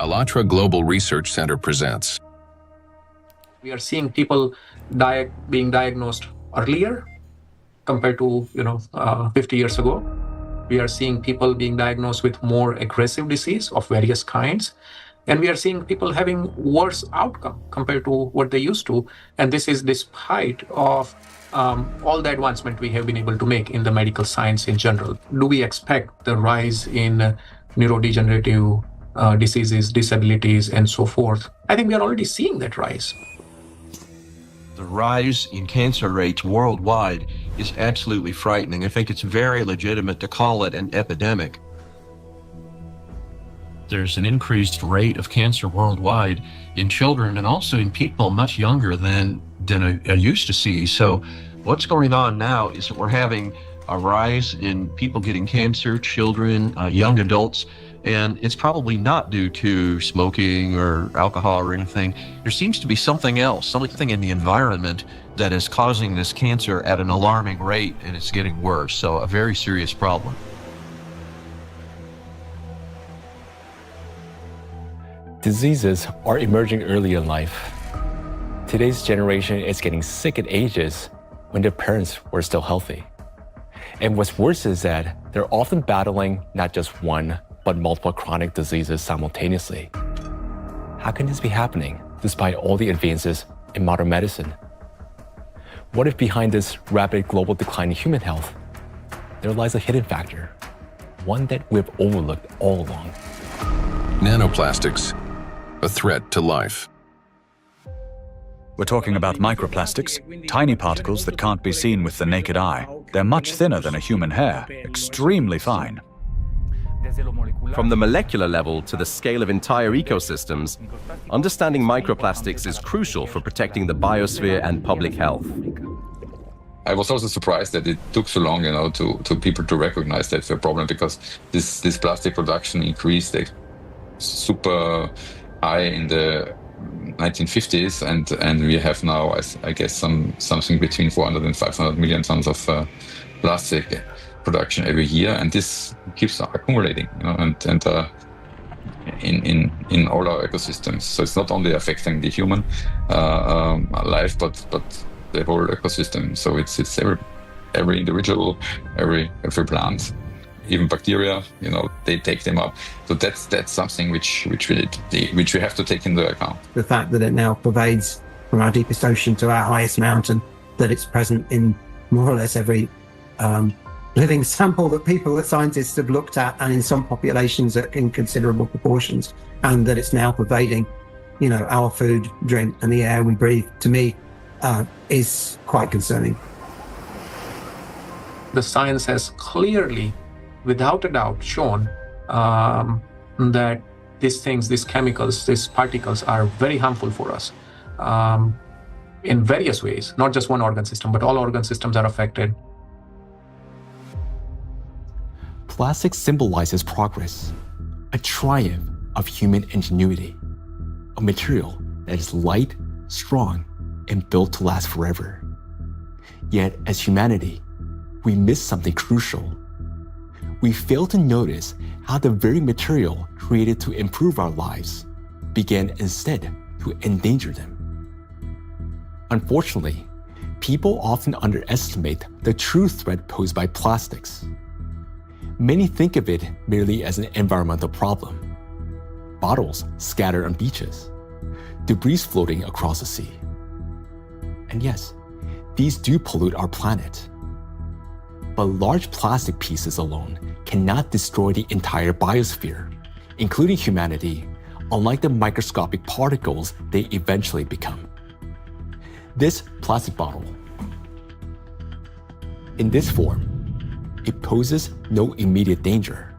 ALLATRA Global Research Center presents. We are seeing people being diagnosed earlier compared to 50 years ago. We are seeing people being diagnosed with more aggressive disease of various kinds. And we are seeing people having worse outcome compared to what they used to. And this is despite of all the advancement we have been able to make in the medical science in general. Do we expect the rise in neurodegenerative diseases, disabilities, and so forth? I think we are already seeing that rise. The rise in cancer rates worldwide is absolutely frightening. I think it's very legitimate to call it an epidemic. There's an increased rate of cancer worldwide in children and also in people much younger than I used to see. So what's going on now is that we're having a rise in people getting cancer, children, young adults, and it's probably not due to smoking or alcohol or anything. There seems to be something else, something in the environment that is causing this cancer at an alarming rate, and it's getting worse. So a very serious problem. Diseases are emerging early in life. Today's generation is getting sick at ages when their parents were still healthy. And what's worse is that they're often battling not just one, but multiple chronic diseases simultaneously. How can this be happening despite all the advances in modern medicine? What if behind this rapid global decline in human health, there lies a hidden factor, one that we've overlooked all along? Nanoplastics, a threat to life. We're talking about microplastics, tiny particles that can't be seen with the naked eye. They're much thinner than a human hair, extremely fine. From the molecular level to the scale of entire ecosystems, understanding microplastics is crucial for protecting the biosphere and public health. I was also surprised that it took so long, to people to recognize that's a problem, because this plastic production increased super high in the 1950s, and we have now, I guess, something between 400 and 500 million tons of plastic production every year, and this keeps accumulating, and in all our ecosystems. So it's not only affecting the human life, but the whole ecosystem. So it's every individual, every plant, even bacteria. They take them up. So that's something which we have to take into account. The fact that it now pervades from our deepest ocean to our highest mountain, that it's present in more or less every living sample that scientists have looked at, and in some populations in considerable proportions, and that it's now pervading, our food, drink, and the air we breathe, to me, is quite concerning. The science has clearly, without a doubt, shown that these chemicals, these particles are very harmful for us in various ways, not just one organ system, but all organ systems are affected. Plastic symbolizes progress, a triumph of human ingenuity, a material that is light, strong, and built to last forever. Yet, as humanity, we miss something crucial. We fail to notice how the very material created to improve our lives began instead to endanger them. Unfortunately, people often underestimate the true threat posed by plastics. Many think of it merely as an environmental problem. Bottles scattered on beaches, debris floating across the sea. And yes, these do pollute our planet. But large plastic pieces alone cannot destroy the entire biosphere, including humanity, unlike the microscopic particles they eventually become. This plastic bottle. In this form, it poses no immediate danger.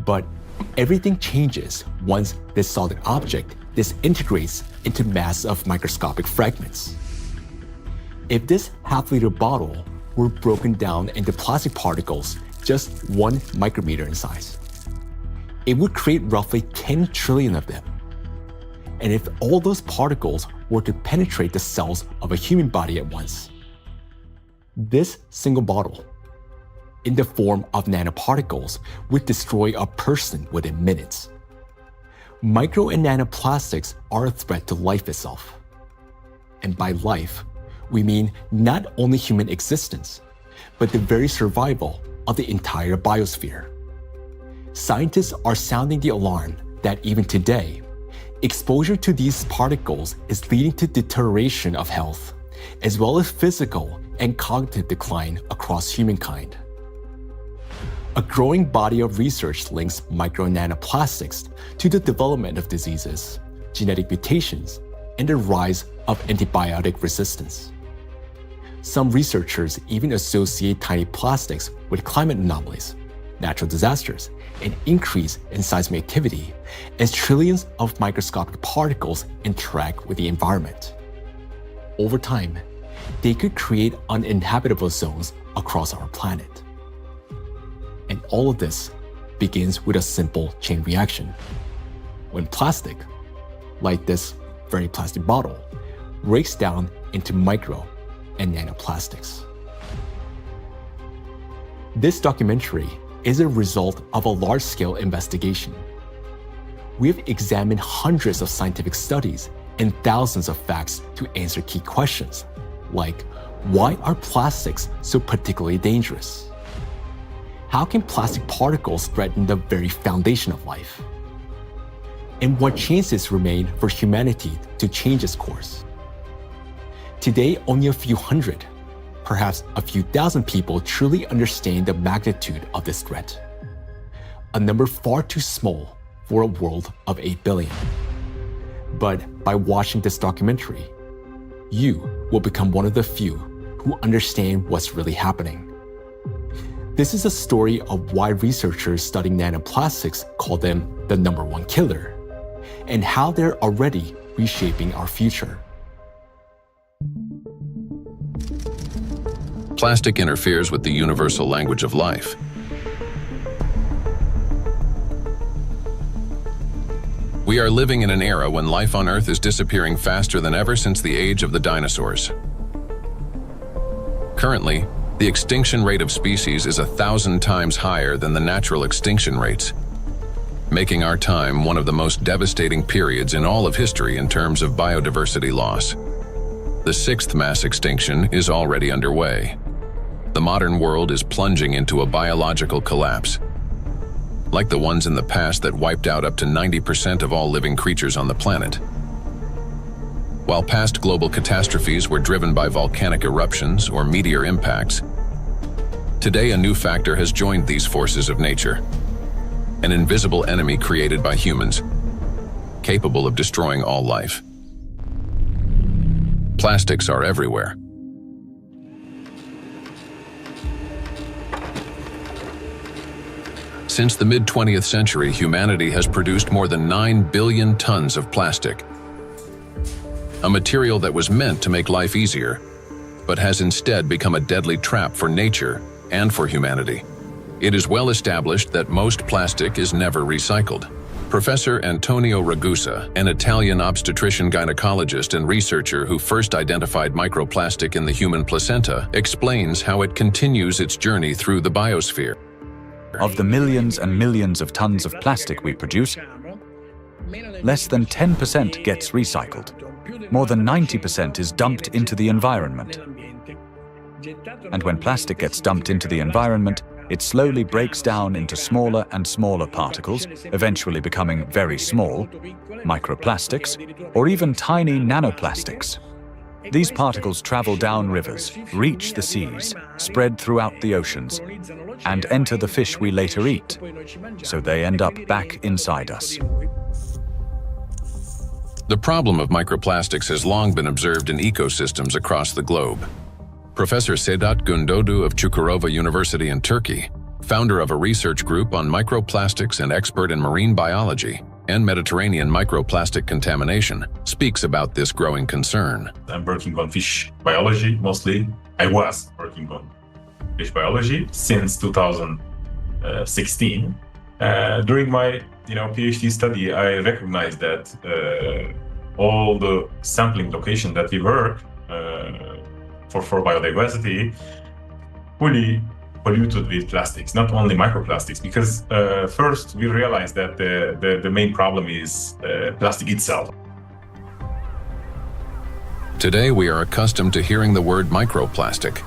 But everything changes once this solid object disintegrates into mass of microscopic fragments. If this half-liter bottle were broken down into plastic particles just 1 micrometer in size, it would create roughly 10 trillion of them. And if all those particles were to penetrate the cells of a human body at once, this single bottle, in the form of nanoparticles, would destroy a person within minutes. Micro and nanoplastics are a threat to life itself. And by life, we mean not only human existence, but the very survival of the entire biosphere. Scientists are sounding the alarm that even today, exposure to these particles is leading to deterioration of health, as well as physical and cognitive decline across humankind. A growing body of research links micro and nanoplastics to the development of diseases, genetic mutations, and the rise of antibiotic resistance. Some researchers even associate tiny plastics with climate anomalies, natural disasters, an increase in seismic activity as trillions of microscopic particles interact with the environment. Over time, they could create uninhabitable zones across our planet. And all of this begins with a simple chain reaction. When plastic, like this very plastic bottle, breaks down into micro and nanoplastics. This documentary is a result of a large-scale investigation. We've examined hundreds of scientific studies and thousands of facts to answer key questions, like why are plastics so particularly dangerous? How can plastic particles threaten the very foundation of life? And what chances remain for humanity to change its course? Today, only a few hundred, perhaps a few thousand people truly understand the magnitude of this threat. A number far too small for a world of 8 billion. But by watching this documentary, you will become one of the few who understand what's really happening. This is a story of why researchers studying nanoplastics call them the #1 killer, and how they're already reshaping our future. Plastic interferes with the universal language of life. We are living in an era when life on Earth is disappearing faster than ever since the age of the dinosaurs. Currently, the extinction rate of species is 1,000 times higher than the natural extinction rates, making our time one of the most devastating periods in all of history in terms of biodiversity loss. The 6th mass extinction is already underway. The modern world is plunging into a biological collapse, like the ones in the past that wiped out up to 90% of all living creatures on the planet. While past global catastrophes were driven by volcanic eruptions or meteor impacts, today a new factor has joined these forces of nature, an invisible enemy created by humans, capable of destroying all life. Plastics are everywhere. Since the mid-20th century, humanity has produced more than 9 billion tons of plastic, a material that was meant to make life easier, but has instead become a deadly trap for nature and for humanity. It is well established that most plastic is never recycled. Professor Antonio Ragusa, an Italian obstetrician gynecologist and researcher who first identified microplastic in the human placenta, explains how it continues its journey through the biosphere. Of the millions and millions of tons of plastic we produce, less than 10% gets recycled. More than 90% is dumped into the environment. And when plastic gets dumped into the environment, it slowly breaks down into smaller and smaller particles, eventually becoming very small, microplastics, or even tiny nanoplastics. These particles travel down rivers, reach the seas, spread throughout the oceans, and enter the fish we later eat, so they end up back inside us. The problem of microplastics has long been observed in ecosystems across the globe. Professor Sedat Gündoğdu of Çukurova University in Turkey, founder of a research group on microplastics and expert in marine biology and Mediterranean microplastic contamination, speaks about this growing concern. I'm working on fish biology mostly. I was working on fish biology since 2016. During my PhD study, I recognized that all the sampling location that we work for biodiversity fully polluted with plastics, not only microplastics, because first we realized that the main problem is plastic itself. Today we are accustomed to hearing the word microplastic.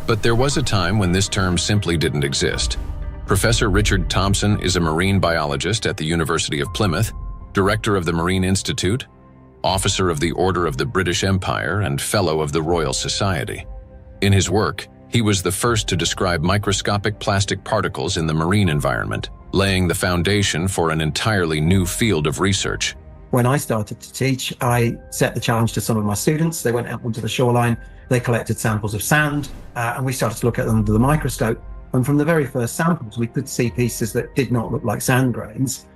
But there was a time when this term simply didn't exist. Professor Richard Thompson is a marine biologist at the University of Plymouth, director of the Marine Institute, officer of the Order of the British Empire, and fellow of the Royal Society. In his work, he was the first to describe microscopic plastic particles in the marine environment, laying the foundation for an entirely new field of research. When I started to teach, I set the challenge to some of my students. They went out onto the shoreline, they collected samples of sand, and we started to look at them under the microscope. And from the very first samples, we could see pieces that did not look like sand grains,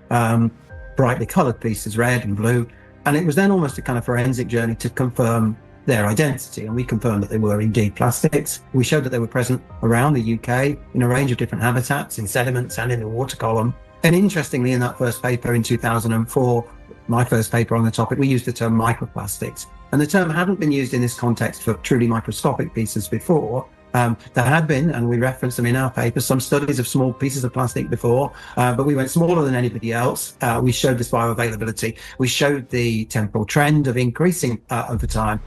brightly colored pieces, red and blue. And it was then almost a kind of forensic journey to confirm their identity. And we confirmed that they were indeed plastics. We showed that they were present around the UK in a range of different habitats, in sediments and in the water column. And interestingly, in that first paper in 2004, my first paper on the topic, we used the term microplastics. And the term hadn't been used in this context for truly microscopic pieces before. There had been, and we referenced them in our paper, some studies of small pieces of plastic before, but we went smaller than anybody else. We showed this bioavailability. We showed the temporal trend of increasing over time.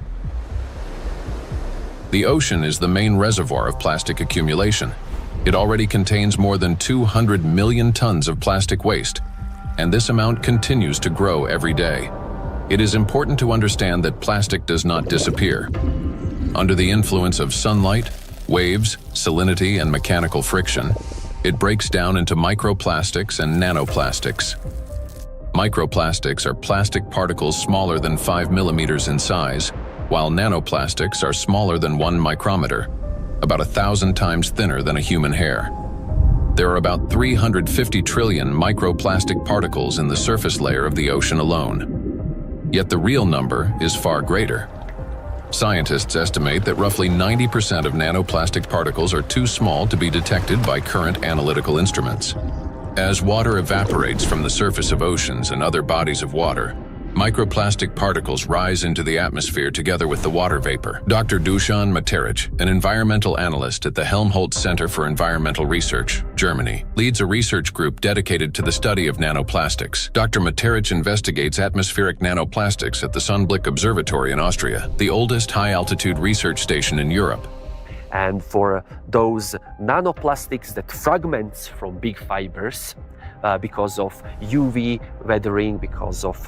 The ocean is the main reservoir of plastic accumulation. It already contains more than 200 million tons of plastic waste, and this amount continues to grow every day. It is important to understand that plastic does not disappear. Under the influence of sunlight, waves, salinity, and mechanical friction, it breaks down into microplastics and nanoplastics. Microplastics are plastic particles smaller than 5 millimeters in size, while nanoplastics are smaller than 1 micrometer, about 1,000 times thinner than a human hair. There are about 350 trillion microplastic particles in the surface layer of the ocean alone. Yet the real number is far greater. Scientists estimate that roughly 90% of nanoplastic particles are too small to be detected by current analytical instruments. As water evaporates from the surface of oceans and other bodies of water, microplastic particles rise into the atmosphere together with the water vapor. Dr. Dusan Materic, an environmental analyst at the Helmholtz Center for Environmental Research, Germany, leads a research group dedicated to the study of nanoplastics. Dr. Materic investigates atmospheric nanoplastics at the Sonnenblick Observatory in Austria, the oldest high-altitude research station in Europe. And for those nanoplastics that fragments from big fibers, because of UV weathering, because of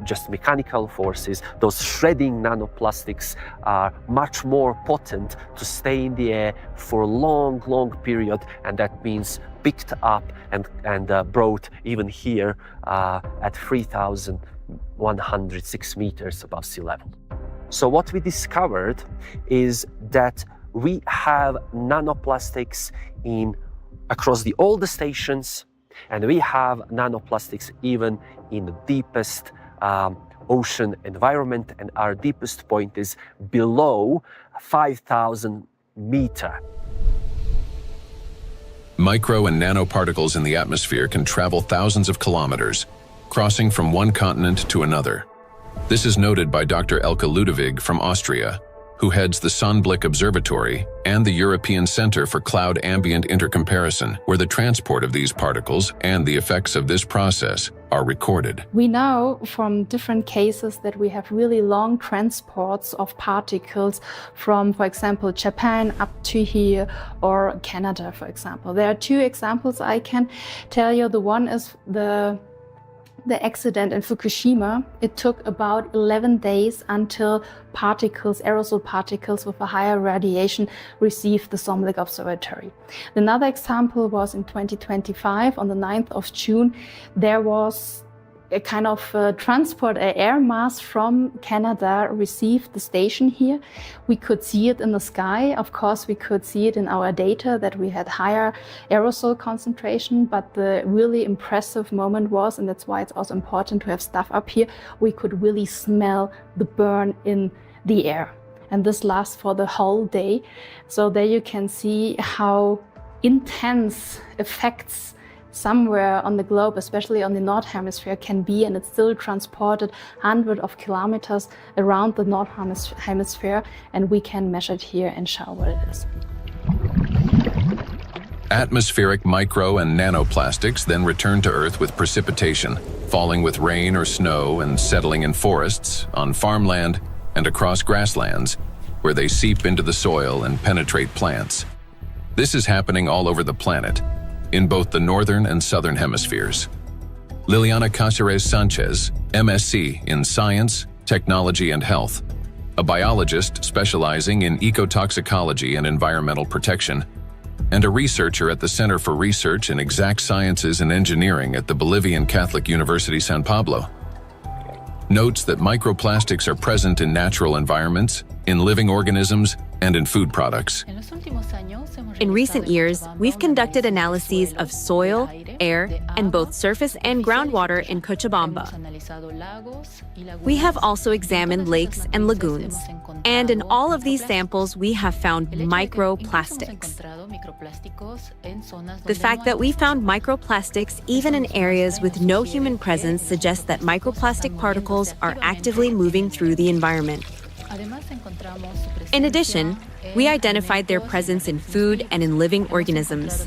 just mechanical forces, those shredding nanoplastics are much more potent to stay in the air for a long, long period, and that means picked up and brought even here at 3,106 meters above sea level. So what we discovered is that we have nanoplastics across all the stations, and we have nanoplastics even in the deepest ocean environment, and our deepest point is below 5,000 meters. Micro and nanoparticles in the atmosphere can travel thousands of kilometers, crossing from one continent to another. This is noted by Dr. Elke Ludewig from Austria, who heads the Sonnenblick Observatory and the European Center for Cloud Ambient Intercomparison, where the transport of these particles and the effects of this process are recorded. We know from different cases that we have really long transports of particles from, for example, Japan up to here, or Canada, for example. There are two examples I can tell you. The one is the accident in Fukushima. It took about 11 days until particles, aerosol particles with a higher radiation, received the Sonnenblick Observatory. Another example was in 2025, on the 9th of June, there was a kind of transport, an air mass from Canada received the station here. We could see it in the sky. Of course, we could see it in our data that we had higher aerosol concentration, but the really impressive moment was, and that's why it's also important to have stuff up here, we could really smell the burn in the air. And this lasts for the whole day. So there you can see how intense effects somewhere on the globe, especially on the North Hemisphere, can be, and it's still transported hundreds of kilometers around the North Hemisphere, and we can measure it here and show what it is. Atmospheric micro and nanoplastics then return to Earth with precipitation, falling with rain or snow and settling in forests, on farmland, and across grasslands, where they seep into the soil and penetrate plants. This is happening all over the planet, in both the northern and southern hemispheres. Liliana Cáceres Sanchez, MSc in Science, Technology and Health, a biologist specializing in ecotoxicology and environmental protection, and a researcher at the Center for Research in Exact Sciences and Engineering at the Bolivian Catholic University San Pablo, notes that microplastics are present in natural environments, in living organisms, and in food products. In recent years, we've conducted analyses of soil, air, and both surface and groundwater in Cochabamba. We have also examined lakes and lagoons, and in all of these samples, we have found microplastics. The fact that we found microplastics even in areas with no human presence suggests that microplastic particles are actively moving through the environment. In addition, we identified their presence in food and in living organisms.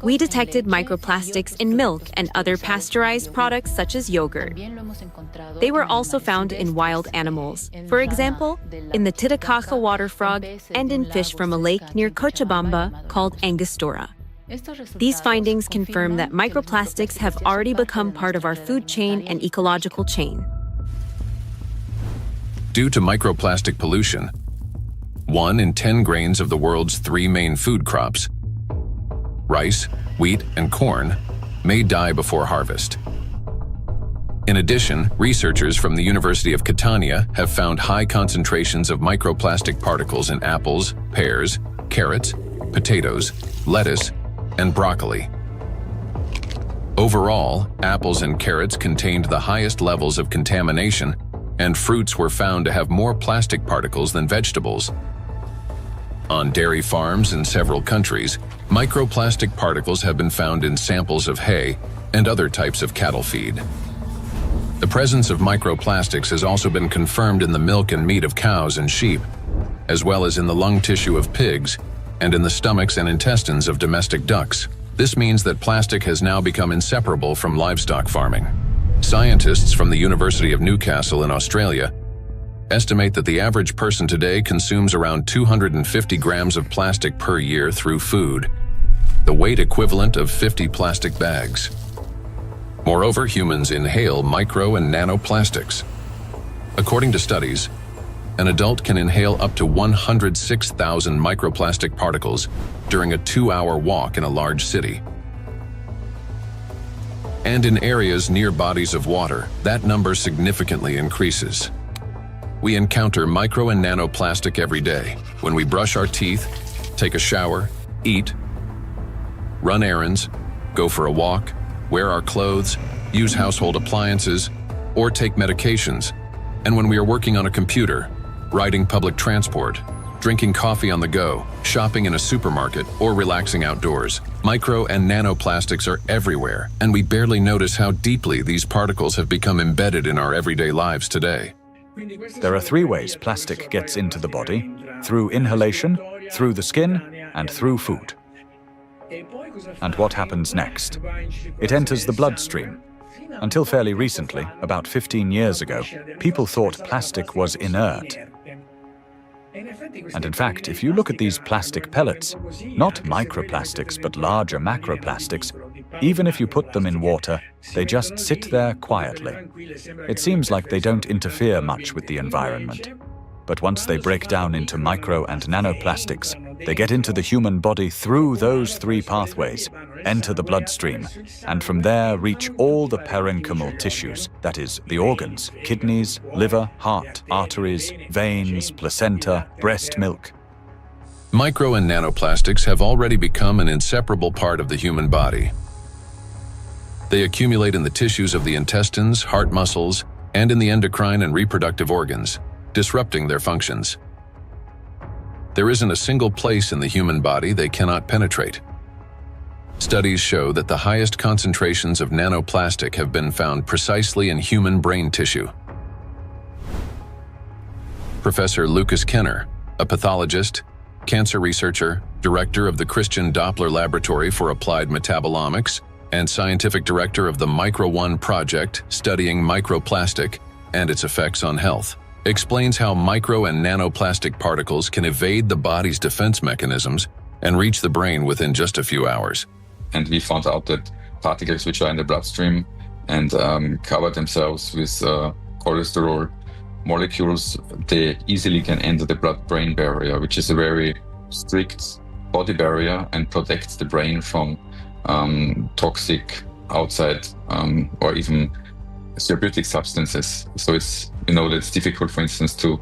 We detected microplastics in milk and other pasteurized products such as yogurt. They were also found in wild animals, for example, in the Titicaca water frog and in fish from a lake near Cochabamba called Angostura. These findings confirm that microplastics have already become part of our food chain and ecological chain. Due to microplastic pollution, 1 in 10 grains of the world's 3 main food crops, rice, wheat, and corn, may die before harvest. In addition, researchers from the University of Catania have found high concentrations of microplastic particles in apples, pears, carrots, potatoes, lettuce, and broccoli. Overall, apples and carrots contained the highest levels of contamination, and fruits were found to have more plastic particles than vegetables. On dairy farms in several countries, microplastic particles have been found in samples of hay and other types of cattle feed. The presence of microplastics has also been confirmed in the milk and meat of cows and sheep, as well as in the lung tissue of pigs and in the stomachs and intestines of domestic ducks. This means that plastic has now become inseparable from livestock farming. Scientists from the University of Newcastle in Australia estimate that the average person today consumes around 250 grams of plastic per year through food, the weight equivalent of 50 plastic bags. Moreover, humans inhale micro and nanoplastics. According to studies, an adult can inhale up to 106,000 microplastic particles during a 2-hour walk in a large city. And in areas near bodies of water, that number significantly increases. We encounter micro and nanoplastic every day when we brush our teeth, take a shower, eat, run errands, go for a walk, wear our clothes, use household appliances, or take medications, and when we are working on a computer, riding public transport, drinking coffee on the go, shopping in a supermarket, or relaxing outdoors. Micro and nanoplastics are everywhere, and we barely notice how deeply these particles have become embedded in our everyday lives today. There are 3 ways plastic gets into the body: through inhalation, through the skin, and through food. And what happens next? It enters the bloodstream. Until fairly recently, about 15 years ago, people thought plastic was inert. And in fact, if you look at these plastic pellets, not microplastics but larger macroplastics, even if you put them in water, they just sit there quietly. It seems like they don't interfere much with the environment. But once they break down into micro and nanoplastics, they get into the human body through those 3 pathways, enter the bloodstream, and from there reach all the parenchymal tissues, that is, the organs, kidneys, liver, heart, arteries, veins, placenta, breast milk. Micro and nanoplastics have already become an inseparable part of the human body. They accumulate in the tissues of the intestines, heart muscles, and in the endocrine and reproductive organs, disrupting their functions. There isn't a single place in the human body they cannot penetrate. Studies show that the highest concentrations of nanoplastic have been found precisely in human brain tissue. Professor Lucas Kenner, a pathologist cancer researcher, director of the Christian Doppler Laboratory for Applied Metabolomics, and scientific director of the Micro-1 project studying microplastic and its effects on health, explains how micro and nanoplastic particles can evade the body's defense mechanisms and reach the brain within just a few hours. And we found out that particles which are in the bloodstream and cover themselves with cholesterol molecules, they easily can enter the blood-brain barrier, which is a very strict body barrier and protects the brain from toxic outside or even therapeutic substances. So it's, that it's difficult, for instance, to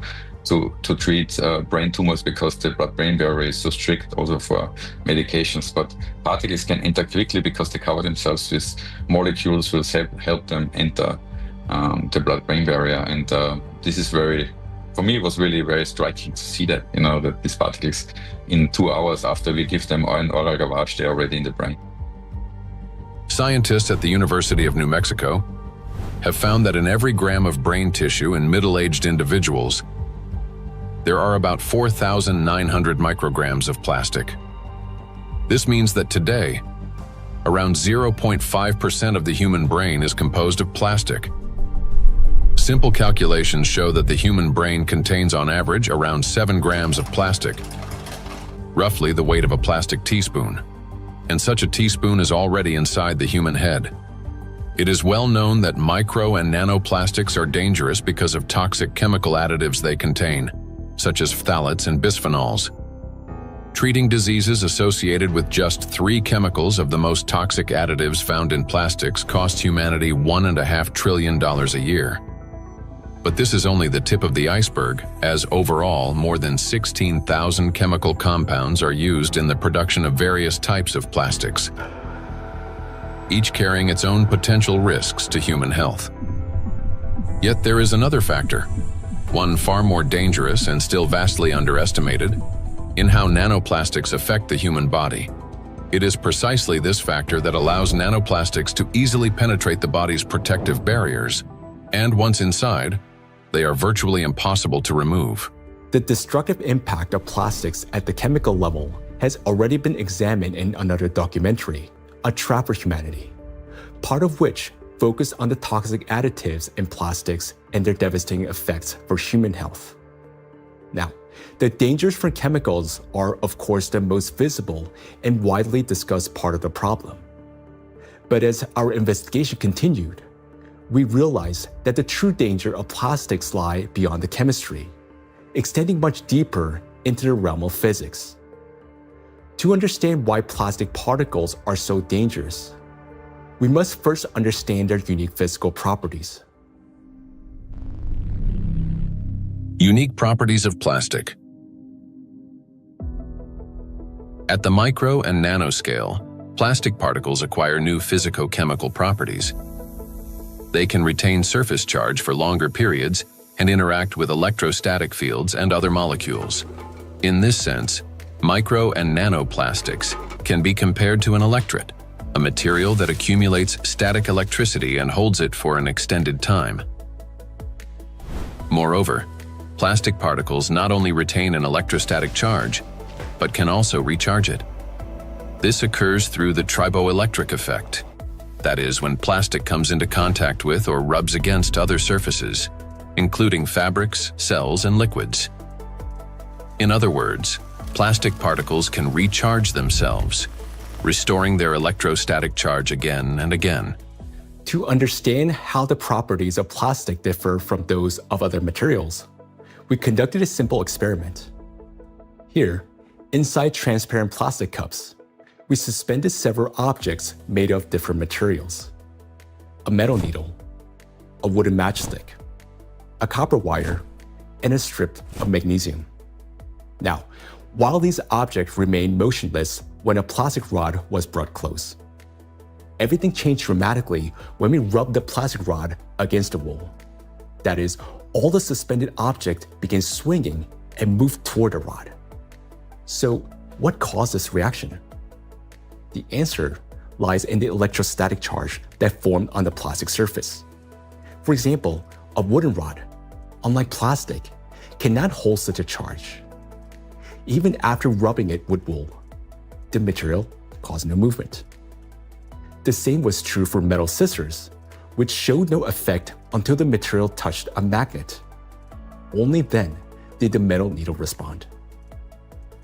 treat brain tumors because the blood-brain barrier is so strict also for medications. But particles can enter quickly because they cover themselves with molecules will help them enter the blood-brain barrier. And this is for me, it was really very striking to see that, that these particles in 2 hours after we give them an oral gavage, they're already in the brain. Scientists at the University of New Mexico have found that in every gram of brain tissue in middle-aged individuals, there are about 4,900 micrograms of plastic. This means that today, around 0.5% of the human brain is composed of plastic. Simple calculations show that the human brain contains on average around 7 grams of plastic, roughly the weight of a plastic teaspoon. And such a teaspoon is already inside the human head. It is well known that micro and nanoplastics are dangerous because of toxic chemical additives they contain, such as phthalates and bisphenols. Treating diseases associated with just 3 chemicals of the most toxic additives found in plastics costs humanity $1.5 trillion a year. But this is only the tip of the iceberg, as overall more than 16,000 chemical compounds are used in the production of various types of plastics, each carrying its own potential risks to human health. Yet there is another factor, one far more dangerous and still vastly underestimated, in how nanoplastics affect the human body. It is precisely this factor that allows nanoplastics to easily penetrate the body's protective barriers, and once inside, they are virtually impossible to remove. The destructive impact of plastics at the chemical level has already been examined in another documentary, A Trap for Humanity, part of which focused on the toxic additives in plastics and their devastating effects for human health. Now, the dangers from chemicals are, of course, the most visible and widely discussed part of the problem. But as our investigation continued, we realized that the true danger of plastics lie beyond the chemistry, extending much deeper into the realm of physics. To understand why plastic particles are so dangerous, we must first understand their unique physical properties. Unique properties of plastic. At the micro and nanoscale, plastic particles acquire new physicochemical properties. They can retain surface charge for longer periods and interact with electrostatic fields and other molecules. In this sense, micro and nanoplastics can be compared to an electret, a material that accumulates static electricity and holds it for an extended time. Moreover, plastic particles not only retain an electrostatic charge, but can also recharge it. This occurs through the triboelectric effect. That is, when plastic comes into contact with or rubs against other surfaces, including fabrics, cells, and liquids. In other words, plastic particles can recharge themselves, restoring their electrostatic charge again and again. To understand how the properties of plastic differ from those of other materials, we conducted a simple experiment. Here, inside transparent plastic cups, we suspended several objects made of different materials: a metal needle, a wooden matchstick, a copper wire, and a strip of magnesium. Now, while these objects remained motionless when a plastic rod was brought close, everything changed dramatically when we rubbed the plastic rod against the wall. That is, all the suspended object began swinging and moved toward the rod. So, what caused this reaction? The answer lies in the electrostatic charge that formed on the plastic surface. For example, a wooden rod, unlike plastic, cannot hold such a charge. even after rubbing it with wool. The material caused no movement. The same was true for metal scissors, which showed no effect until the material touched a magnet. Only then did the metal needle respond.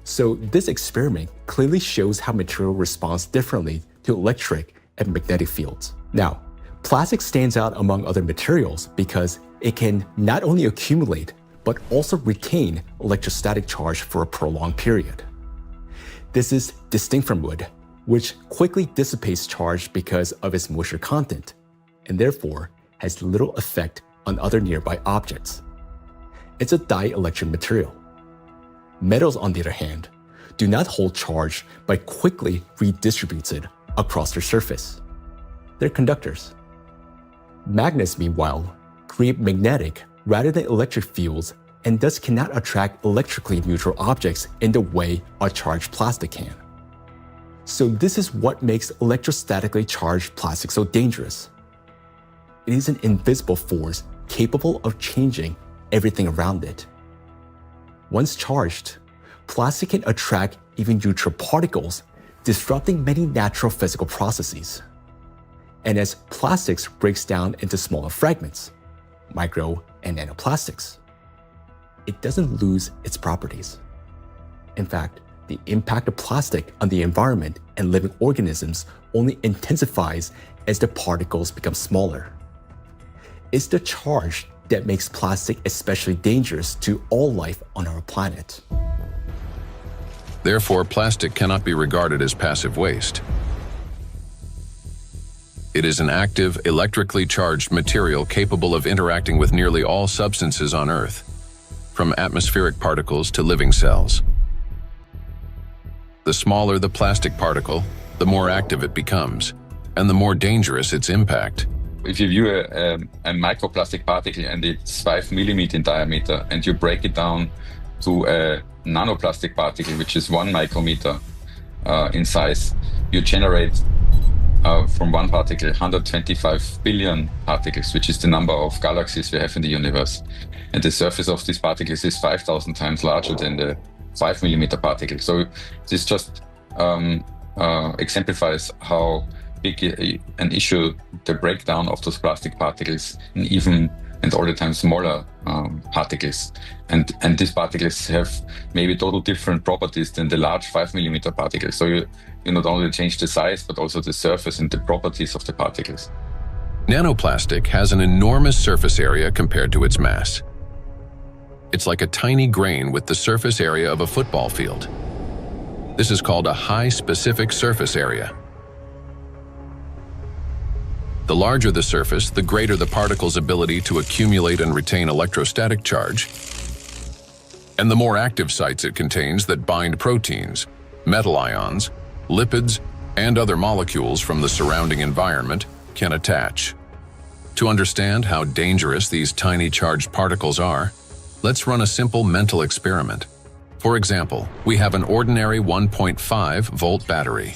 So this experiment clearly shows how material responds differently to electric and magnetic fields. Now, plastic stands out among other materials because it can not only accumulate, but also retain electrostatic charge for a prolonged period. This is distinct from wood, which quickly dissipates charge because of its moisture content, and therefore has little effect on other nearby objects. It's a dielectric material. Metals, on the other hand, do not hold charge but quickly redistributes it across their surface. They're conductors. Magnets, meanwhile, create magnetic rather than electric fields and thus cannot attract electrically neutral objects in the way a charged plastic can. So this is what makes electrostatically charged plastic so dangerous. It is an invisible force capable of changing everything around it. Once charged, plastic can attract even neutral particles, disrupting many natural physical processes. And as plastics breaks down into smaller fragments, micro and nanoplastics, it doesn't lose its properties. In fact, the impact of plastic on the environment and living organisms only intensifies as the particles become smaller. It's the charge that makes plastic especially dangerous to all life on our planet. Therefore, plastic cannot be regarded as passive waste. It is an active, electrically charged material capable of interacting with nearly all substances on Earth, from atmospheric particles to living cells. The smaller the plastic particle, the more active it becomes, and the more dangerous its impact. If you view a microplastic particle and it's 5 millimeters in diameter, and you break it down to a nanoplastic particle, which is 1 micrometer in size, you generate from one particle 125 billion particles, which is the number of galaxies we have in the universe. And the surface of these particles is 5,000 times larger than the 5 millimeter particle. So this just exemplifies how big an issue the breakdown of those plastic particles in even and all the time smaller particles. And these particles have maybe total different properties than the large 5 millimeter particles. So you not only change the size, but also the surface and the properties of the particles. Nanoplastic has an enormous surface area compared to its mass. It's like a tiny grain with the surface area of a football field. This is called a high specific surface area. The larger the surface, the greater the particle's ability to accumulate and retain electrostatic charge, and the more active sites it contains that bind proteins, metal ions, lipids, and other molecules from the surrounding environment can attach. To understand how dangerous these tiny charged particles are, let's run a simple mental experiment. For example, we have an ordinary 1.5 volt battery.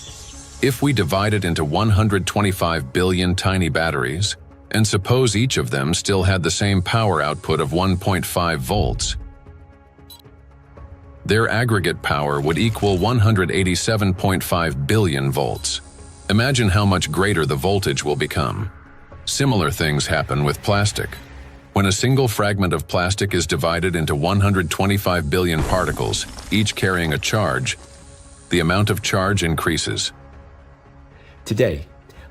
If we divide it into 125 billion tiny batteries, and suppose each of them still had the same power output of 1.5 volts, their aggregate power would equal 187.5 billion volts. Imagine how much greater the voltage will become. Similar things happen with plastic. When a single fragment of plastic is divided into 125 billion particles, each carrying a charge, the amount of charge increases. Today,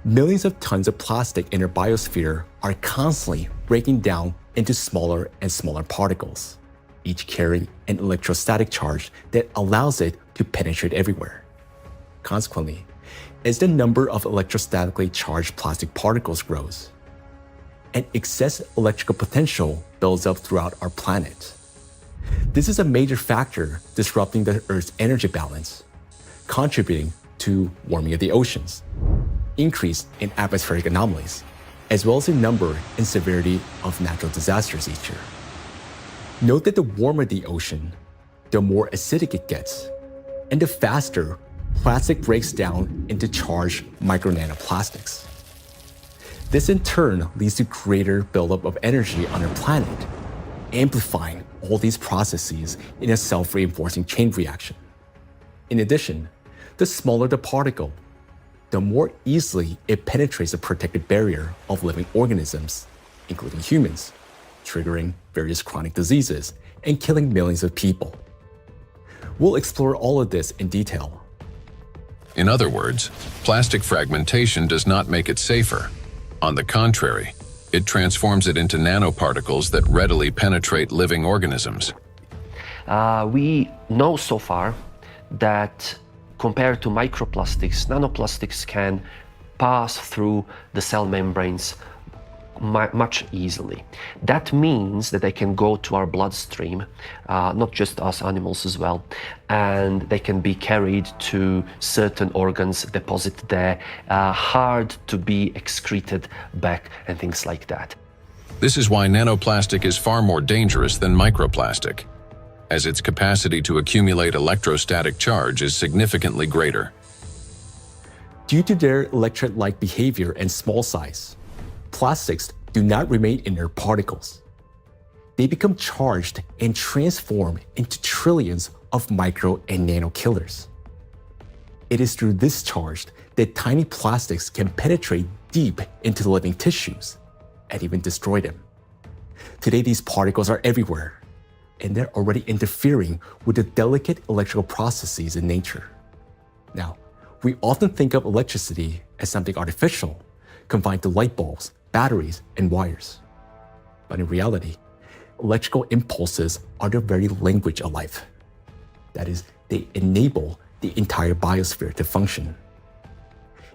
millions of tons of plastic in our biosphere are constantly breaking down into smaller and smaller particles, each carrying an electrostatic charge that allows it to penetrate everywhere. Consequently, as the number of electrostatically charged plastic particles grows, and excess electrical potential builds up throughout our planet. This is a major factor disrupting the Earth's energy balance, contributing to warming of the oceans, increase in atmospheric anomalies, as well as the number and severity of natural disasters each year. Note that the warmer the ocean, the more acidic it gets, and the faster plastic breaks down into charged micro-nanoplastics. This in turn leads to greater buildup of energy on our planet, amplifying all these processes in a self-reinforcing chain reaction. In addition, the smaller the particle, the more easily it penetrates the protected barrier of living organisms, including humans, triggering various chronic diseases and killing millions of people. We'll explore all of this in detail. In other words, plastic fragmentation does not make it safer. On the contrary, it transforms it into nanoparticles that readily penetrate living organisms. We know so far that compared to microplastics, nanoplastics can pass through the cell membranes much easily. That means that they can go to our bloodstream, not just us animals as well, and they can be carried to certain organs deposited there, hard to be excreted back and things like that. This is why nanoplastic is far more dangerous than microplastic, as its capacity to accumulate electrostatic charge is significantly greater. Due to their electrolyte behavior and small size, plastics do not remain inert particles. They become charged and transform into trillions of micro and nano killers. It is through this charge that tiny plastics can penetrate deep into the living tissues and even destroy them. Today, these particles are everywhere, and they're already interfering with the delicate electrical processes in nature. Now, we often think of electricity as something artificial, confined to light bulbs, batteries, and wires. But in reality, electrical impulses are the very language of life. That is, they enable the entire biosphere to function.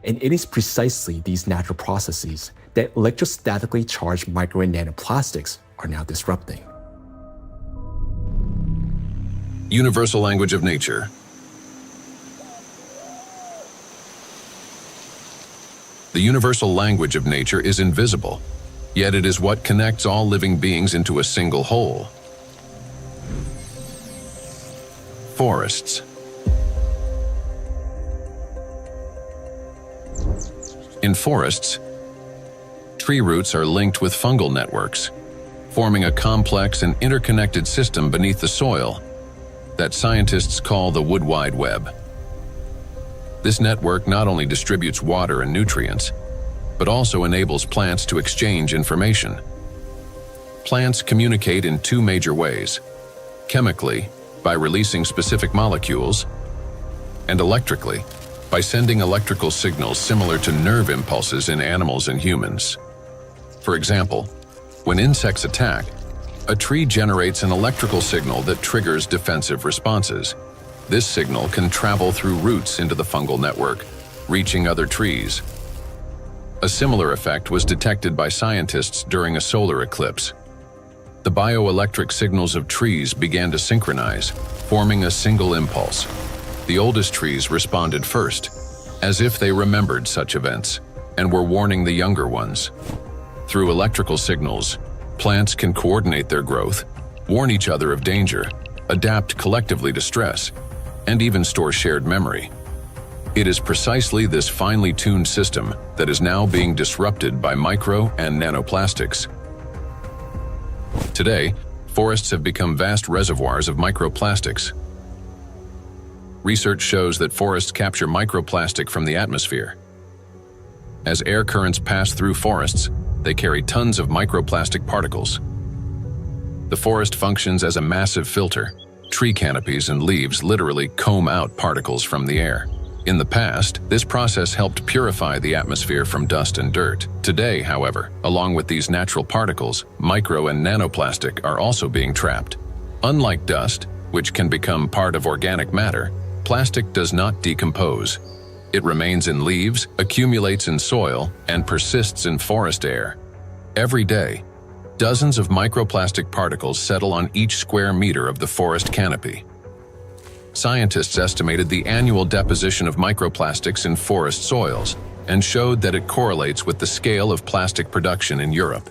And it is precisely these natural processes that electrostatically charged micro and nanoplastics are now disrupting. Universal language of nature. The universal language of nature is invisible, yet it is what connects all living beings into a single whole. Forests. In forests, tree roots are linked with fungal networks, forming a complex and interconnected system beneath the soil that scientists call the wood wide web. This network not only distributes water and nutrients, but also enables plants to exchange information. Plants communicate in two major ways: chemically, by releasing specific molecules, and electrically, by sending electrical signals similar to nerve impulses in animals and humans. For example, when insects attack, a tree generates an electrical signal that triggers defensive responses. This signal can travel through roots into the fungal network, reaching other trees. A similar effect was detected by scientists during a solar eclipse. The bioelectric signals of trees began to synchronize, forming a single impulse. The oldest trees responded first, as if they remembered such events, and were warning the younger ones. Through electrical signals, plants can coordinate their growth, warn each other of danger, adapt collectively to stress, and even store shared memory. It is precisely this finely tuned system that is now being disrupted by micro and nanoplastics. Today, forests have become vast reservoirs of microplastics. Research shows that forests capture microplastic from the atmosphere. As air currents pass through forests, they carry tons of microplastic particles. The forest functions as a massive filter. Tree canopies and leaves literally comb out particles from the air. In the past, this process helped purify the atmosphere from dust and dirt. Today, however, along with these natural particles, micro and nanoplastic are also being trapped. Unlike dust, which can become part of organic matter, plastic does not decompose. It remains in leaves, accumulates in soil, and persists in forest air. Every day, dozens of microplastic particles settle on each square meter of the forest canopy. Scientists estimated the annual deposition of microplastics in forest soils and showed that it correlates with the scale of plastic production in Europe.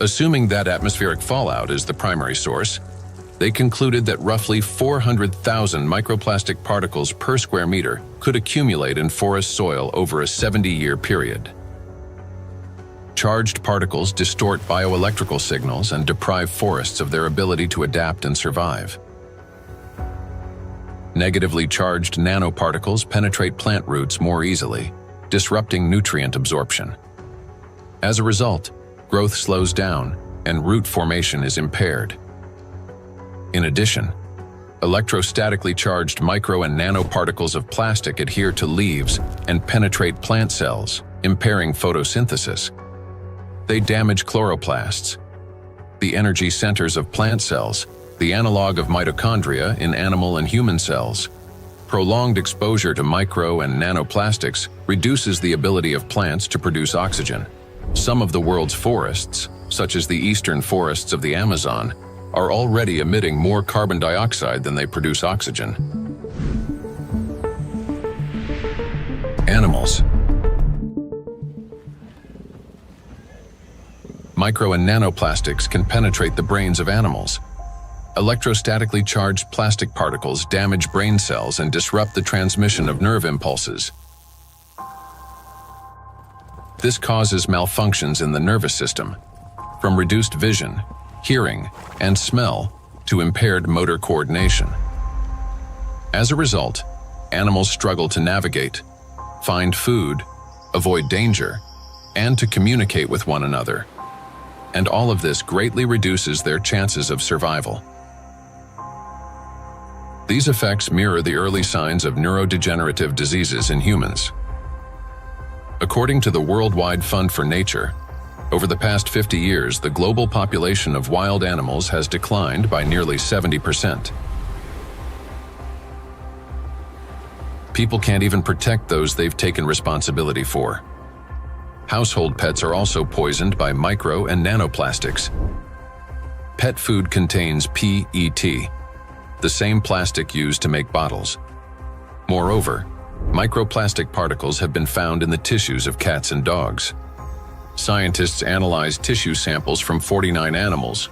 Assuming that atmospheric fallout is the primary source, they concluded that roughly 400,000 microplastic particles per square meter could accumulate in forest soil over a 70-year period. charged particles distort bioelectrical signals and deprive forests of their ability to adapt and survive. Negatively charged nanoparticles penetrate plant roots more easily, disrupting nutrient absorption. As a result, growth slows down and root formation is impaired. In addition, electrostatically charged micro and nanoparticles of plastic adhere to leaves and penetrate plant cells, impairing photosynthesis. They damage chloroplasts, the energy centers of plant cells, the analog of mitochondria in animal and human cells. Prolonged exposure to micro and nanoplastics reduces the ability of plants to produce oxygen. Some of the world's forests, such as the eastern forests of the Amazon, are already emitting more carbon dioxide than they produce oxygen. Animals. Micro and nanoplastics can penetrate the brains of animals. Electrostatically charged plastic particles damage brain cells and disrupt the transmission of nerve impulses. This causes malfunctions in the nervous system, from reduced vision, hearing, and smell to impaired motor coordination. As a result, animals struggle to navigate, find food, avoid danger, and to communicate with one another. And all of this greatly reduces their chances of survival. These effects mirror the early signs of neurodegenerative diseases in humans. According to the Worldwide Fund for Nature, over the past 50 years, the global population of wild animals has declined by nearly 70%. People can't even protect those they've taken responsibility for. Household pets are also poisoned by micro and nanoplastics. Pet food contains PET, the same plastic used to make bottles. Moreover, microplastic particles have been found in the tissues of cats and dogs. Scientists analyzed tissue samples from 49 animals,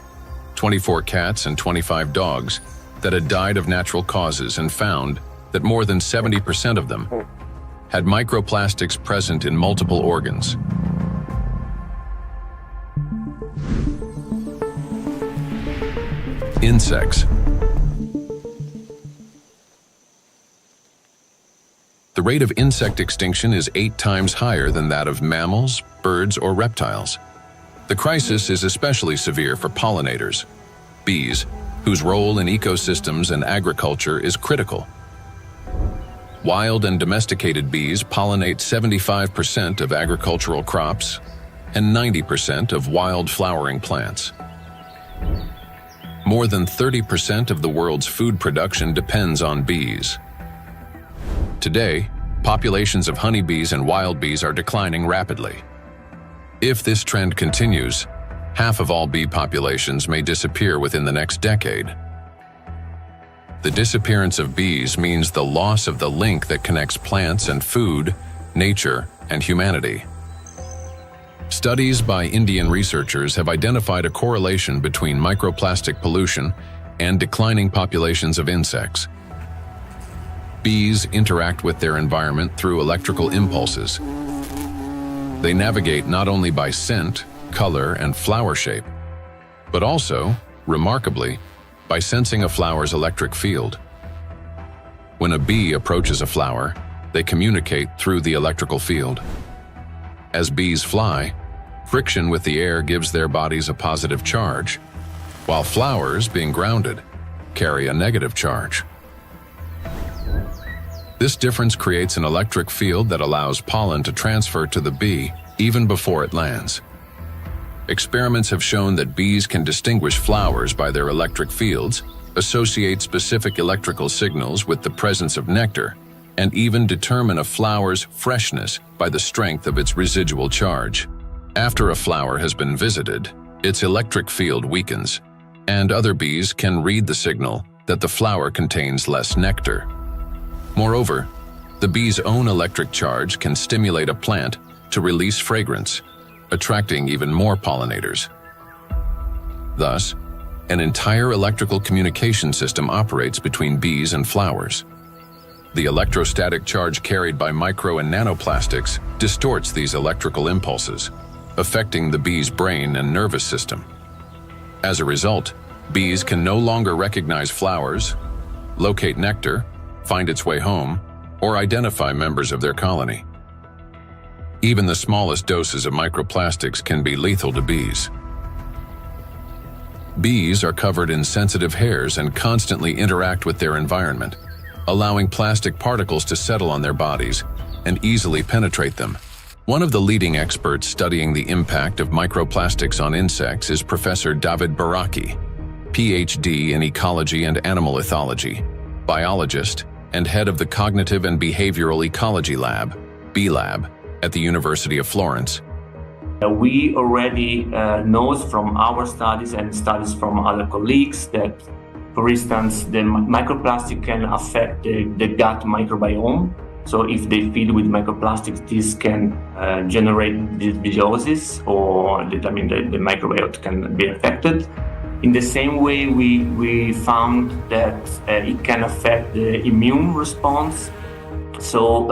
24 cats and 25 dogs, that had died of natural causes and found that more than 70% of them had microplastics present in multiple organs. Insects. The rate of insect extinction is 8 times higher than that of mammals, birds, or reptiles. The crisis is especially severe for pollinators, bees, whose role in ecosystems and agriculture is critical. Wild and domesticated bees pollinate 75% of agricultural crops and 90% of wild flowering plants. More than 30% of the world's food production depends on bees. Today, populations of honeybees and wild bees are declining rapidly. If this trend continues, half of all bee populations may disappear within the next decade. The disappearance of bees means the loss of the link that connects plants and food, nature, and humanity. Studies by Indian researchers have identified a correlation between microplastic pollution and declining populations of insects. Bees interact with their environment through electrical impulses. They navigate not only by scent, color, and flower shape, but also, remarkably, by sensing a flower's electric field. When a bee approaches a flower, they communicate through the electrical field. As bees fly, friction with the air gives their bodies a positive charge, while flowers, being grounded, carry a negative charge. This difference creates an electric field that allows pollen to transfer to the bee even before it lands. Experiments have shown that bees can distinguish flowers by their electric fields, associate specific electrical signals with the presence of nectar, and even determine a flower's freshness by the strength of its residual charge. After a flower has been visited, its electric field weakens, and other bees can read the signal that the flower contains less nectar. Moreover, the bee's own electric charge can stimulate a plant to release fragrance, attracting even more pollinators. Thus, an entire electrical communication system operates between bees and flowers. The electrostatic charge carried by micro and nanoplastics distorts these electrical impulses, affecting the bee's brain and nervous system. As a result, bees can no longer recognize flowers, locate nectar, find its way home, or identify members of their colony. Even the smallest doses of microplastics can be lethal to bees. Bees are covered in sensitive hairs and constantly interact with their environment, allowing plastic particles to settle on their bodies and easily penetrate them. One of the leading experts studying the impact of microplastics on insects is Professor David Baraki, PhD in ecology and animal ethology, biologist, and head of the Cognitive and Behavioral Ecology Lab, B-Lab, at the University of Florence. We already know from our studies and studies from other colleagues that, for instance, the microplastic can affect the gut microbiome. So if they feed with microplastics, this can generate dysbiosis, or the microbiota can be affected. In the same way, we found that it can affect the immune response. So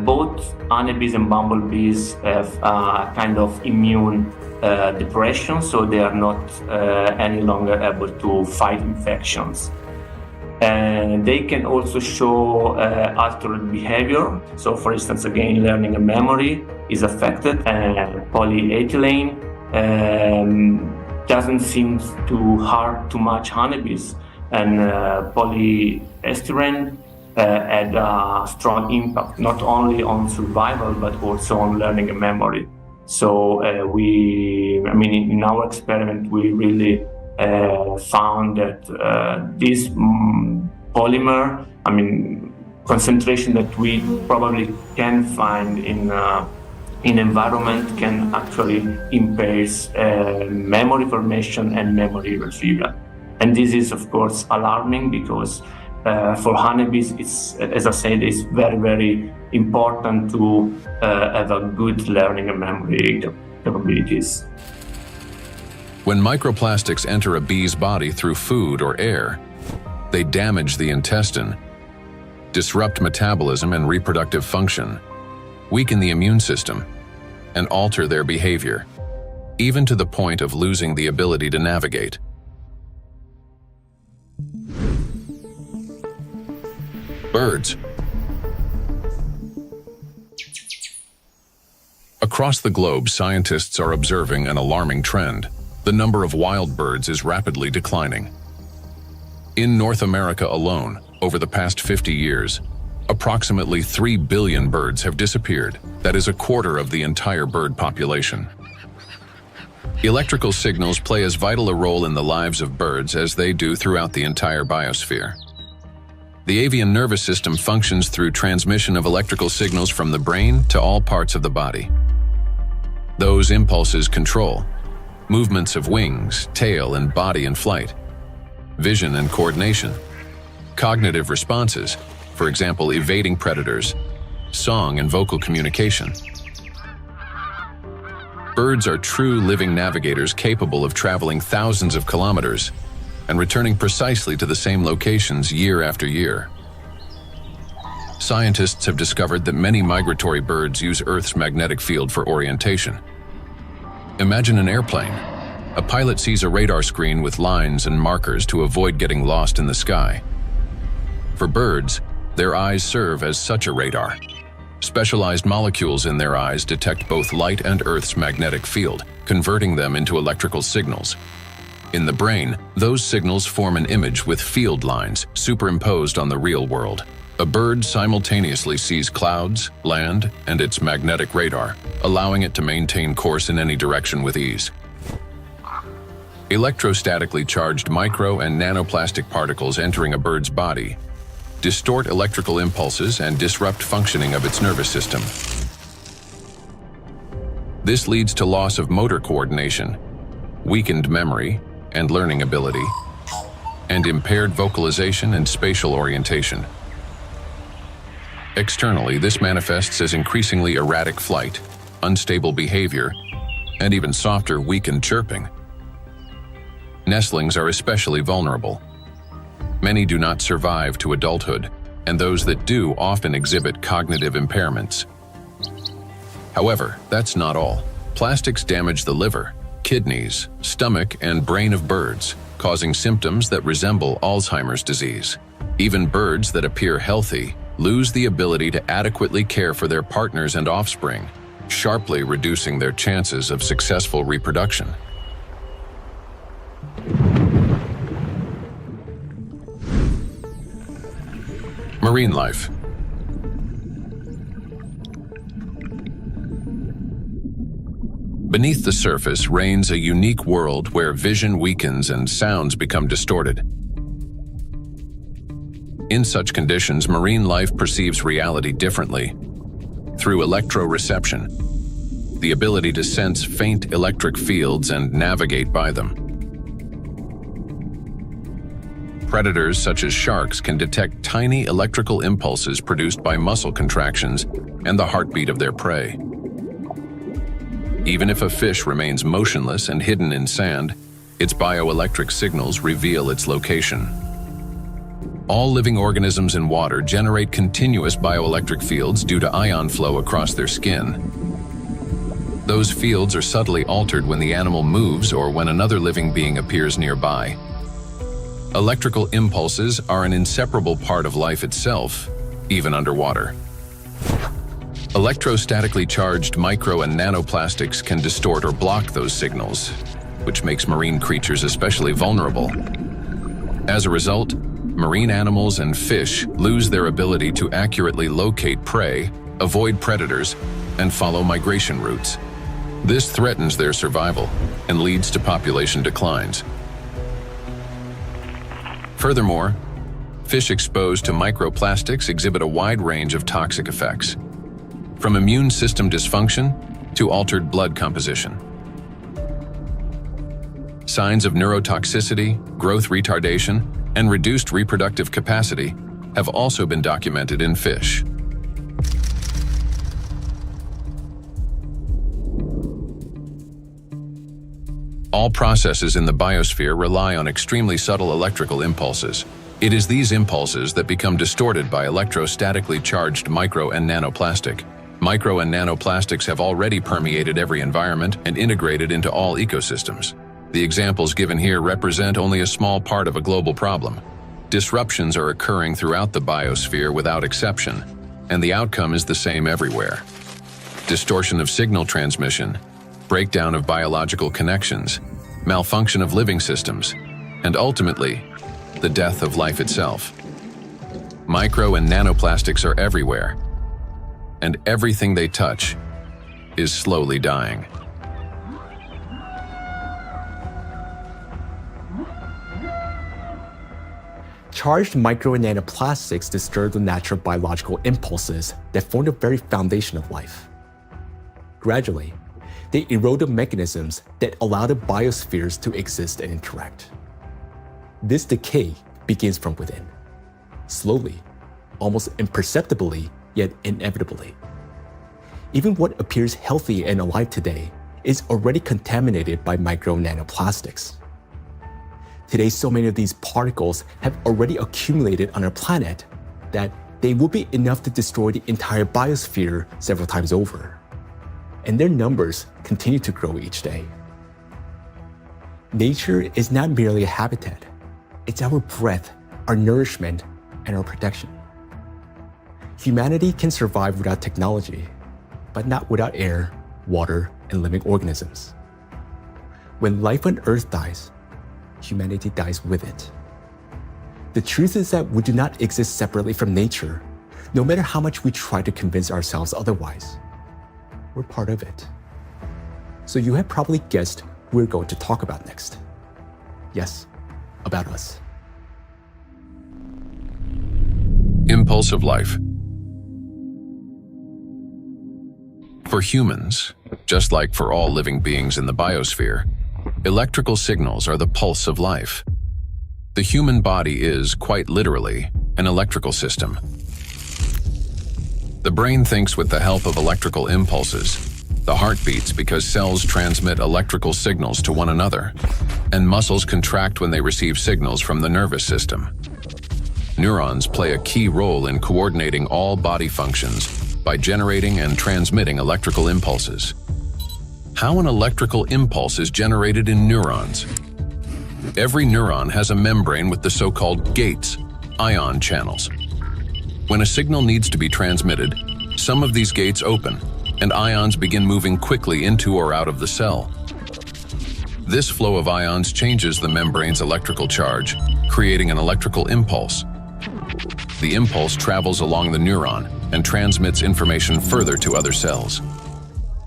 both honeybees and bumblebees have a kind of immune depression, so they are not any longer able to fight infections. And they can also show altered behavior. So for instance, again, learning and memory is affected. Polyethylene doesn't seem to harm too much honeybees. And polyestyrene had a strong impact, not only on survival, but also on learning and memory. So in our experiment, we really found that this polymer, concentration that we probably can find in environment can actually impair memory formation and memory retrieval. And this is, of course, alarming because for honeybees, it's, as I said, it's very, very important to have a good learning and memory capabilities. When microplastics enter a bee's body through food or air, they damage the intestine, disrupt metabolism and reproductive function, weaken the immune system, and alter their behavior, even to the point of losing the ability to navigate. Birds. Across the globe, scientists are observing an alarming trend. The number of wild birds is rapidly declining. In North America alone, over the past 50 years, approximately 3 billion birds have disappeared. That is a quarter of the entire bird population. Electrical signals play as vital a role in the lives of birds as they do throughout the entire biosphere. The avian nervous system functions through transmission of electrical signals from the brain to all parts of the body. Those impulses control movements of wings, tail, and body in flight, vision and coordination, cognitive responses, for example, evading predators, song and vocal communication. Birds are true living navigators capable of traveling thousands of kilometers and returning precisely to the same locations year after year. Scientists have discovered that many migratory birds use Earth's magnetic field for orientation. Imagine an airplane. A pilot sees a radar screen with lines and markers to avoid getting lost in the sky. For birds, their eyes serve as such a radar. Specialized molecules in their eyes detect both light and Earth's magnetic field, converting them into electrical signals. In the brain, those signals form an image with field lines superimposed on the real world. A bird simultaneously sees clouds, land, and its magnetic radar, allowing it to maintain course in any direction with ease. Electrostatically charged micro and nanoplastic particles entering a bird's body distort electrical impulses and disrupt functioning of its nervous system. This leads to loss of motor coordination, weakened memory and learning ability, and impaired vocalization and spatial orientation. Externally, this manifests as increasingly erratic flight, unstable behavior, and even softer, weakened chirping. Nestlings are especially vulnerable. Many do not survive to adulthood, and those that do often exhibit cognitive impairments. However, that's not all. Plastics damage the liver, kidneys, stomach, and brain of birds, causing symptoms that resemble Alzheimer's disease. Even birds that appear healthy lose the ability to adequately care for their partners and offspring, sharply reducing their chances of successful reproduction. Marine life. Beneath the surface reigns a unique world where vision weakens and sounds become distorted. In such conditions, marine life perceives reality differently. Through electroreception, the ability to sense faint electric fields and navigate by them. Predators such as sharks can detect tiny electrical impulses produced by muscle contractions and the heartbeat of their prey. Even if a fish remains motionless and hidden in sand, its bioelectric signals reveal its location. All living organisms in water generate continuous bioelectric fields due to ion flow across their skin. Those fields are subtly altered when the animal moves or when another living being appears nearby. Electrical impulses are an inseparable part of life itself, even underwater. Electrostatically charged micro and nanoplastics can distort or block those signals, which makes marine creatures especially vulnerable. As a result, marine animals and fish lose their ability to accurately locate prey, avoid predators, and follow migration routes. This threatens their survival and leads to population declines. Furthermore, fish exposed to microplastics exhibit a wide range of toxic effects, from immune system dysfunction to altered blood composition. Signs of neurotoxicity, growth retardation, and reduced reproductive capacity have also been documented in fish. All processes in the biosphere rely on extremely subtle electrical impulses. It is these impulses that become distorted by electrostatically charged micro and nanoplastic. Micro and nanoplastics have already permeated every environment and integrated into all ecosystems. The examples given here represent only a small part of a global problem. Disruptions are occurring throughout the biosphere without exception, and the outcome is the same everywhere. Distortion of signal transmission, breakdown of biological connections, malfunction of living systems, and ultimately, the death of life itself. Micro and nanoplastics are everywhere, and everything they touch is slowly dying. Charged micro and nanoplastics disturb the natural biological impulses that form the very foundation of life. Gradually, they erode the mechanisms that allow the biospheres to exist and interact. This decay begins from within, slowly, almost imperceptibly, yet inevitably. Even what appears healthy and alive today is already contaminated by micro nanoplastics. Today, so many of these particles have already accumulated on our planet that they will be enough to destroy the entire biosphere several times over. And their numbers continue to grow each day. Nature is not merely a habitat. It's our breath, our nourishment, and our protection. Humanity can survive without technology, but not without air, water, and living organisms. When life on Earth dies, humanity dies with it. The truth is that we do not exist separately from nature, no matter how much we try to convince ourselves otherwise. We're part of it. So you have probably guessed who we're going to talk about next. Yes, about us. Impulse of life. For humans, just like for all living beings in the biosphere, electrical signals are the pulse of life. The human body is, quite literally, an electrical system. The brain thinks with the help of electrical impulses. The heart beats because cells transmit electrical signals to one another, and muscles contract when they receive signals from the nervous system. Neurons play a key role in coordinating all body functions by generating and transmitting electrical impulses. How an electrical impulse is generated in neurons. Every neuron has a membrane with the so-called gates, ion channels. When a signal needs to be transmitted, some of these gates open, and ions begin moving quickly into or out of the cell. This flow of ions changes the membrane's electrical charge, creating an electrical impulse. The impulse travels along the neuron and transmits information further to other cells.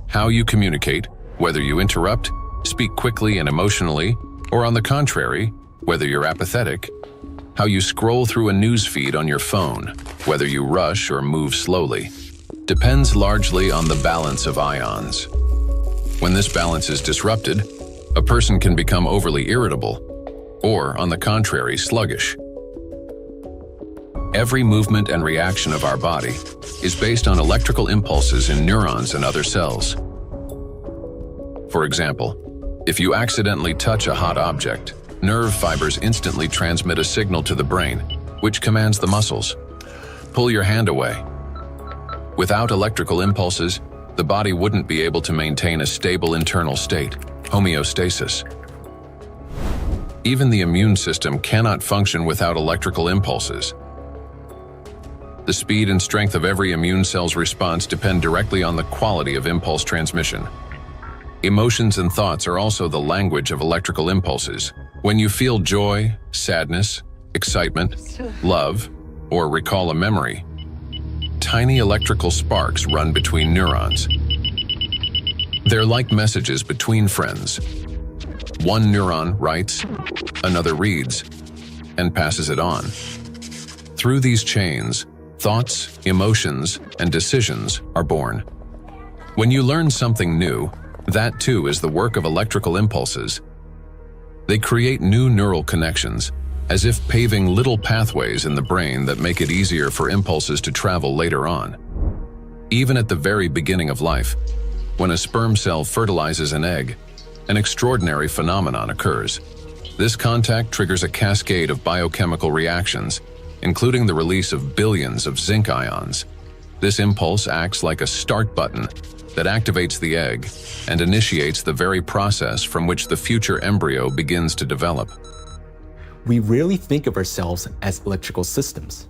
How you communicate, whether you interrupt, speak quickly and emotionally, or on the contrary, whether you're apathetic, how you scroll through a news feed on your phone, whether you rush or move slowly, depends largely on the balance of ions. When this balance is disrupted, a person can become overly irritable, or, on the contrary, sluggish. Every movement and reaction of our body is based on electrical impulses in neurons and other cells. For example, if you accidentally touch a hot object, nerve fibers instantly transmit a signal to the brain, which commands the muscles. Pull your hand away. Without electrical impulses, the body wouldn't be able to maintain a stable internal state, homeostasis. Even the immune system cannot function without electrical impulses. The speed and strength of every immune cell's response depend directly on the quality of impulse transmission. Emotions and thoughts are also the language of electrical impulses. When you feel joy, sadness, excitement, love, or recall a memory, tiny electrical sparks run between neurons. They're like messages between friends. One neuron writes, another reads, and passes it on. Through these chains, thoughts, emotions, and decisions are born. When you learn something new, that too is the work of electrical impulses. They create new neural connections, as if paving little pathways in the brain that make it easier for impulses to travel later on. Even at the very beginning of life, when a sperm cell fertilizes an egg, an extraordinary phenomenon occurs. This contact triggers a cascade of biochemical reactions, including the release of billions of zinc ions. This impulse acts like a start button that activates the egg and initiates the very process from which the future embryo begins to develop. We rarely think of ourselves as electrical systems,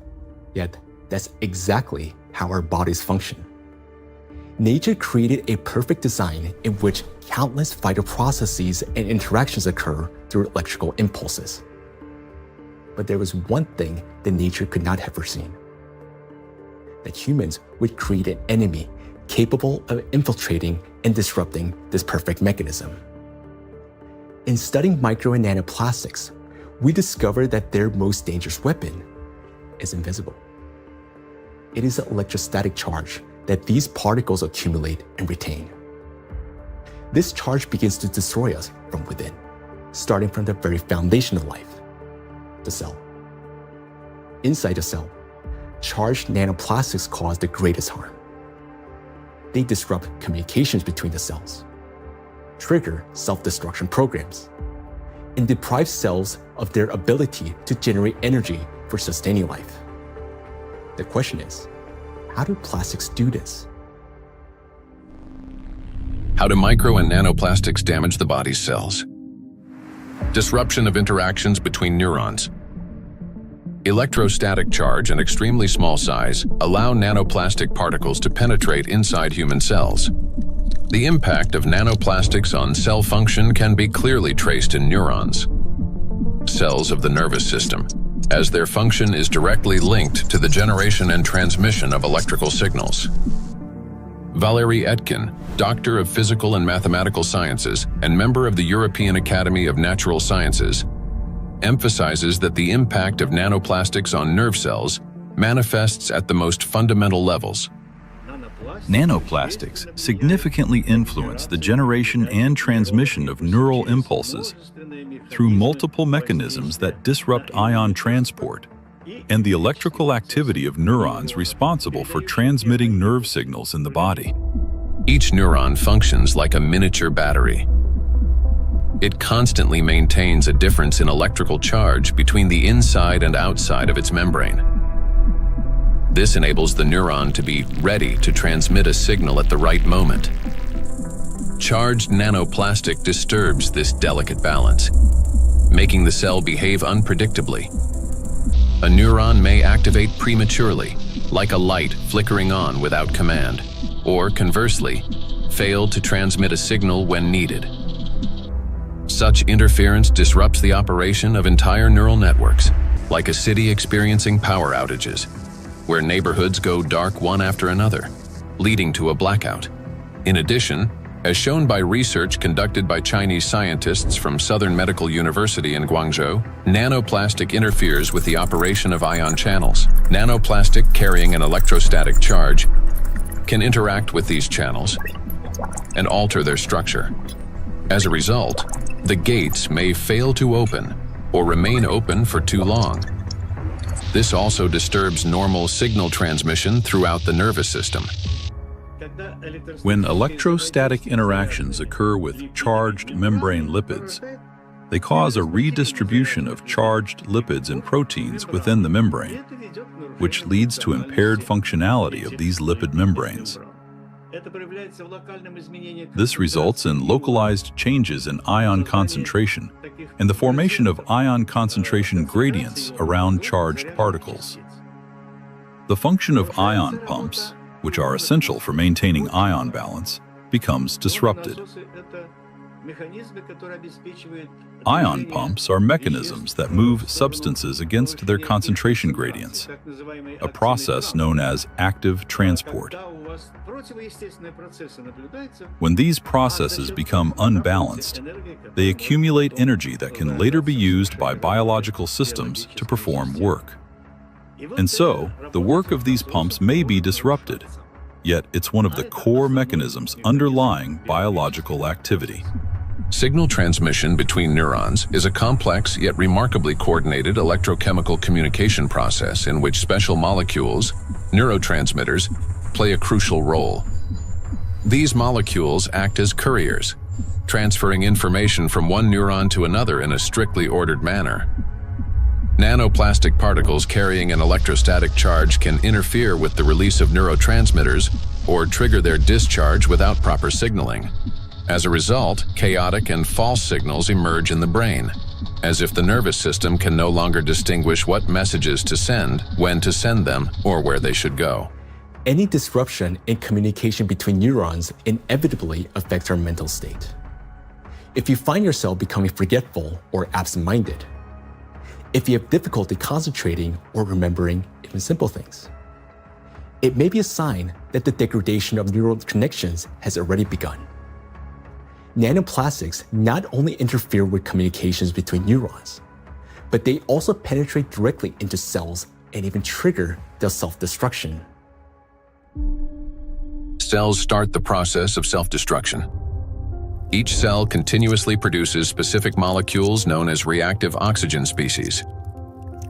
yet that's exactly how our bodies function. Nature created a perfect design in which countless vital processes and interactions occur through electrical impulses. But there was one thing that nature could not have foreseen: that humans would create an enemy capable of infiltrating and disrupting this perfect mechanism. In studying micro and nanoplastics, we discovered that their most dangerous weapon is invisible. It is the electrostatic charge that these particles accumulate and retain. This charge begins to destroy us from within, starting from the very foundation of life, the cell. Inside the cell, charged nanoplastics cause the greatest harm. They disrupt communications between the cells, trigger self-destruction programs, and deprive cells of their ability to generate energy for sustaining life. The question is, how do plastics do this? How do micro and nanoplastics damage the body's cells? Disruption of interactions between neurons. Electrostatic charge and extremely small size allow nanoplastic particles to penetrate inside human cells. The impact of nanoplastics on cell function can be clearly traced in neurons, cells of the nervous system, as their function is directly linked to the generation and transmission of electrical signals. Valérie Etkin, Doctor of Physical and Mathematical Sciences and member of the European Academy of Natural Sciences, emphasizes that the impact of nanoplastics on nerve cells manifests at the most fundamental levels. Nanoplastics significantly influence the generation and transmission of neural impulses through multiple mechanisms that disrupt ion transport and the electrical activity of neurons responsible for transmitting nerve signals in the body. Each neuron functions like a miniature battery. It constantly maintains a difference in electrical charge between the inside and outside of its membrane. This enables the neuron to be ready to transmit a signal at the right moment. Charged nanoplastic disturbs this delicate balance, making the cell behave unpredictably. A neuron may activate prematurely, like a light flickering on without command, or conversely, fail to transmit a signal when needed. Such interference disrupts the operation of entire neural networks, like a city experiencing power outages, where neighborhoods go dark one after another, leading to a blackout. In addition, as shown by research conducted by Chinese scientists from Southern Medical University in Guangzhou, nanoplastic interferes with the operation of ion channels. Nanoplastic carrying an electrostatic charge can interact with these channels and alter their structure. As a result, the gates may fail to open or remain open for too long. This also disturbs normal signal transmission throughout the nervous system. When electrostatic interactions occur with charged membrane lipids, they cause a redistribution of charged lipids and proteins within the membrane, which leads to impaired functionality of these lipid membranes. This results in localized changes in ion concentration and the formation of ion concentration gradients around charged particles. The function of ion pumps, which are essential for maintaining ion balance, becomes disrupted. Ion pumps are mechanisms that move substances against their concentration gradients, a process known as active transport. When these processes become unbalanced, they accumulate energy that can later be used by biological systems to perform work. And so, the work of these pumps may be disrupted, yet it's one of the core mechanisms underlying biological activity. Signal transmission between neurons is a complex yet remarkably coordinated electrochemical communication process in which special molecules, neurotransmitters, play a crucial role. These molecules act as couriers, transferring information from one neuron to another in a strictly ordered manner. Nanoplastic particles carrying an electrostatic charge can interfere with the release of neurotransmitters or trigger their discharge without proper signaling. As a result, chaotic and false signals emerge in the brain, as if the nervous system can no longer distinguish what messages to send, when to send them, or where they should go. Any disruption in communication between neurons inevitably affects our mental state. If you find yourself becoming forgetful or absent-minded, if you have difficulty concentrating or remembering even simple things, it may be a sign that the degradation of neural connections has already begun. Nanoplastics not only interfere with communications between neurons, but they also penetrate directly into cells and even trigger their self-destruction. Cells start the process of self-destruction. Each cell continuously produces specific molecules known as reactive oxygen species.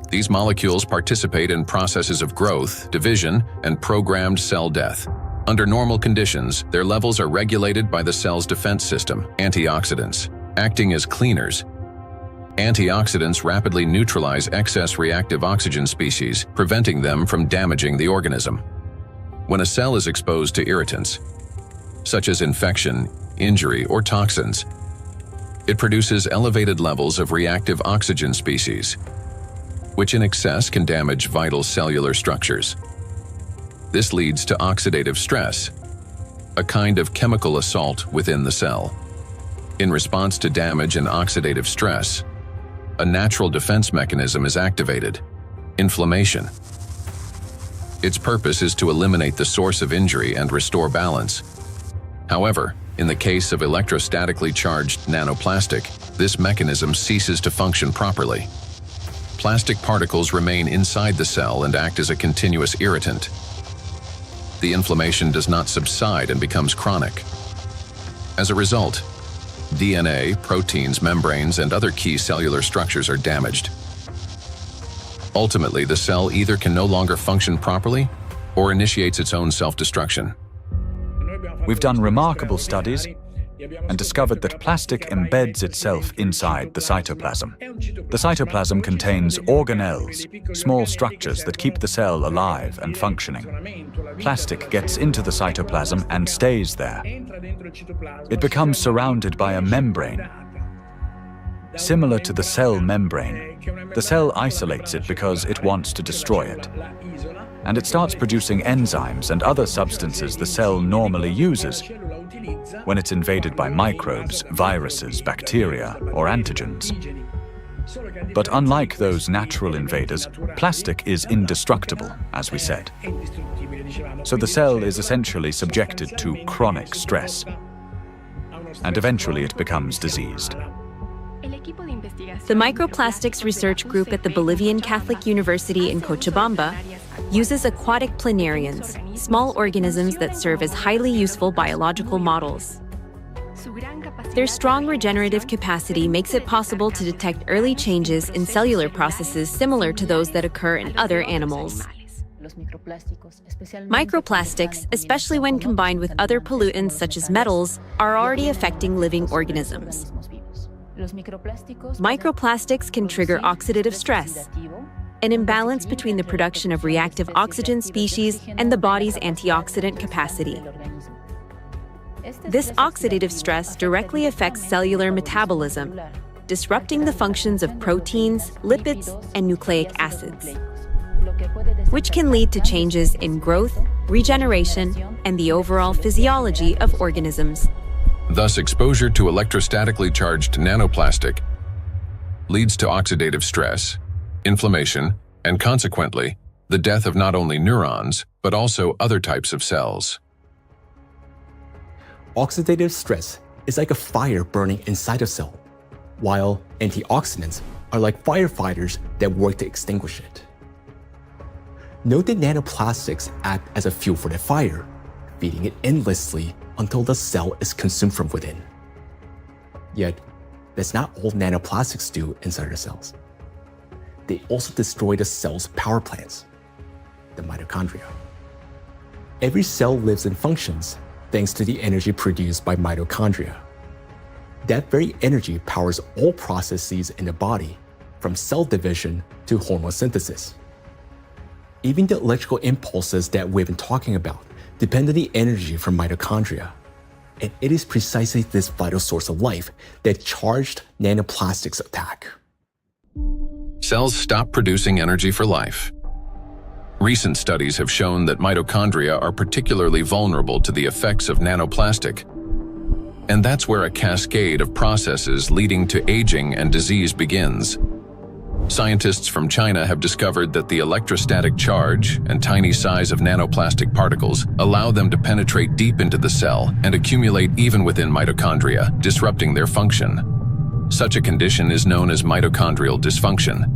These molecules participate in processes of growth, division, and programmed cell death. Under normal conditions, their levels are regulated by the cell's defense system, antioxidants, acting as cleaners. Antioxidants rapidly neutralize excess reactive oxygen species, preventing them from damaging the organism. When a cell is exposed to irritants, such as infection, injury, or toxins, it produces elevated levels of reactive oxygen species, which in excess can damage vital cellular structures. This leads to oxidative stress, a kind of chemical assault within the cell. In response to damage and oxidative stress, a natural defense mechanism is activated: inflammation. Its purpose is to eliminate the source of injury and restore balance. However, in the case of electrostatically charged nanoplastic, this mechanism ceases to function properly. Plastic particles remain inside the cell and act as a continuous irritant. The inflammation does not subside and becomes chronic. As a result, DNA, proteins, membranes, and other key cellular structures are damaged. Ultimately, the cell either can no longer function properly or initiates its own self-destruction. We've done remarkable studies and discovered that plastic embeds itself inside the cytoplasm. The cytoplasm contains organelles, small structures that keep the cell alive and functioning. Plastic gets into the cytoplasm and stays there. It becomes surrounded by a membrane. Similar to the cell membrane, the cell isolates it because it wants to destroy it. And it starts producing enzymes and other substances the cell normally uses when it's invaded by microbes, viruses, bacteria, or antigens. But unlike those natural invaders, plastic is indestructible, as we said. So the cell is essentially subjected to chronic stress, and eventually it becomes diseased. The Microplastics Research Group at the Bolivian Catholic University in Cochabamba uses aquatic planarians, small organisms that serve as highly useful biological models. Their strong regenerative capacity makes it possible to detect early changes in cellular processes similar to those that occur in other animals. Microplastics, especially when combined with other pollutants such as metals, are already affecting living organisms. Microplastics can trigger oxidative stress, an imbalance between the production of reactive oxygen species and the body's antioxidant capacity. This oxidative stress directly affects cellular metabolism, disrupting the functions of proteins, lipids, and nucleic acids, which can lead to changes in growth, regeneration, and the overall physiology of organisms. Thus, exposure to electrostatically charged nanoplastic leads to oxidative stress, inflammation, and consequently, the death of not only neurons, but also other types of cells. Oxidative stress is like a fire burning inside a cell, while antioxidants are like firefighters that work to extinguish it. Note that nanoplastics act as a fuel for the fire, feeding it endlessly until the cell is consumed from within. Yet, that's not all nanoplastics do inside our cells. They also destroy the cell's power plants, the mitochondria. Every cell lives and functions thanks to the energy produced by mitochondria. That very energy powers all processes in the body, from cell division to hormone synthesis. Even the electrical impulses that we've been talking about depend on the energy from mitochondria. And it is precisely this vital source of life that charged nanoplastics attack. Cells stop producing energy for life. Recent studies have shown that mitochondria are particularly vulnerable to the effects of nanoplastic. And that's where a cascade of processes leading to aging and disease begins. Scientists from China have discovered that the electrostatic charge and tiny size of nanoplastic particles allow them to penetrate deep into the cell and accumulate even within mitochondria, disrupting their function. Such a condition is known as mitochondrial dysfunction,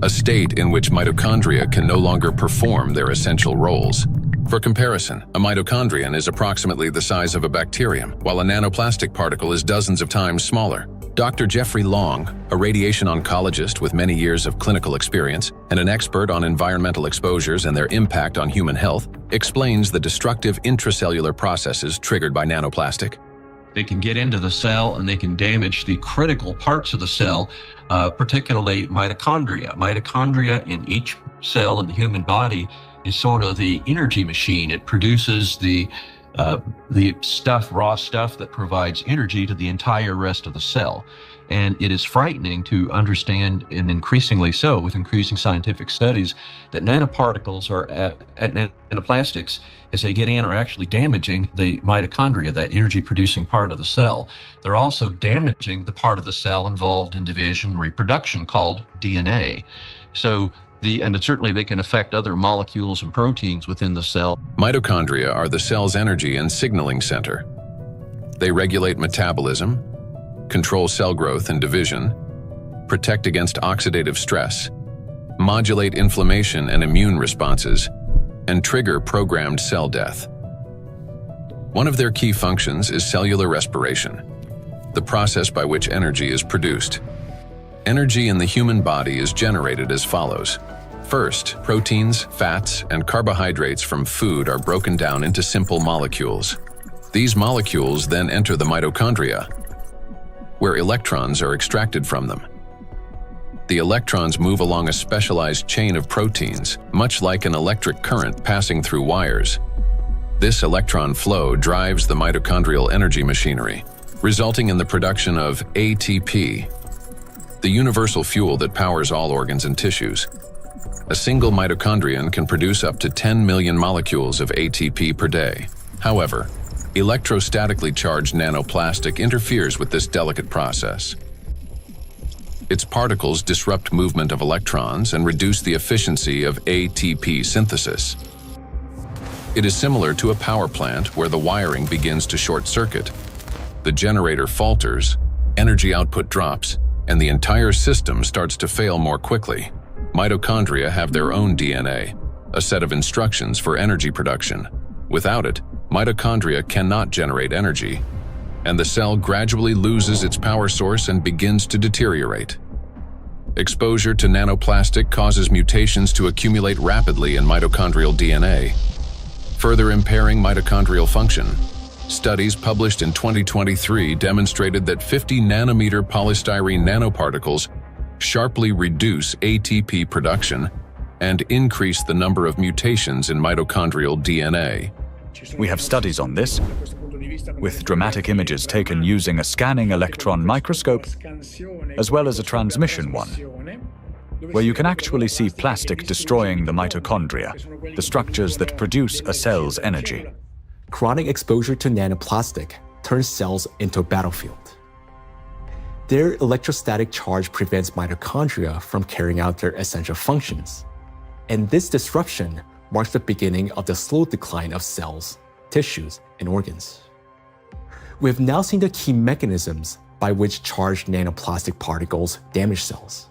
a state in which mitochondria can no longer perform their essential roles. For comparison, a mitochondrion is approximately the size of a bacterium, while a nanoplastic particle is dozens of times smaller. Dr. Jeffrey Long, a radiation oncologist with many years of clinical experience and an expert on environmental exposures and their impact on human health, explains the destructive intracellular processes triggered by nanoplastic. They can get into the cell and they can damage the critical parts of the cell, particularly mitochondria. Mitochondria in each cell in the human body is sort of the energy machine. It produces the stuff, raw stuff that provides energy to the entire rest of the cell. And it is frightening to understand, and increasingly so with increasing scientific studies, that nanoparticles nanoplastics, as they get in, are actually damaging the mitochondria, that energy-producing part of the cell. They're also damaging the part of the cell involved in division and reproduction called DNA. And certainly they can affect other molecules and proteins within the cell. Mitochondria are the cell's energy and signaling center. They regulate metabolism, control cell growth and division, protect against oxidative stress, modulate inflammation and immune responses, and trigger programmed cell death. One of their key functions is cellular respiration, the process by which energy is produced. Energy in the human body is generated as follows. First, proteins, fats, and carbohydrates from food are broken down into simple molecules. These molecules then enter the mitochondria, where electrons are extracted from them. The electrons move along a specialized chain of proteins, much like an electric current passing through wires. This electron flow drives the mitochondrial energy machinery, resulting in the production of ATP, the universal fuel that powers all organs and tissues. A single mitochondrion can produce up to 10 million molecules of ATP per day. However, electrostatically charged nanoplastic interferes with this delicate process. Its particles disrupt movement of electrons and reduce the efficiency of ATP synthesis. It is similar to a power plant where the wiring begins to short circuit. The generator falters, energy output drops, and the entire system starts to fail more quickly. Mitochondria have their own DNA, a set of instructions for energy production. Without it, mitochondria cannot generate energy, and the cell gradually loses its power source and begins to deteriorate. Exposure to nanoplastic causes mutations to accumulate rapidly in mitochondrial DNA, further impairing mitochondrial function. Studies published in 2023 demonstrated that 50 nanometer polystyrene nanoparticles sharply reduce ATP production and increase the number of mutations in mitochondrial DNA. We have studies on this, with dramatic images taken using a scanning electron microscope, as well as a transmission one, where you can actually see plastic destroying the mitochondria, the structures that produce a cell's energy. Chronic exposure to nanoplastic turns cells into a battlefield. Their electrostatic charge prevents mitochondria from carrying out their essential functions, and this disruption marks the beginning of the slow decline of cells, tissues, and organs. We have now seen the key mechanisms by which charged nanoplastic particles damage cells.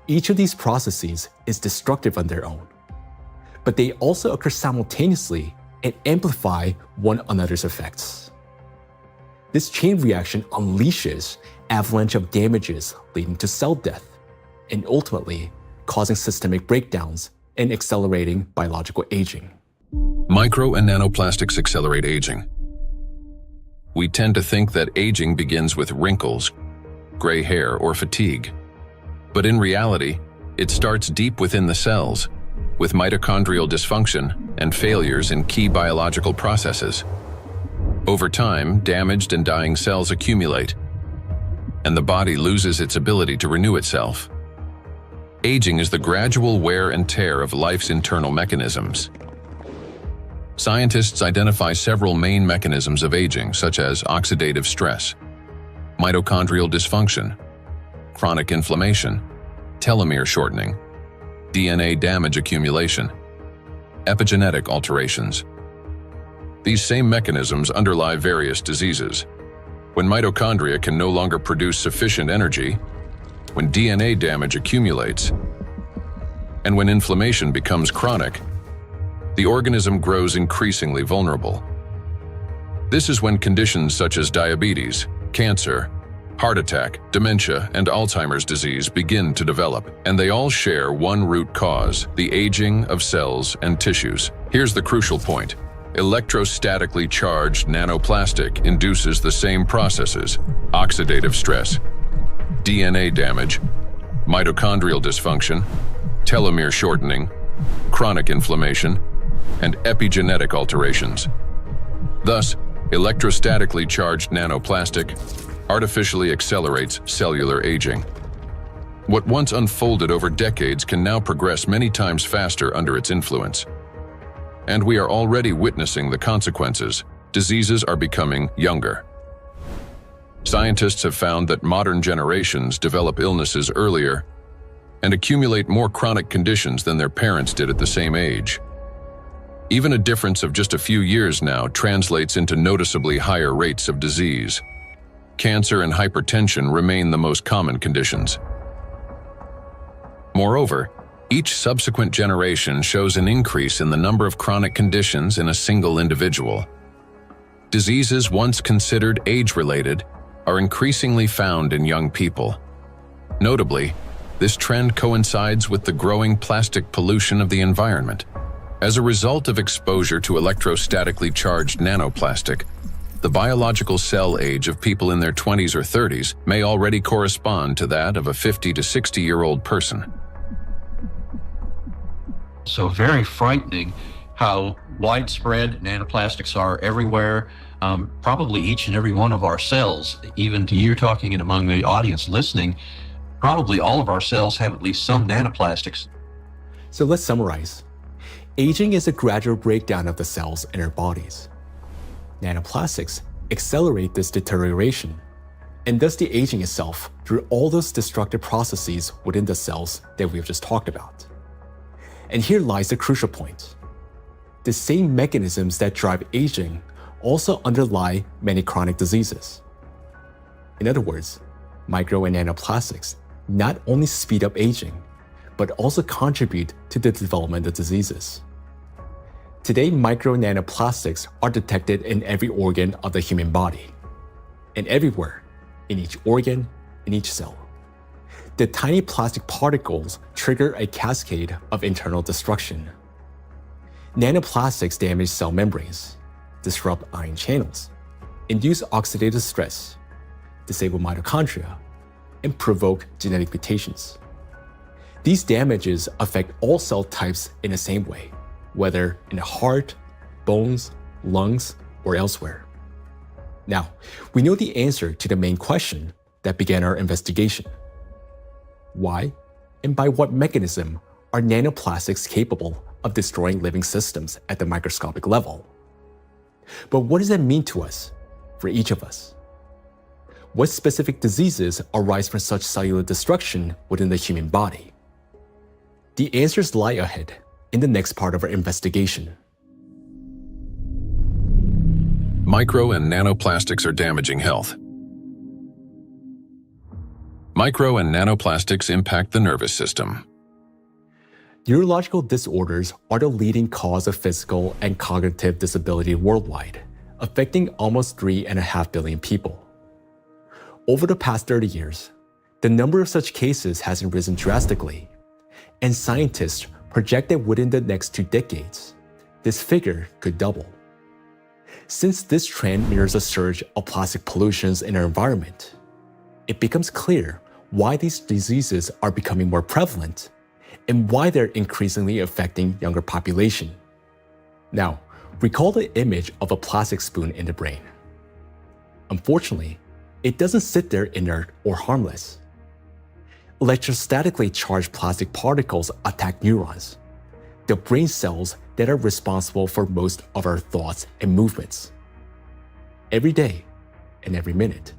Each of these processes is destructive on their own, but they also occur simultaneously and amplify one another's effects. This chain reaction unleashes an avalanche of damages leading to cell death, and ultimately causing systemic breakdowns and accelerating biological aging. Micro and nanoplastics accelerate aging. We tend to think that aging begins with wrinkles, gray hair, or fatigue. But in reality, it starts deep within the cells, with mitochondrial dysfunction and failures in key biological processes. Over time, damaged and dying cells accumulate, and the body loses its ability to renew itself. Aging is the gradual wear and tear of life's internal mechanisms. Scientists identify several main mechanisms of aging, such as oxidative stress, mitochondrial dysfunction, chronic inflammation, telomere shortening, DNA damage accumulation, epigenetic alterations. These same mechanisms underlie various diseases. When mitochondria can no longer produce sufficient energy, when DNA damage accumulates, and when inflammation becomes chronic, the organism grows increasingly vulnerable. This is when conditions such as diabetes, cancer, heart attack, dementia, and Alzheimer's disease begin to develop, and they all share one root cause: the aging of cells and tissues. Here's the crucial point. Electrostatically charged nanoplastic induces the same processes: oxidative stress, DNA damage, mitochondrial dysfunction, telomere shortening, chronic inflammation, and epigenetic alterations. Thus, electrostatically charged nanoplastic artificially accelerates cellular aging. What once unfolded over decades can now progress many times faster under its influence. And we are already witnessing the consequences. Diseases are becoming younger. Scientists have found that modern generations develop illnesses earlier and accumulate more chronic conditions than their parents did at the same age. Even a difference of just a few years now translates into noticeably higher rates of disease. Cancer and hypertension remain the most common conditions. Moreover, each subsequent generation shows an increase in the number of chronic conditions in a single individual. Diseases once considered age-related are increasingly found in young people. Notably, this trend coincides with the growing plastic pollution of the environment. As a result of exposure to electrostatically charged nanoplastic, the biological cell age of people in their 20s or 30s may already correspond to that of a 50 to 60-year-old person. So very frightening how widespread nanoplastics are everywhere. Probably each and every one of our cells, even to you talking and among the audience listening, probably all of our cells have at least some nanoplastics. So let's summarize. Aging is a gradual breakdown of the cells in our bodies. Nanoplastics accelerate this deterioration, and thus the aging itself through all those destructive processes within the cells that we've just talked about. And here lies the crucial point. The same mechanisms that drive aging also underlie many chronic diseases. In other words, micro and nanoplastics not only speed up aging, but also contribute to the development of diseases. Today, micro and nanoplastics are detected in every organ of the human body, and everywhere, in each organ, in each cell. The tiny plastic particles trigger a cascade of internal destruction. Nanoplastics damage cell membranes, disrupt ion channels, induce oxidative stress, disable mitochondria, and provoke genetic mutations. These damages affect all cell types in the same way, whether in the heart, bones, lungs, or elsewhere. Now, we know the answer to the main question that began our investigation. Why and by what mechanism are nanoplastics capable of destroying living systems at the microscopic level? But what does that mean to us, for each of us? What specific diseases arise from such cellular destruction within the human body? The answers lie ahead in the next part of our investigation. Micro and nanoplastics are damaging health. Micro and nanoplastics impact the nervous system. Neurological disorders are the leading cause of physical and cognitive disability worldwide, affecting almost 3.5 billion people. Over the past 30 years, the number of such cases has risen drastically, and scientists project that within the next 2 decades, this figure could double. Since this trend mirrors a surge of plastic pollutions in our environment, it becomes clear why these diseases are becoming more prevalent and why they're increasingly affecting younger population. Now, recall the image of a plastic spoon in the brain. Unfortunately, it doesn't sit there inert or harmless. Electrostatically charged plastic particles attack neurons, the brain cells that are responsible for most of our thoughts and movements. Every day and every minute,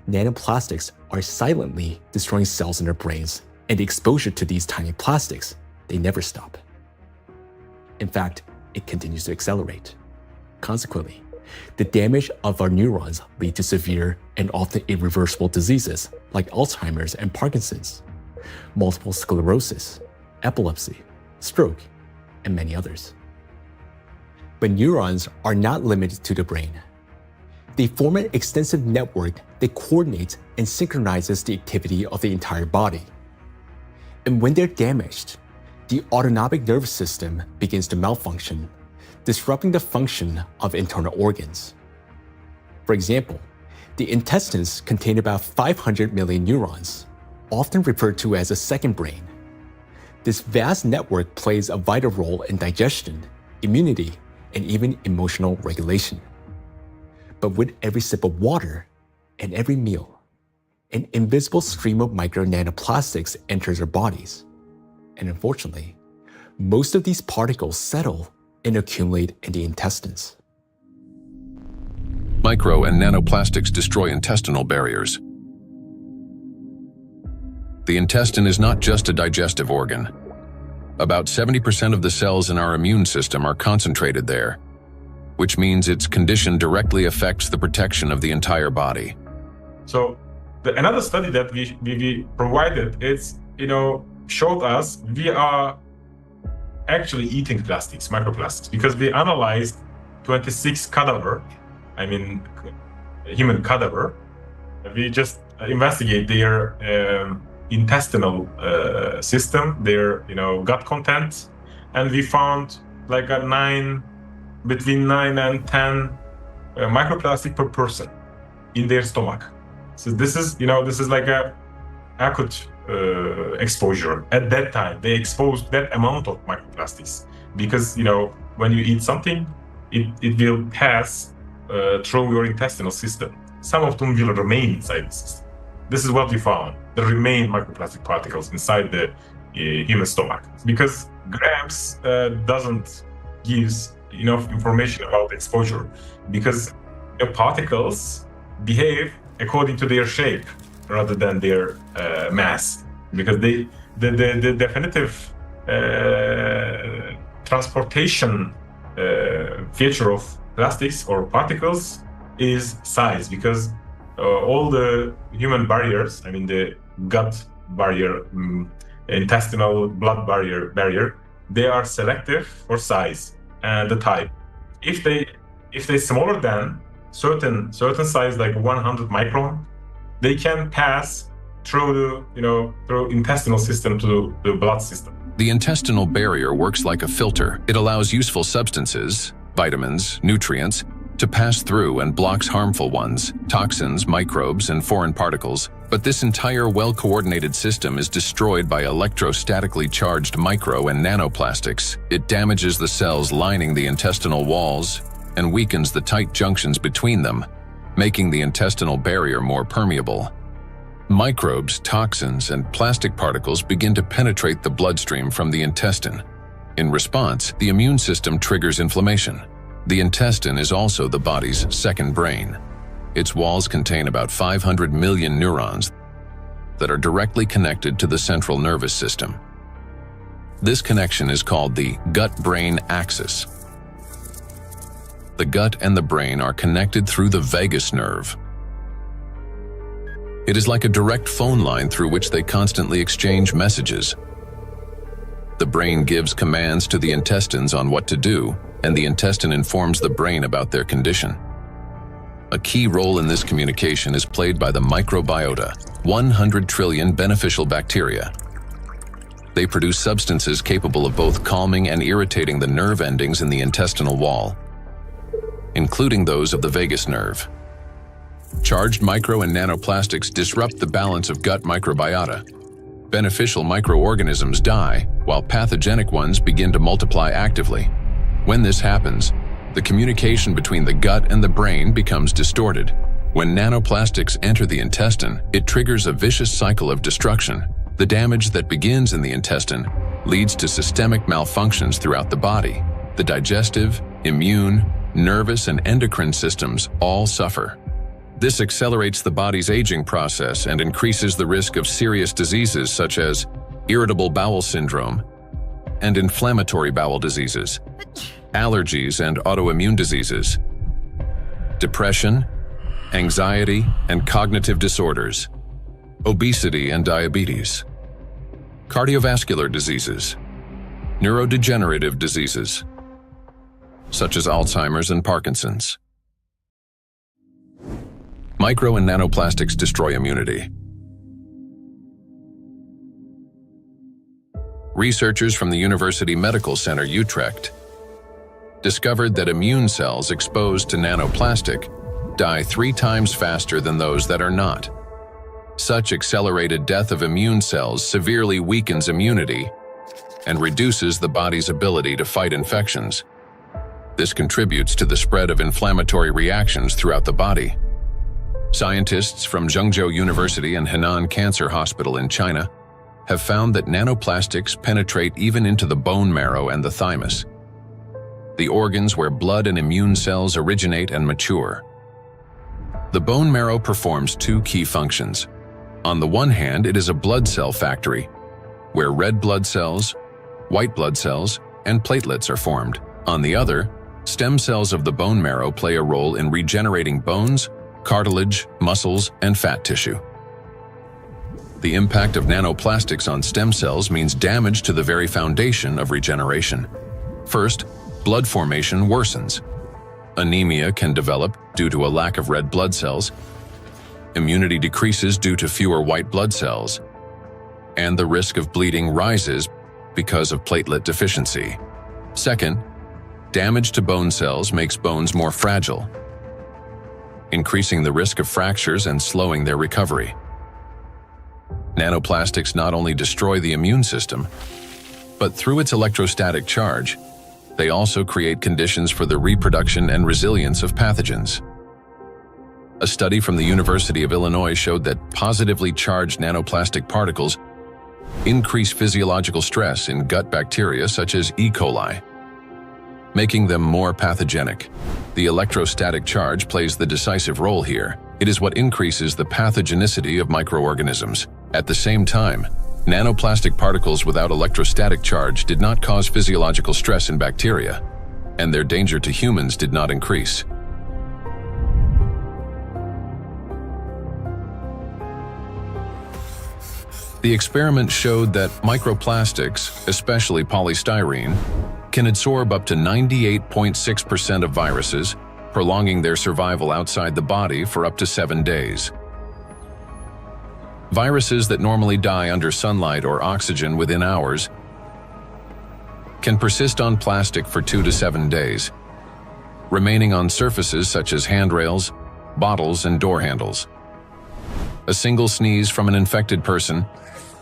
nanoplastics are silently destroying cells in our brains, and the exposure to these tiny plastics, they never stop. In fact, it continues to accelerate. Consequently, the damage of our neurons lead to severe and often irreversible diseases like Alzheimer's and Parkinson's, multiple sclerosis, epilepsy, stroke, and many others. But neurons are not limited to the brain. They form an extensive network that coordinates and synchronizes the activity of the entire body. And when they're damaged, the autonomic nervous system begins to malfunction, disrupting the function of internal organs. For example, the intestines contain about 500 million neurons, often referred to as a second brain. This vast network plays a vital role in digestion, immunity, and even emotional regulation. But with every sip of water and every meal, an invisible stream of micro nanoplastics enters our bodies. And unfortunately, most of these particles settle and accumulate in the intestines. Micro and nanoplastics destroy intestinal barriers. The intestine is not just a digestive organ. About 70% of the cells in our immune system are concentrated there, which means its condition directly affects the protection of the entire body. So another study that we provided is, showed us we are actually eating plastics, microplastics, because we analyzed 26 human cadaver. We just investigate their intestinal system, their gut content, and we found like between 9 and 10 microplastic per person in their stomach. So this is like a acute exposure. At that time, they exposed that amount of microplastics because, when you eat something, it will pass through your intestinal system. Some of them will remain inside the system. This is what we found. There remain microplastic particles inside the human stomach because grams doesn't give enough information about exposure because the particles behave according to their shape rather than their mass, because the definitive transportation feature of plastics or particles is size, because all the human barriers, the gut barrier, intestinal blood barrier, they are selective for size and the type. If they smaller than certain size, like 100 micron, they can pass through through intestinal system to the blood system. The intestinal barrier works like a filter. It allows useful substances, vitamins, nutrients, to pass through and blocks harmful ones, toxins, microbes, and foreign particles. But this entire well-coordinated system is destroyed by electrostatically charged micro and nanoplastics. It damages the cells lining the intestinal walls and weakens the tight junctions between them, making the intestinal barrier more permeable. Microbes, toxins, and plastic particles begin to penetrate the bloodstream from the intestine. In response, the immune system triggers inflammation. The intestine is also the body's second brain. Its walls contain about 500 million neurons that are directly connected to the central nervous system. This connection is called the gut-brain axis. The gut and the brain are connected through the vagus nerve. It is like a direct phone line through which they constantly exchange messages. The brain gives commands to the intestines on what to do, and the intestine informs the brain about their condition. A key role in this communication is played by the microbiota, 100 trillion beneficial bacteria. They produce substances capable of both calming and irritating the nerve endings in the intestinal wall, including those of the vagus nerve. Charged micro and nanoplastics disrupt the balance of gut microbiota. Beneficial microorganisms die, while pathogenic ones begin to multiply actively. When this happens, the communication between the gut and the brain becomes distorted. When nanoplastics enter the intestine, it triggers a vicious cycle of destruction. The damage that begins in the intestine leads to systemic malfunctions throughout the body. The digestive, immune, nervous, and endocrine systems all suffer. This accelerates the body's aging process and increases the risk of serious diseases such as irritable bowel syndrome and inflammatory bowel diseases, allergies and autoimmune diseases, depression, anxiety and cognitive disorders, obesity and diabetes, cardiovascular diseases, neurodegenerative diseases, such as Alzheimer's and Parkinson's. Micro and nanoplastics destroy immunity. Researchers from the University Medical Center Utrecht discovered that immune cells exposed to nanoplastic die 3 times faster than those that are not. Such accelerated death of immune cells severely weakens immunity and reduces the body's ability to fight infections. This contributes to the spread of inflammatory reactions throughout the body. Scientists from Zhengzhou University and Henan Cancer Hospital in China have found that nanoplastics penetrate even into the bone marrow and the thymus, the organs where blood and immune cells originate and mature. The bone marrow performs 2 key functions. On the one hand, it is a blood cell factory, where red blood cells, white blood cells, and platelets are formed. On the other, stem cells of the bone marrow play a role in regenerating bones, cartilage, muscles, and fat tissue. The impact of nanoplastics on stem cells means damage to the very foundation of regeneration. First, blood formation worsens. Anemia can develop due to a lack of red blood cells. Immunity decreases due to fewer white blood cells. And the risk of bleeding rises because of platelet deficiency. Second, Damage to bone cells makes bones more fragile, increasing the risk of fractures and slowing their recovery. Nanoplastics not only destroy the immune system, but through its electrostatic charge, they also create conditions for the reproduction and resilience of pathogens. A study from the University of Illinois showed that positively charged nanoplastic particles increase physiological stress in gut bacteria such as E. coli, making them more pathogenic. The electrostatic charge plays the decisive role here. It is what increases the pathogenicity of microorganisms. At the same time, nanoplastic particles without electrostatic charge did not cause physiological stress in bacteria, and their danger to humans did not increase. The experiment showed that microplastics, especially polystyrene, can absorb up to 98.6% of viruses, prolonging their survival outside the body for up to 7 days. Viruses that normally die under sunlight or oxygen within hours can persist on plastic for 2 to 7 days, remaining on surfaces such as handrails, bottles, and door handles. A single sneeze from an infected person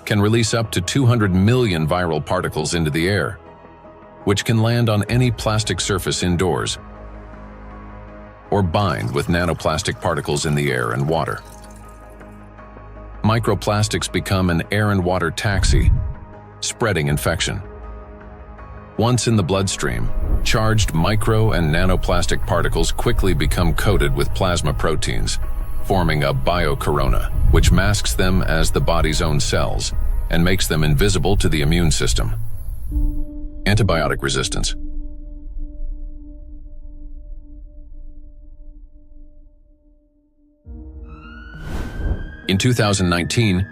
can release up to 200 million viral particles into the air, which can land on any plastic surface indoors or bind with nanoplastic particles in the air and water. Microplastics become an air and water taxi, spreading infection. Once in the bloodstream, charged micro and nanoplastic particles quickly become coated with plasma proteins, forming a biocorona, which masks them as the body's own cells and makes them invisible to the immune system. Antibiotic resistance. In 2019,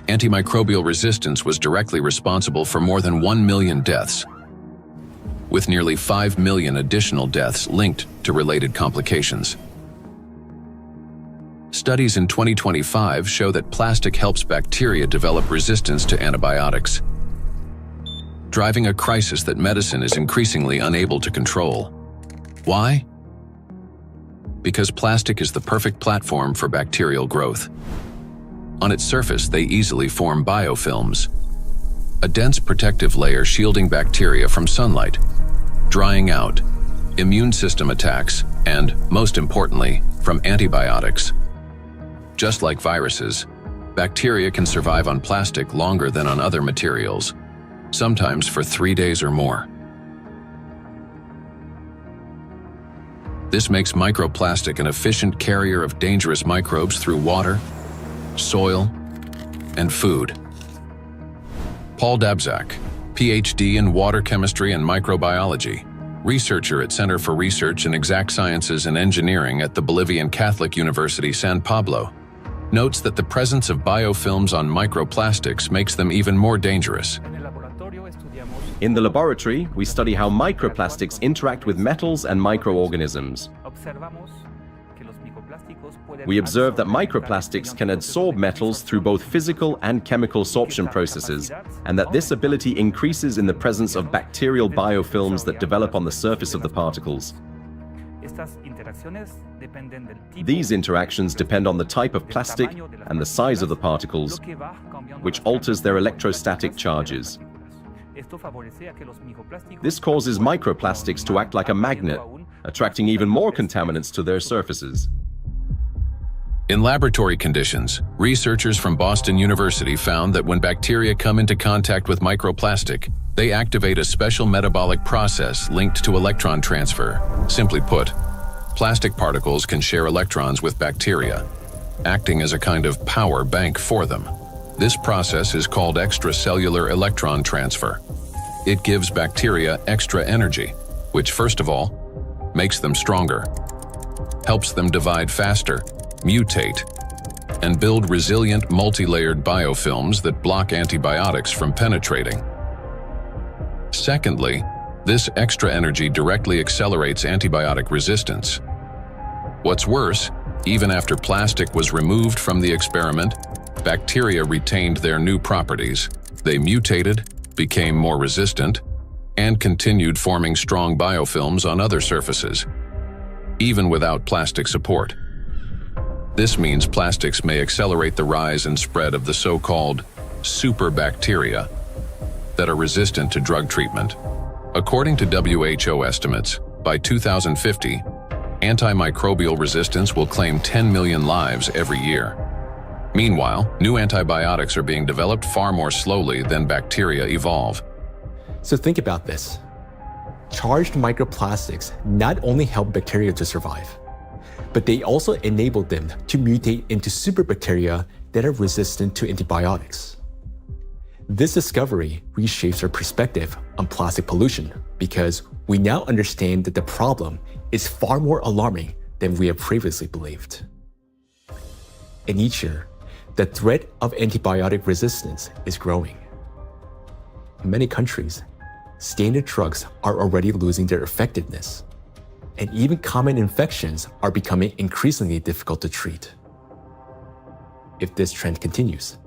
antimicrobial resistance was directly responsible for more than 1 million deaths, with nearly 5 million additional deaths linked to related complications. Studies in 2025 show that plastic helps bacteria develop resistance to antibiotics, driving a crisis that medicine is increasingly unable to control. Why? Because plastic is the perfect platform for bacterial growth. On its surface, they easily form biofilms, a dense protective layer shielding bacteria from sunlight, drying out, immune system attacks, and, most importantly, from antibiotics. Just like viruses, bacteria can survive on plastic longer than on other materials, sometimes for 3 days or more. This makes microplastic an efficient carrier of dangerous microbes through water, soil, and food. Paul Dabzak, PhD in water chemistry and microbiology, researcher at Center for Research in Exact Sciences and Engineering at the Bolivian Catholic University San Pablo, notes that the presence of biofilms on microplastics makes them even more dangerous. In the laboratory, we study how microplastics interact with metals and microorganisms. We observe that microplastics can adsorb metals through both physical and chemical sorption processes, and that this ability increases in the presence of bacterial biofilms that develop on the surface of the particles. These interactions depend on the type of plastic and the size of the particles, which alters their electrostatic charges. This causes microplastics to act like a magnet, attracting even more contaminants to their surfaces. In laboratory conditions, researchers from Boston University found that when bacteria come into contact with microplastic, they activate a special metabolic process linked to electron transfer. Simply put, plastic particles can share electrons with bacteria, acting as a kind of power bank for them. This process is called extracellular electron transfer. It gives bacteria extra energy, which first of all, makes them stronger, helps them divide faster, mutate, and build resilient multi-layered biofilms that block antibiotics from penetrating. Secondly, this extra energy directly accelerates antibiotic resistance. What's worse, even after plastic was removed from the experiment, bacteria retained their new properties. They mutated, became more resistant, and continued forming strong biofilms on other surfaces, even without plastic support. This means plastics may accelerate the rise and spread of the so-called superbacteria that are resistant to drug treatment. According to WHO estimates, by 2050, antimicrobial resistance will claim 10 million lives every year. Meanwhile, new antibiotics are being developed far more slowly than bacteria evolve. So think about this. Charged microplastics not only help bacteria to survive, but they also enable them to mutate into superbacteria that are resistant to antibiotics. This discovery reshapes our perspective on plastic pollution because we now understand that the problem is far more alarming than we have previously believed. And each year, the threat of antibiotic resistance is growing. In many countries, standard drugs are already losing their effectiveness, and even common infections are becoming increasingly difficult to treat. If this trend continues,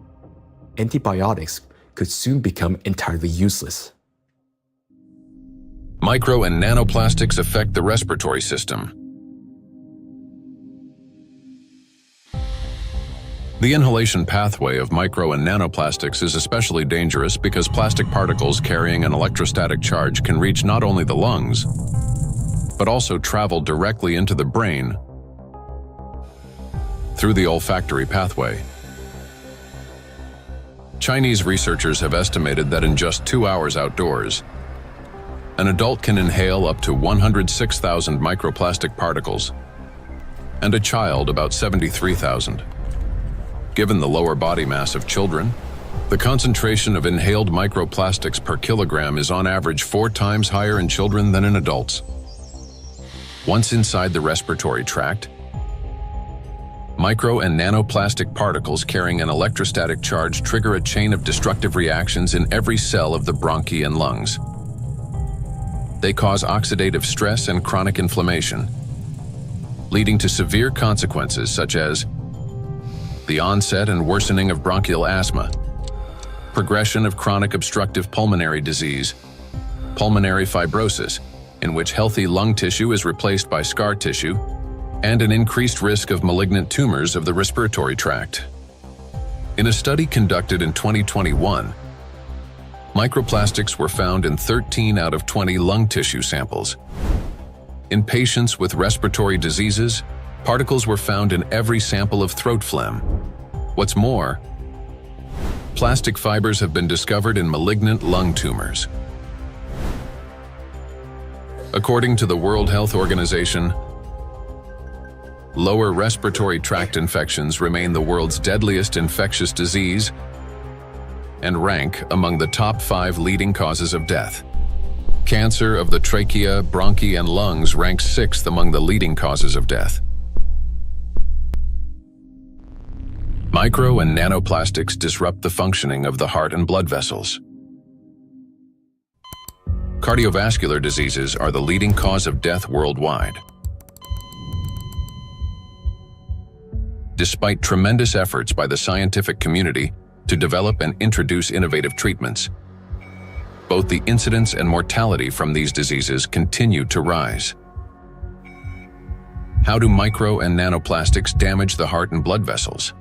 antibiotics could soon become entirely useless. Micro and nanoplastics affect the respiratory system. The inhalation pathway of micro and nanoplastics is especially dangerous because plastic particles carrying an electrostatic charge can reach not only the lungs, but also travel directly into the brain through the olfactory pathway. Chinese researchers have estimated that in just 2 hours outdoors, an adult can inhale up to 106,000 microplastic particles, and a child about 73,000. Given the lower body mass of children, the concentration of inhaled microplastics per kilogram is on average 4 times higher in children than in adults. Once inside the respiratory tract, micro and nanoplastic particles carrying an electrostatic charge trigger a chain of destructive reactions in every cell of the bronchi and lungs. They cause oxidative stress and chronic inflammation, leading to severe consequences such as the onset and worsening of bronchial asthma, progression of chronic obstructive pulmonary disease, pulmonary fibrosis, in which healthy lung tissue is replaced by scar tissue, and an increased risk of malignant tumors of the respiratory tract. In a study conducted in 2021, microplastics were found in 13 out of 20 lung tissue samples. In patients with respiratory diseases, particles were found in every sample of throat phlegm. What's more, plastic fibers have been discovered in malignant lung tumors. According to the World Health Organization, lower respiratory tract infections remain the world's deadliest infectious disease and rank among the top 5 leading causes of death. Cancer of the trachea, bronchi, and lungs ranks 6th among the leading causes of death. Micro and nanoplastics disrupt the functioning of the heart and blood vessels. Cardiovascular diseases are the leading cause of death worldwide. Despite tremendous efforts by the scientific community to develop and introduce innovative treatments, both the incidence and mortality from these diseases continue to rise. How do micro and nanoplastics damage the heart and blood vessels?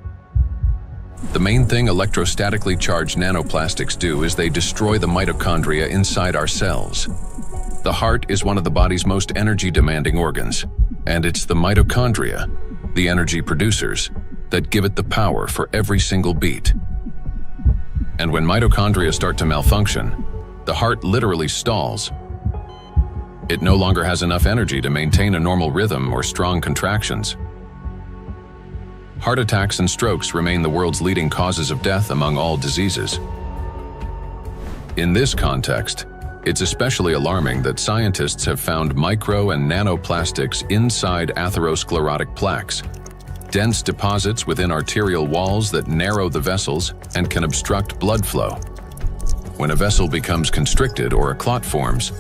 The main thing electrostatically charged nanoplastics do is they destroy the mitochondria inside our cells. The heart is one of the body's most energy-demanding organs, and it's the mitochondria, the energy producers, that give it the power for every single beat. And when mitochondria start to malfunction, the heart literally stalls. It no longer has enough energy to maintain a normal rhythm or strong contractions. Heart attacks and strokes remain the world's leading causes of death among all diseases. In this context, it's especially alarming that scientists have found micro and nanoplastics inside atherosclerotic plaques, dense deposits within arterial walls that narrow the vessels and can obstruct blood flow. When a vessel becomes constricted or a clot forms,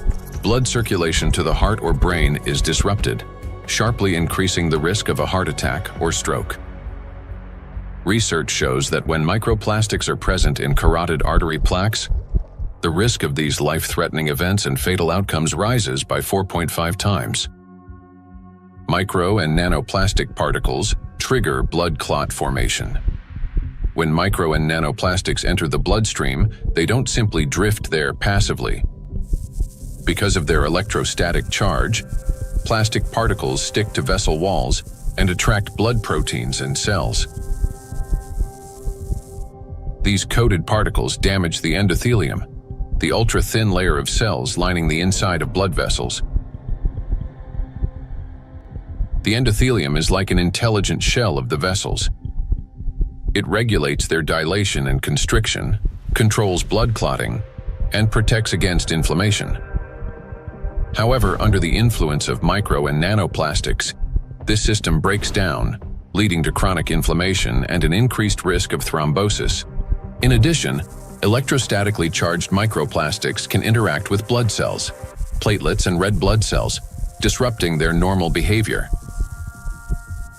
blood circulation to the heart or brain is disrupted, sharply increasing the risk of a heart attack or stroke. Research shows that when microplastics are present in carotid artery plaques, the risk of these life-threatening events and fatal outcomes rises by 4.5 times. Micro and nanoplastic particles trigger blood clot formation. When micro and nanoplastics enter the bloodstream, they don't simply drift there passively. Because of their electrostatic charge, plastic particles stick to vessel walls and attract blood proteins and cells. These coated particles damage the endothelium, the ultra-thin layer of cells lining the inside of blood vessels. The endothelium is like an intelligent shell of the vessels. It regulates their dilation and constriction, controls blood clotting, and protects against inflammation. However, under the influence of micro and nanoplastics, this system breaks down, leading to chronic inflammation and an increased risk of thrombosis. In addition, electrostatically charged microplastics can interact with blood cells, platelets and red blood cells, disrupting their normal behavior.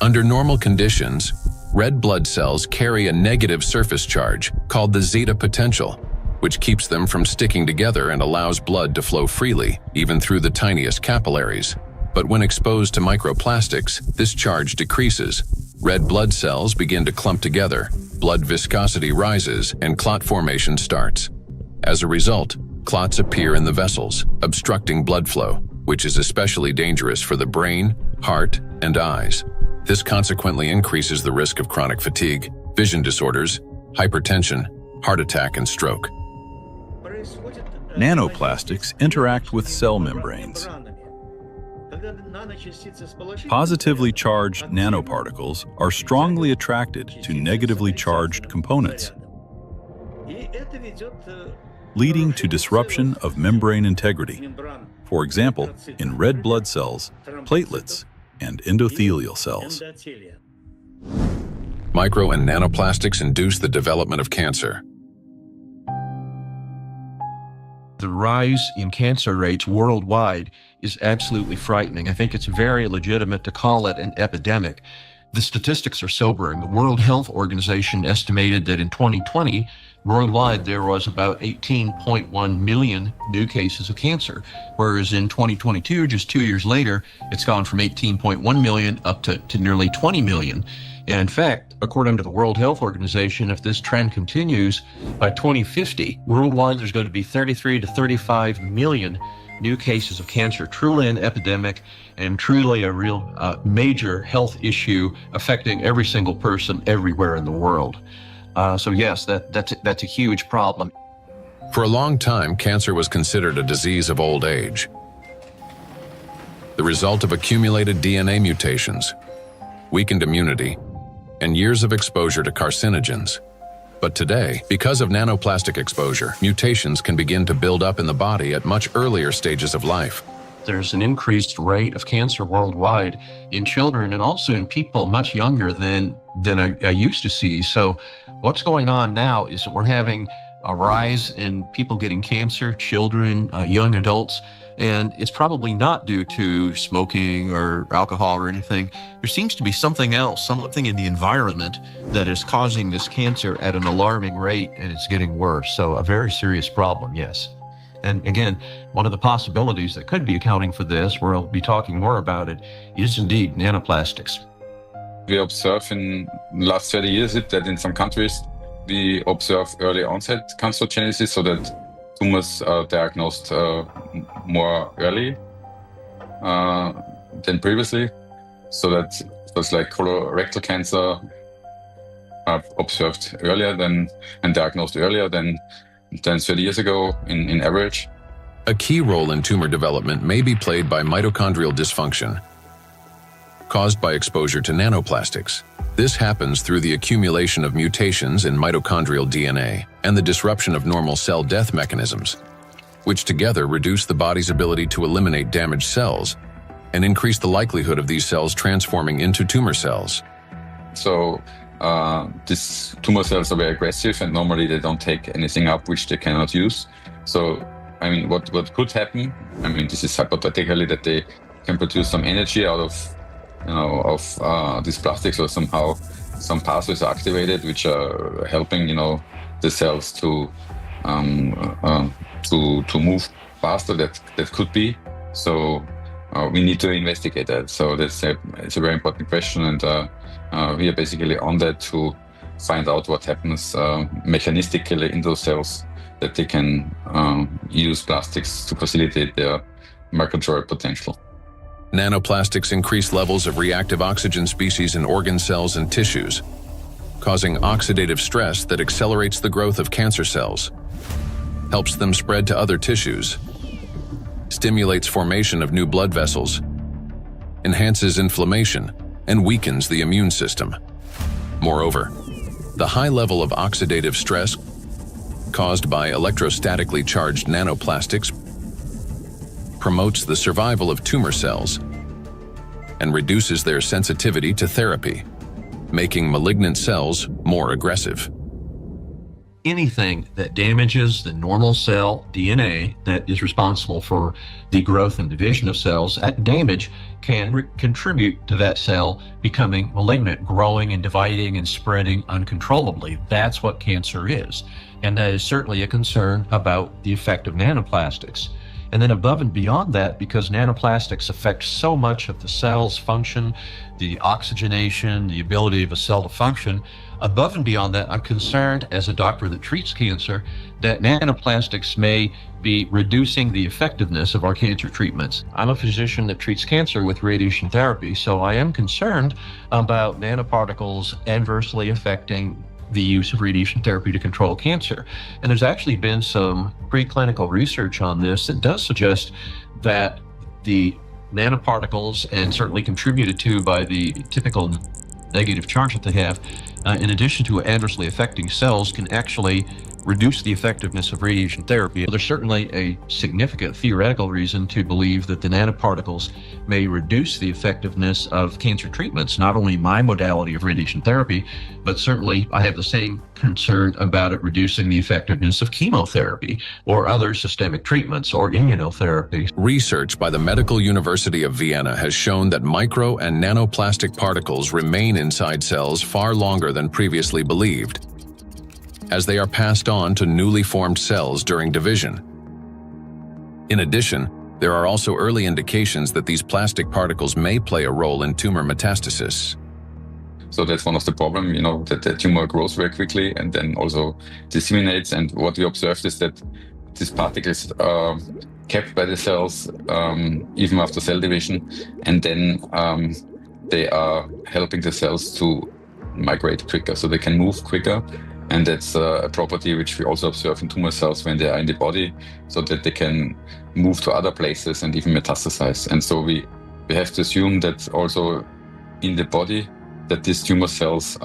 Under normal conditions, red blood cells carry a negative surface charge called the zeta potential, which keeps them from sticking together and allows blood to flow freely, even through the tiniest capillaries. But when exposed to microplastics, this charge decreases. Red blood cells begin to clump together, blood viscosity rises, and clot formation starts. As a result, clots appear in the vessels, obstructing blood flow, which is especially dangerous for the brain, heart, and eyes. This consequently increases the risk of chronic fatigue, vision disorders, hypertension, heart attack, and stroke. Nanoplastics interact with cell membranes. Positively charged nanoparticles are strongly attracted to negatively charged components, leading to disruption of membrane integrity, for example, in red blood cells, platelets, and endothelial cells. Micro and nanoplastics induce the development of cancer. The rise in cancer rates worldwide is absolutely frightening. I think it's very legitimate to call it an epidemic. The statistics are sobering. The World Health Organization estimated that in 2020, worldwide there was about 18.1 million new cases of cancer, whereas in 2022, just 2 years later, it's gone from 18.1 million up to nearly 20 million. And in fact, according to the World Health Organization, if this trend continues, by 2050, worldwide there's going to be 33 to 35 million new cases of cancer, truly an epidemic and truly a real major health issue affecting every single person everywhere in the world. So yes, that's a huge problem. For a long time, cancer was considered a disease of old age, the result of accumulated DNA mutations, weakened immunity, and years of exposure to carcinogens. But today, because of nanoplastic exposure, mutations can begin to build up in the body at much earlier stages of life. There's an increased rate of cancer worldwide in children and also in people much younger than I used to see. So what's going on now is that we're having a rise in people getting cancer, children, young adults, and it's probably not due to smoking or alcohol or anything. There seems to be something else, something in the environment that is causing this cancer at an alarming rate, and it's getting worse. So a very serious problem, yes. And again, one of the possibilities that could be accounting for this, we'll be talking more about it, is indeed nanoplastics. We observe in the last 30 years that in some countries we observe early onset cancerogenesis, so that tumors are diagnosed more early than previously. So that was like colorectal cancer observed earlier and diagnosed earlier than 30 years ago in average. A key role in tumor development may be played by mitochondrial dysfunction, caused by exposure to nanoplastics. This happens through the accumulation of mutations in mitochondrial DNA and the disruption of normal cell death mechanisms, which together reduce the body's ability to eliminate damaged cells and increase the likelihood of these cells transforming into tumor cells. So these tumor cells are very aggressive, and normally they don't take anything up which they cannot use. So, I mean, what could happen? I mean, this is hypothetically that they can produce some energy out of these plastics, or somehow some pathways are activated which are helping the cells to to move faster. That could be. So we need to investigate that. So it's a very important question, and we are basically on that to find out what happens mechanistically in those cells, that they can use plastics to facilitate their migratory potential. Nanoplastics increase levels of reactive oxygen species in organ cells and tissues, causing oxidative stress that accelerates the growth of cancer cells, helps them spread to other tissues, stimulates formation of new blood vessels, enhances inflammation, and weakens the immune system. Moreover, the high level of oxidative stress caused by electrostatically charged nanoplastics promotes the survival of tumor cells and reduces their sensitivity to therapy, making malignant cells more aggressive. Anything that damages the normal cell DNA that is responsible for the growth and division of cells, that damage can contribute to that cell becoming malignant, growing and dividing and spreading uncontrollably. That's what cancer is. And that is certainly a concern about the effect of nanoplastics. And then above and beyond that, because nanoplastics affect so much of the cell's function, the oxygenation, the ability of a cell to function, above and beyond that, I'm concerned as a doctor that treats cancer that nanoplastics may be reducing the effectiveness of our cancer treatments. I'm a physician that treats cancer with radiation therapy, so I am concerned about nanoparticles adversely affecting the use of radiation therapy to control cancer. And there's actually been some preclinical research on this that does suggest that the nanoparticles, and certainly contributed to by the typical negative charge that they have, in addition to adversely affecting cells, can actually reduce the effectiveness of radiation therapy. There's certainly a significant theoretical reason to believe that the nanoparticles may reduce the effectiveness of cancer treatments, not only my modality of radiation therapy, but certainly I have the same concern about it reducing the effectiveness of chemotherapy or other systemic treatments or immunotherapy. Research by the Medical University of Vienna has shown that micro and nanoplastic particles remain inside cells far longer than previously believed, as they are passed on to newly formed cells during division. In addition, there are also early indications that these plastic particles may play a role in tumor metastasis. So that's one of the problems, that the tumor grows very quickly and then also disseminates. And what we observed is that these particles are kept by the cells even after cell division, and then they are helping the cells to migrate quicker, so they can move quicker. And that's a property which we also observe in tumor cells when they are in the body, so that they can move to other places and even metastasize. And so we have to assume that also in the body, that these tumor cells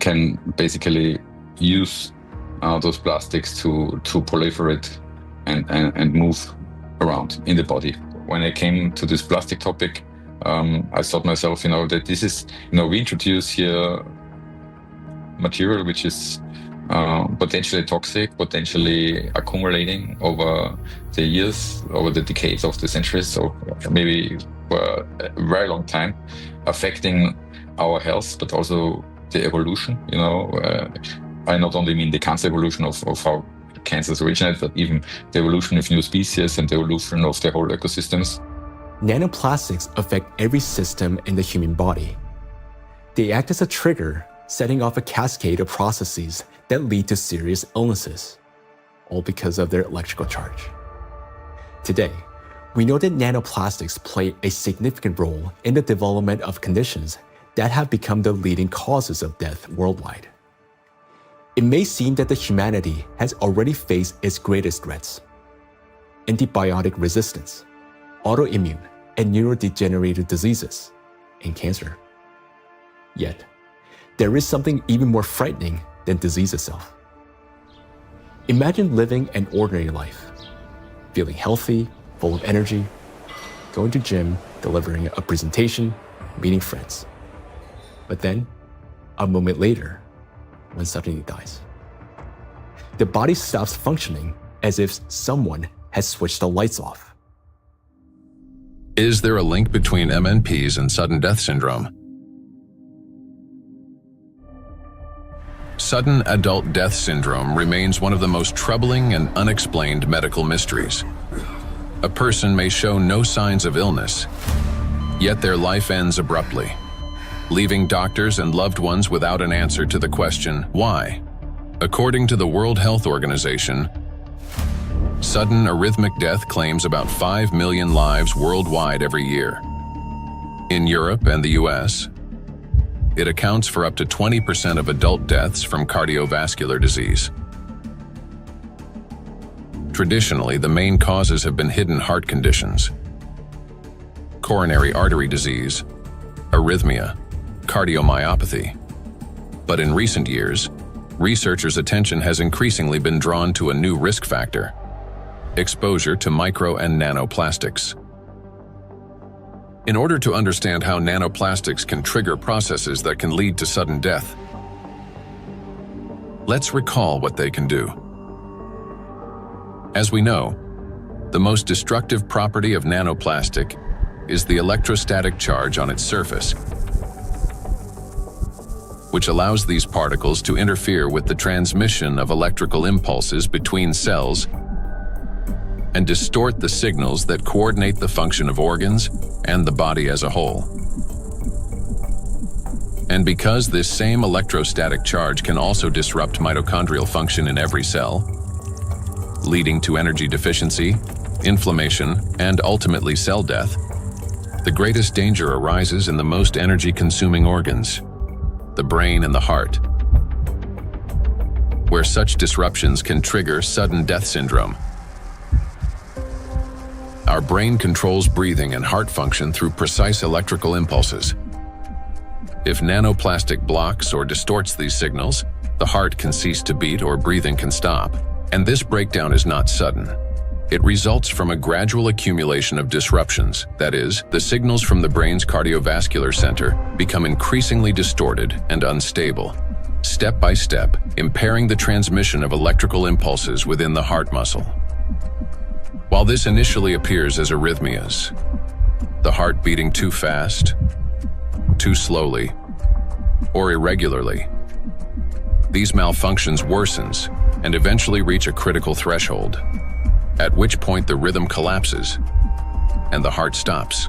can basically use those plastics to proliferate and move around in the body. When I came to this plastic topic, I thought myself, that this is, we introduce here material which is potentially toxic, potentially accumulating over the years, over the decades of the centuries, so maybe for a very long time, affecting our health, but also the evolution. I not only mean the cancer evolution of how cancers originate, but even the evolution of new species and the evolution of the whole ecosystems. Nanoplastics affect every system in the human body. They act as a trigger, setting off a cascade of processes that lead to serious illnesses, all because of their electrical charge. Today, we know that nanoplastics play a significant role in the development of conditions that have become the leading causes of death worldwide. It may seem that the humanity has already faced its greatest threats: antibiotic resistance, autoimmune and neurodegenerative diseases, and cancer. Yet, there is something even more frightening than disease itself. Imagine living an ordinary life, feeling healthy, full of energy, going to gym, delivering a presentation, meeting friends. But then, a moment later, one suddenly dies. The body stops functioning as if someone has switched the lights off. Is there a link between MNPs and sudden death syndrome? Sudden adult death syndrome remains one of the most troubling and unexplained medical mysteries. A person may show no signs of illness, yet their life ends abruptly, leaving doctors and loved ones without an answer to the question, why? According to the World Health Organization, sudden arrhythmic death claims about 5 million lives worldwide every year. In Europe and the US, it accounts for up to 20% of adult deaths from cardiovascular disease. Traditionally, the main causes have been hidden heart conditions, coronary artery disease, arrhythmia, cardiomyopathy. But in recent years, researchers' attention has increasingly been drawn to a new risk factor: exposure to micro and nanoplastics. In order to understand how nanoplastics can trigger processes that can lead to sudden death, let's recall what they can do. As we know, the most destructive property of nanoplastic is the electrostatic charge on its surface, which allows these particles to interfere with the transmission of electrical impulses between cells and distort the signals that coordinate the function of organs and the body as a whole. And because this same electrostatic charge can also disrupt mitochondrial function in every cell, leading to energy deficiency, inflammation, and ultimately cell death, the greatest danger arises in the most energy-consuming organs, the brain and the heart, where such disruptions can trigger sudden death syndrome. Our brain controls breathing and heart function through precise electrical impulses. If nanoplastic blocks or distorts these signals, the heart can cease to beat or breathing can stop. And this breakdown is not sudden. It results from a gradual accumulation of disruptions. That is, the signals from the brain's cardiovascular center become increasingly distorted and unstable, step by step, impairing the transmission of electrical impulses within the heart muscle. While this initially appears as arrhythmias, the heart beating too fast, too slowly, or irregularly, these malfunctions worsens and eventually reach a critical threshold, at which point the rhythm collapses and the heart stops.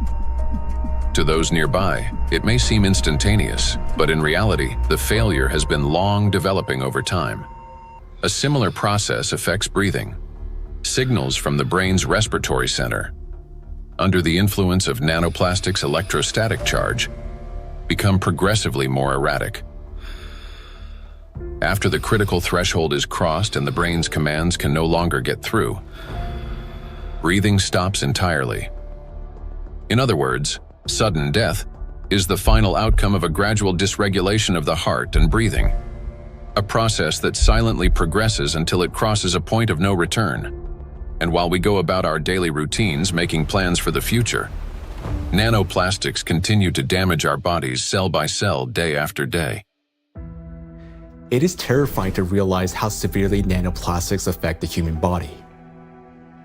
To those nearby, it may seem instantaneous, but in reality, the failure has been long developing over time. A similar process affects breathing. Signals from the brain's respiratory center, under the influence of nanoplastics' electrostatic charge, become progressively more erratic. After the critical threshold is crossed and the brain's commands can no longer get through, breathing stops entirely. In other words, sudden death is the final outcome of a gradual dysregulation of the heart and breathing, a process that silently progresses until it crosses a point of no return. And while we go about our daily routines making plans for the future, nanoplastics continue to damage our bodies cell by cell, day after day. It is terrifying to realize how severely nanoplastics affect the human body.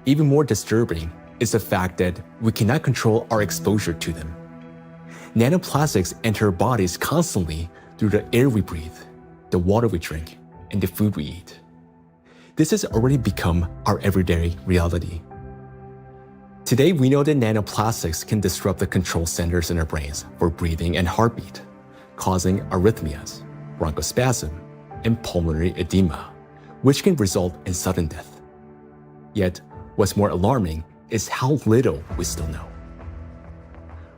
Even more disturbing is the fact that we cannot control our exposure to them. Nanoplastics enter our bodies constantly through the air we breathe, the water we drink, and the food we eat. This has already become our everyday reality. Today, we know that nanoplastics can disrupt the control centers in our brains for breathing and heartbeat, causing arrhythmias, bronchospasm, and pulmonary edema, which can result in sudden death. Yet, what's more alarming is how little we still know.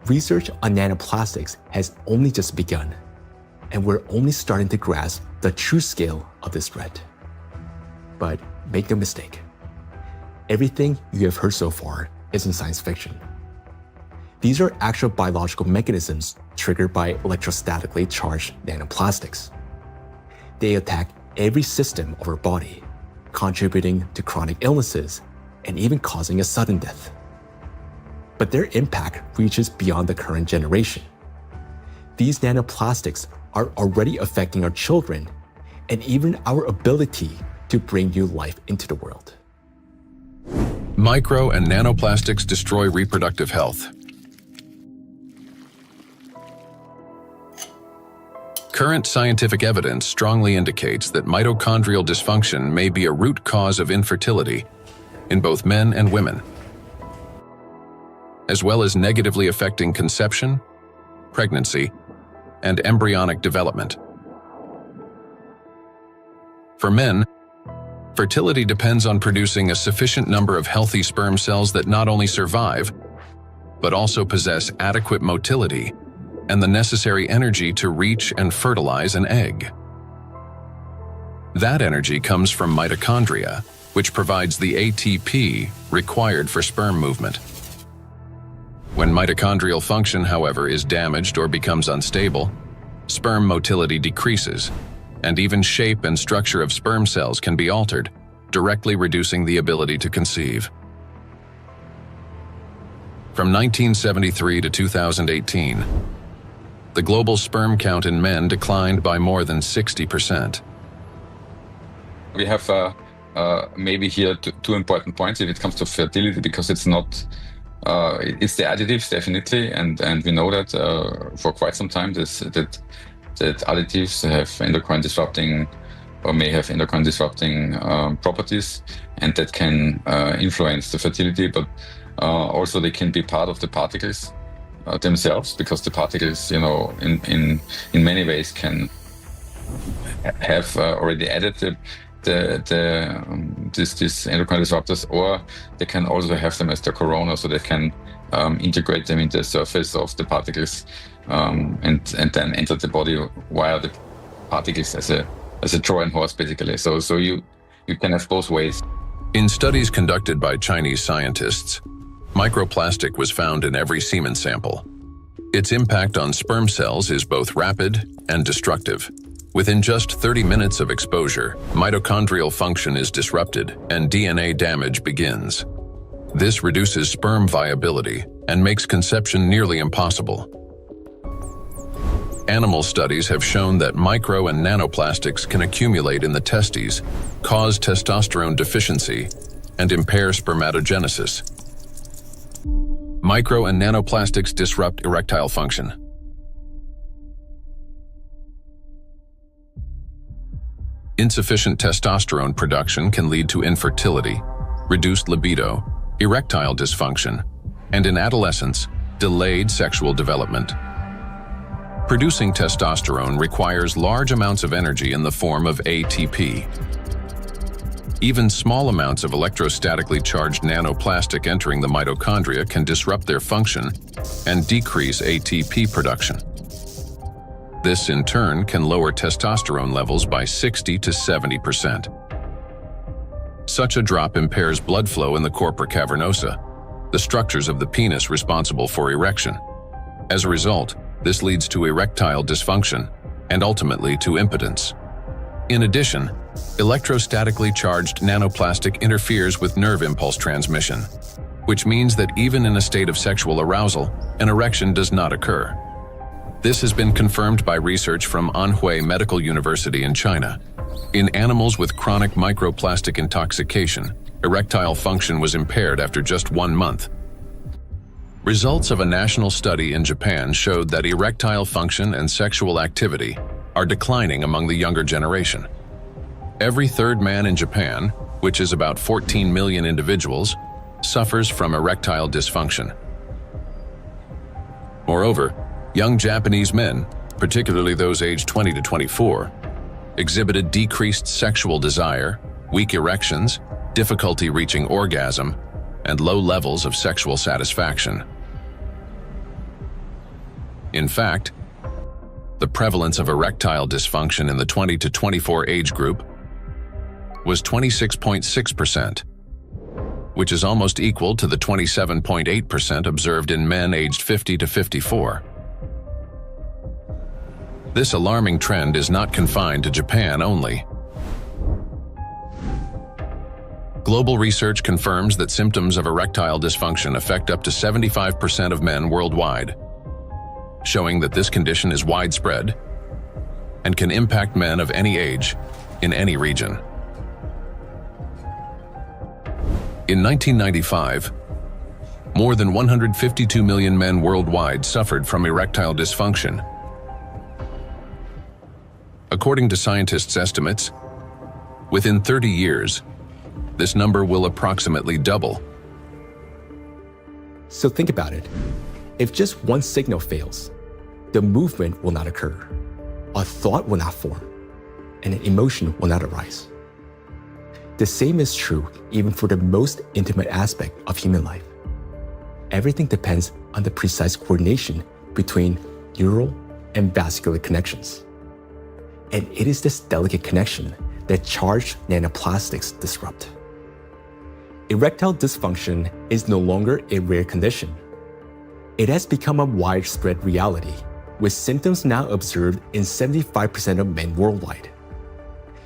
Research on nanoplastics has only just begun, and we're only starting to grasp the true scale of this threat. But make no mistake, everything you have heard so far isn't science fiction. These are actual biological mechanisms triggered by electrostatically charged nanoplastics. They attack every system of our body, contributing to chronic illnesses and even causing a sudden death. But their impact reaches beyond the current generation. These nanoplastics are already affecting our children and even our ability to bring new life into the world. Micro and nanoplastics destroy reproductive health. Current scientific evidence strongly indicates that mitochondrial dysfunction may be a root cause of infertility in both men and women, as well as negatively affecting conception, pregnancy, and embryonic development. For men, fertility depends on producing a sufficient number of healthy sperm cells that not only survive, but also possess adequate motility and the necessary energy to reach and fertilize an egg. That energy comes from mitochondria, which provides the ATP required for sperm movement. When mitochondrial function, however, is damaged or becomes unstable, sperm motility decreases, and even shape and structure of sperm cells can be altered, directly reducing the ability to conceive. From 1973 to 2018, the global sperm count in men declined by more than 60%. We have maybe here two important points if it comes to fertility, because it's not, it's the additives definitely, and we know that for quite some time that additives have endocrine disrupting or may have endocrine disrupting properties, and that can influence the fertility, but also they can be part of the particles themselves, because the particles, in many ways can have already added these endocrine disruptors, or they can also have them as the corona, so they can integrate them into the surface of the particles and then enter the body via the particles as a Trojan horse, basically. So you can have both ways. In studies conducted by Chinese scientists, microplastic was found in every semen sample. Its impact on sperm cells is both rapid and destructive. Within just 30 minutes of exposure, mitochondrial function is disrupted and DNA damage begins. This reduces sperm viability and makes conception nearly impossible. Animal studies have shown that micro and nanoplastics can accumulate in the testes, cause testosterone deficiency, and impair spermatogenesis. Micro and nanoplastics disrupt erectile function. Insufficient testosterone production can lead to infertility, reduced libido, erectile dysfunction, and in adolescence, delayed sexual development. Producing testosterone requires large amounts of energy in the form of ATP. Even small amounts of electrostatically charged nanoplastic entering the mitochondria can disrupt their function and decrease ATP production. This, in turn, can lower testosterone levels by 60 to 70%. Such a drop impairs blood flow in the corpora cavernosa, the structures of the penis responsible for erection. As a result, this leads to erectile dysfunction and ultimately to impotence. In addition, electrostatically charged nanoplastic interferes with nerve impulse transmission, which means that even in a state of sexual arousal, an erection does not occur. This has been confirmed by research from Anhui Medical University in China. In animals with chronic microplastic intoxication, erectile function was impaired after just 1 month. Results of a national study in Japan showed that erectile function and sexual activity are declining among the younger generation. Every third man in Japan, which is about 14 million individuals, suffers from erectile dysfunction. Moreover, young Japanese men, particularly those aged 20 to 24, exhibited decreased sexual desire, weak erections, difficulty reaching orgasm, and low levels of sexual satisfaction. In fact, the prevalence of erectile dysfunction in the 20 to 24 age group was 26.6%, which is almost equal to the 27.8% observed in men aged 50 to 54. This alarming trend is not confined to Japan only. Global research confirms that symptoms of erectile dysfunction affect up to 75% of men worldwide, showing that this condition is widespread and can impact men of any age in any region. In 1995, more than 152 million men worldwide suffered from erectile dysfunction. According to scientists' estimates, within 30 years, this number will approximately double. So think about it. If just one signal fails, the movement will not occur, a thought will not form, and an emotion will not arise. The same is true even for the most intimate aspect of human life. Everything depends on the precise coordination between neural and vascular connections. And it is this delicate connection that charged nanoplastics disrupt. Erectile dysfunction is no longer a rare condition. It has become a widespread reality, with symptoms now observed in 75% of men worldwide.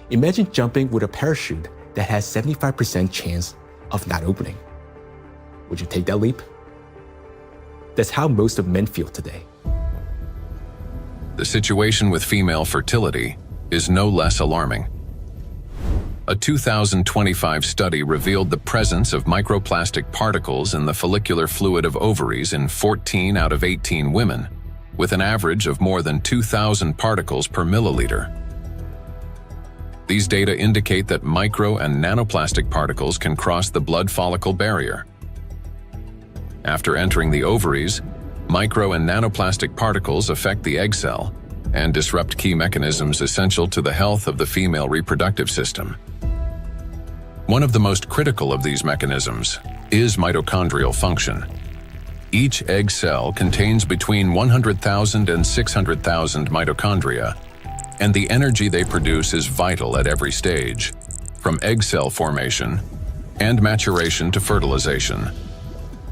Imagine jumping with a parachute that has 75% chance of not opening. Would you take that leap? That's how most of men feel today. The situation with female fertility is no less alarming. A 2025 study revealed the presence of microplastic particles in the follicular fluid of ovaries in 14 out of 18 women, with an average of more than 2,000 particles per milliliter. These data indicate that micro and nanoplastic particles can cross the blood follicle barrier. After entering the ovaries, micro and nanoplastic particles affect the egg cell and disrupt key mechanisms essential to the health of the female reproductive system. One of the most critical of these mechanisms is mitochondrial function. Each egg cell contains between 100,000 and 600,000 mitochondria, and the energy they produce is vital at every stage, from egg cell formation and maturation to fertilization,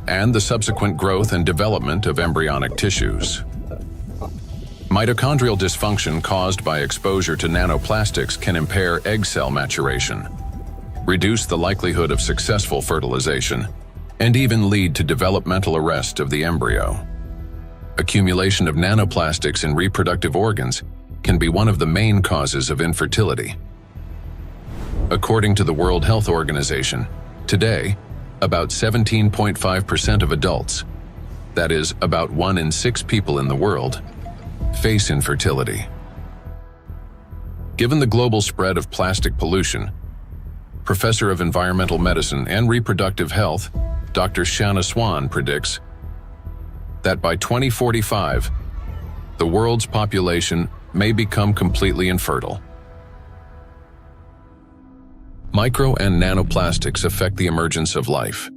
and the subsequent growth and development of embryonic tissues. Mitochondrial dysfunction caused by exposure to nanoplastics can impair egg cell maturation, reduce the likelihood of successful fertilization, and even lead to developmental arrest of the embryo. Accumulation of nanoplastics in reproductive organs can be one of the main causes of infertility. According to the World Health Organization, today, about 17.5% of adults, that is, about 1 in 6 people in the world, face infertility. Given the global spread of plastic pollution, Professor of Environmental Medicine and Reproductive Health, Dr. Shanna Swan predicts that by 2045, the world's population may become completely infertile. Micro and nanoplastics affect the emergence of life.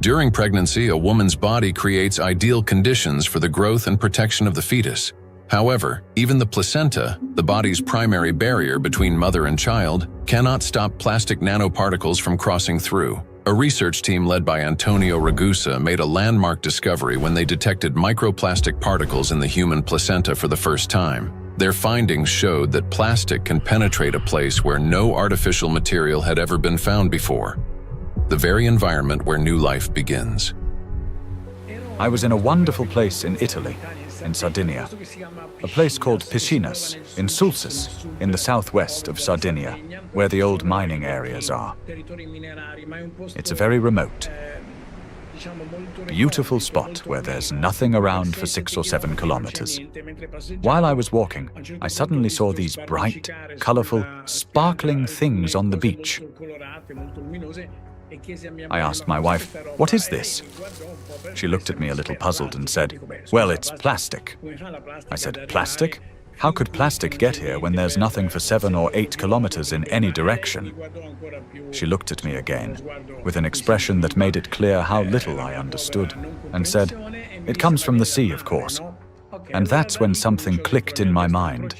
During pregnancy, a woman's body creates ideal conditions for the growth and protection of the fetus. However, even the placenta, the body's primary barrier between mother and child, cannot stop plastic nanoparticles from crossing through. A research team led by Antonio Ragusa made a landmark discovery when they detected microplastic particles in the human placenta for the first time. Their findings showed that plastic can penetrate a place where no artificial material had ever been found before, the very environment where new life begins. I was in a wonderful place in Italy, in Sardinia, a place called Piscinas, in Sulcis, in the southwest of Sardinia, where the old mining areas are. It's a very remote, beautiful spot where there's nothing around for 6 or 7 kilometers. While I was walking, I suddenly saw these bright, colorful, sparkling things on the beach. I asked my wife, "What is this?" She looked at me a little puzzled and said, "Well, it's plastic." I said, "Plastic? How could plastic get here when there's nothing for 7 or 8 kilometers in any direction?" She looked at me again, with an expression that made it clear how little I understood, and said, "It comes from the sea, of course." And that's when something clicked in my mind.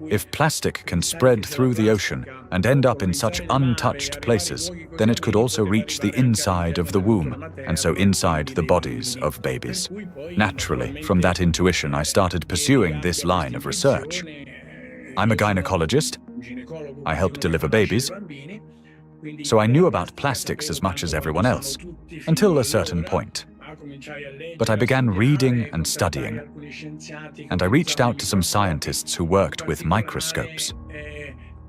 If plastic can spread through the ocean and end up in such untouched places, then it could also reach the inside of the womb, and so inside the bodies of babies. Naturally, from that intuition, I started pursuing this line of research. I'm a gynecologist. I help deliver babies. So I knew about plastics as much as everyone else, until a certain point. But I began reading and studying, and I reached out to some scientists who worked with microscopes.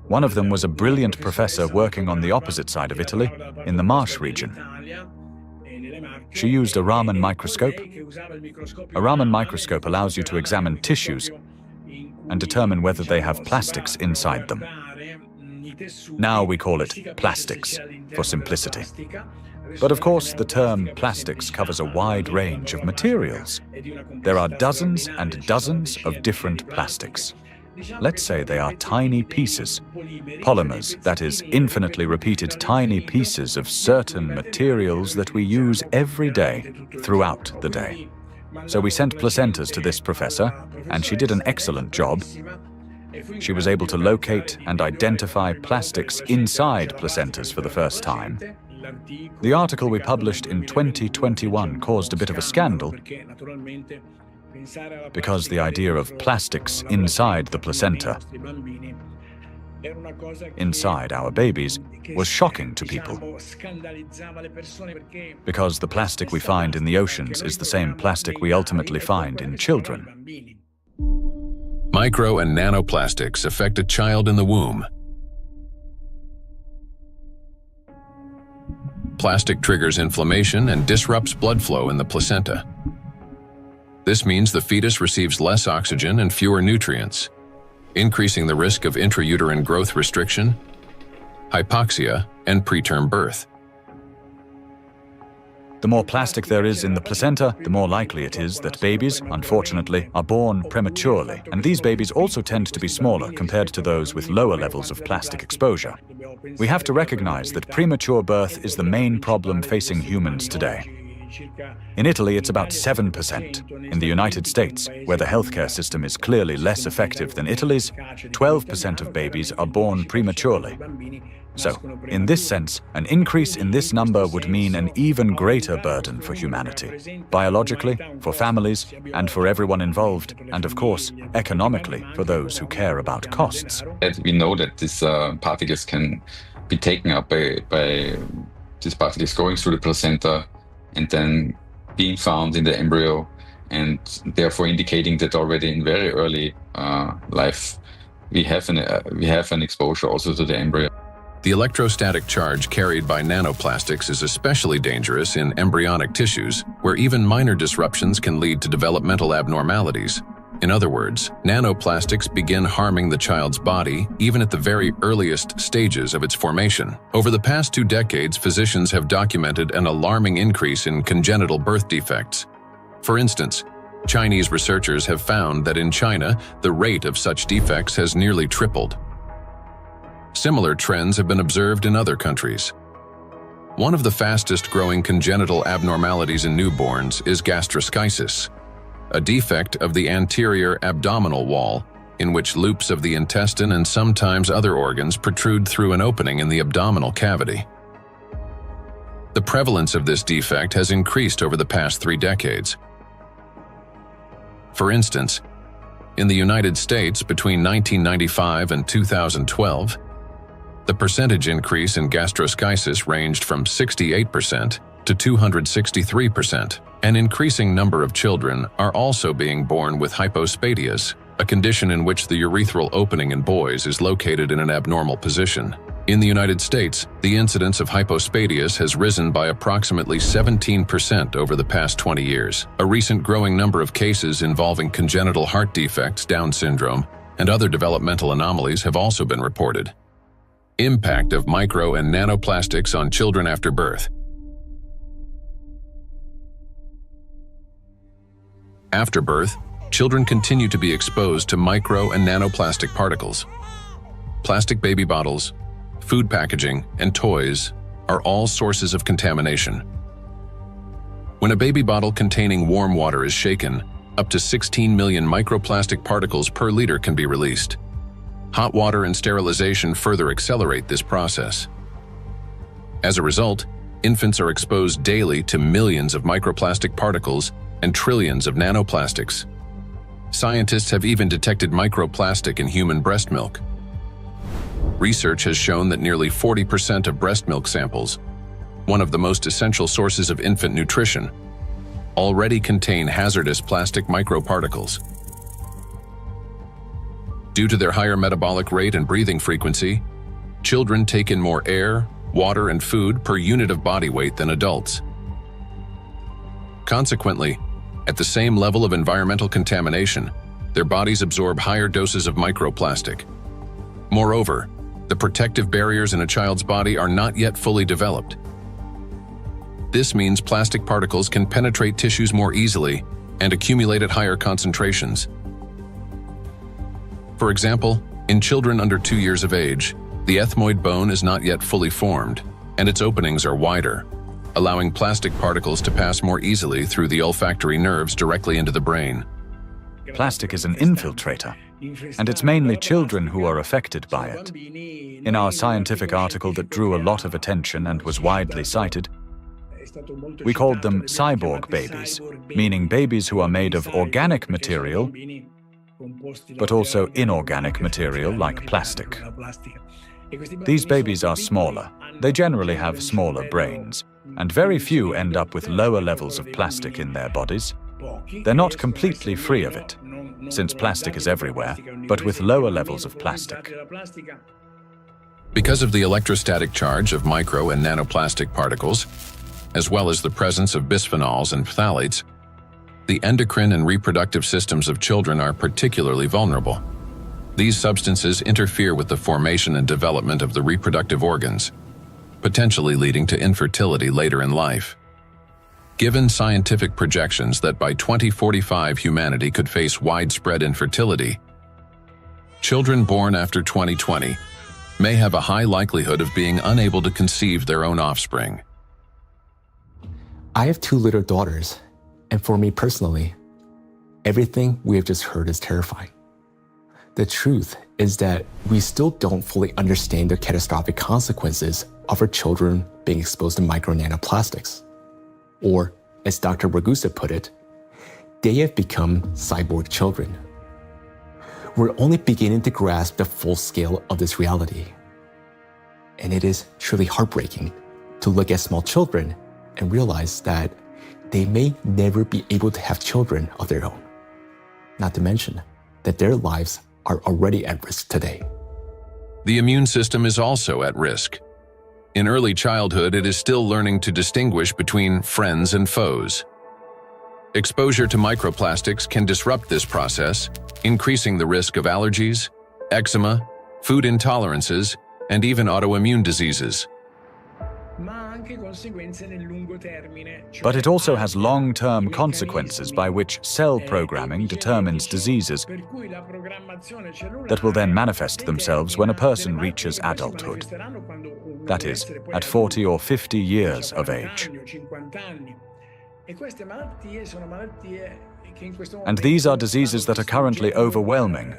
One of them was a brilliant professor working on the opposite side of Italy, in the Marsh region. She used a Raman microscope. A Raman microscope allows you to examine tissues and determine whether they have plastics inside them. Now we call it plastics, for simplicity. But of course, the term plastics covers a wide range of materials. There are dozens and dozens of different plastics. Let's say they are tiny pieces, polymers, that is, infinitely repeated tiny pieces of certain materials that we use every day, throughout the day. So we sent placentas to this professor, and she did an excellent job. She was able to locate and identify plastics inside placentas for the first time. The article we published in 2021 caused a bit of a scandal because the idea of plastics inside the placenta, inside our babies, was shocking to people. Because the plastic we find in the oceans is the same plastic we ultimately find in children. Micro and nanoplastics affect a child in the womb. Plastic triggers inflammation and disrupts blood flow in the placenta. This means the fetus receives less oxygen and fewer nutrients, increasing the risk of intrauterine growth restriction, hypoxia, and preterm birth. The more plastic there is in the placenta, the more likely it is that babies, unfortunately, are born prematurely. And these babies also tend to be smaller compared to those with lower levels of plastic exposure. We have to recognize that premature birth is the main problem facing humans today. In Italy, it's about 7%. In the United States, where the healthcare system is clearly less effective than Italy's, 12% of babies are born prematurely. So, in this sense, an increase in this number would mean an even greater burden for humanity, biologically, for families, and for everyone involved, and of course, economically, for those who care about costs. We know that these particles can be taken up by these particles going through the placenta and then being found in the embryo, and therefore indicating that already in very early life we have an exposure also to the embryo. The electrostatic charge carried by nanoplastics is especially dangerous in embryonic tissues, where even minor disruptions can lead to developmental abnormalities. In other words, nanoplastics begin harming the child's body even at the very earliest stages of its formation. Over the past 2 decades, physicians have documented an alarming increase in congenital birth defects. For instance, Chinese researchers have found that in China, the rate of such defects has nearly tripled. Similar trends have been observed in other countries. One of the fastest-growing congenital abnormalities in newborns is gastroschisis, a defect of the anterior abdominal wall in which loops of the intestine and sometimes other organs protrude through an opening in the abdominal cavity. The prevalence of this defect has increased over the past 3 decades. For instance, in the United States between 1995 and 2012, the percentage increase in gastroschisis ranged from 68% to 263%. An increasing number of children are also being born with hypospadias, a condition in which the urethral opening in boys is located in an abnormal position. In the United States, the incidence of hypospadias has risen by approximately 17% over the past 20 years. A recent growing number of cases involving congenital heart defects, Down syndrome, and other developmental anomalies have also been reported. Impact of micro and nanoplastics on children after birth. After birth, children continue to be exposed to micro and nanoplastic particles. Plastic baby bottles, food packaging, and toys are all sources of contamination. When a baby bottle containing warm water is shaken, up to 16 million microplastic particles per liter can be released. Hot water and sterilization further accelerate this process. As a result, infants are exposed daily to millions of microplastic particles and trillions of nanoplastics. Scientists have even detected microplastic in human breast milk. Research has shown that nearly 40% of breast milk samples, one of the most essential sources of infant nutrition, already contain hazardous plastic microparticles. Due to their higher metabolic rate and breathing frequency, children take in more air, water, and food per unit of body weight than adults. Consequently, at the same level of environmental contamination, their bodies absorb higher doses of microplastic. Moreover, the protective barriers in a child's body are not yet fully developed. This means plastic particles can penetrate tissues more easily and accumulate at higher concentrations. For example, in children under 2 years of age, the ethmoid bone is not yet fully formed, and its openings are wider, allowing plastic particles to pass more easily through the olfactory nerves directly into the brain. Plastic is an infiltrator, and it's mainly children who are affected by it. In our scientific article that drew a lot of attention and was widely cited, we called them cyborg babies, meaning babies who are made of organic material, but also inorganic material like plastic. These babies are smaller. They generally have smaller brains, and very few end up with lower levels of plastic in their bodies. They're not completely free of it, since plastic is everywhere, but with lower levels of plastic. Because of the electrostatic charge of micro and nanoplastic particles, as well as the presence of bisphenols and phthalates, the endocrine and reproductive systems of children are particularly vulnerable. These substances interfere with the formation and development of the reproductive organs, potentially leading to infertility later in life. Given scientific projections that by 2045 humanity could face widespread infertility, children born after 2020 may have a high likelihood of being unable to conceive their own offspring. I have 2 little daughters, and for me personally, everything we have just heard is terrifying. The truth is that we still don't fully understand the catastrophic consequences of our children being exposed to micro and nanoplastics. Or, as Dr. Ragusa put it, they have become cyborg children. We're only beginning to grasp the full scale of this reality. And it is truly heartbreaking to look at small children and realize that they may never be able to have children of their own. Not to mention that their lives are already at risk today. The immune system is also at risk. In early childhood, it is still learning to distinguish between friends and foes. Exposure to microplastics can disrupt this process, increasing the risk of allergies, eczema, food intolerances, and even autoimmune diseases. But it also has long-term consequences by which cell programming determines diseases that will then manifest themselves when a person reaches adulthood. That is, at 40 or 50 years of age. And these are diseases that are currently overwhelming,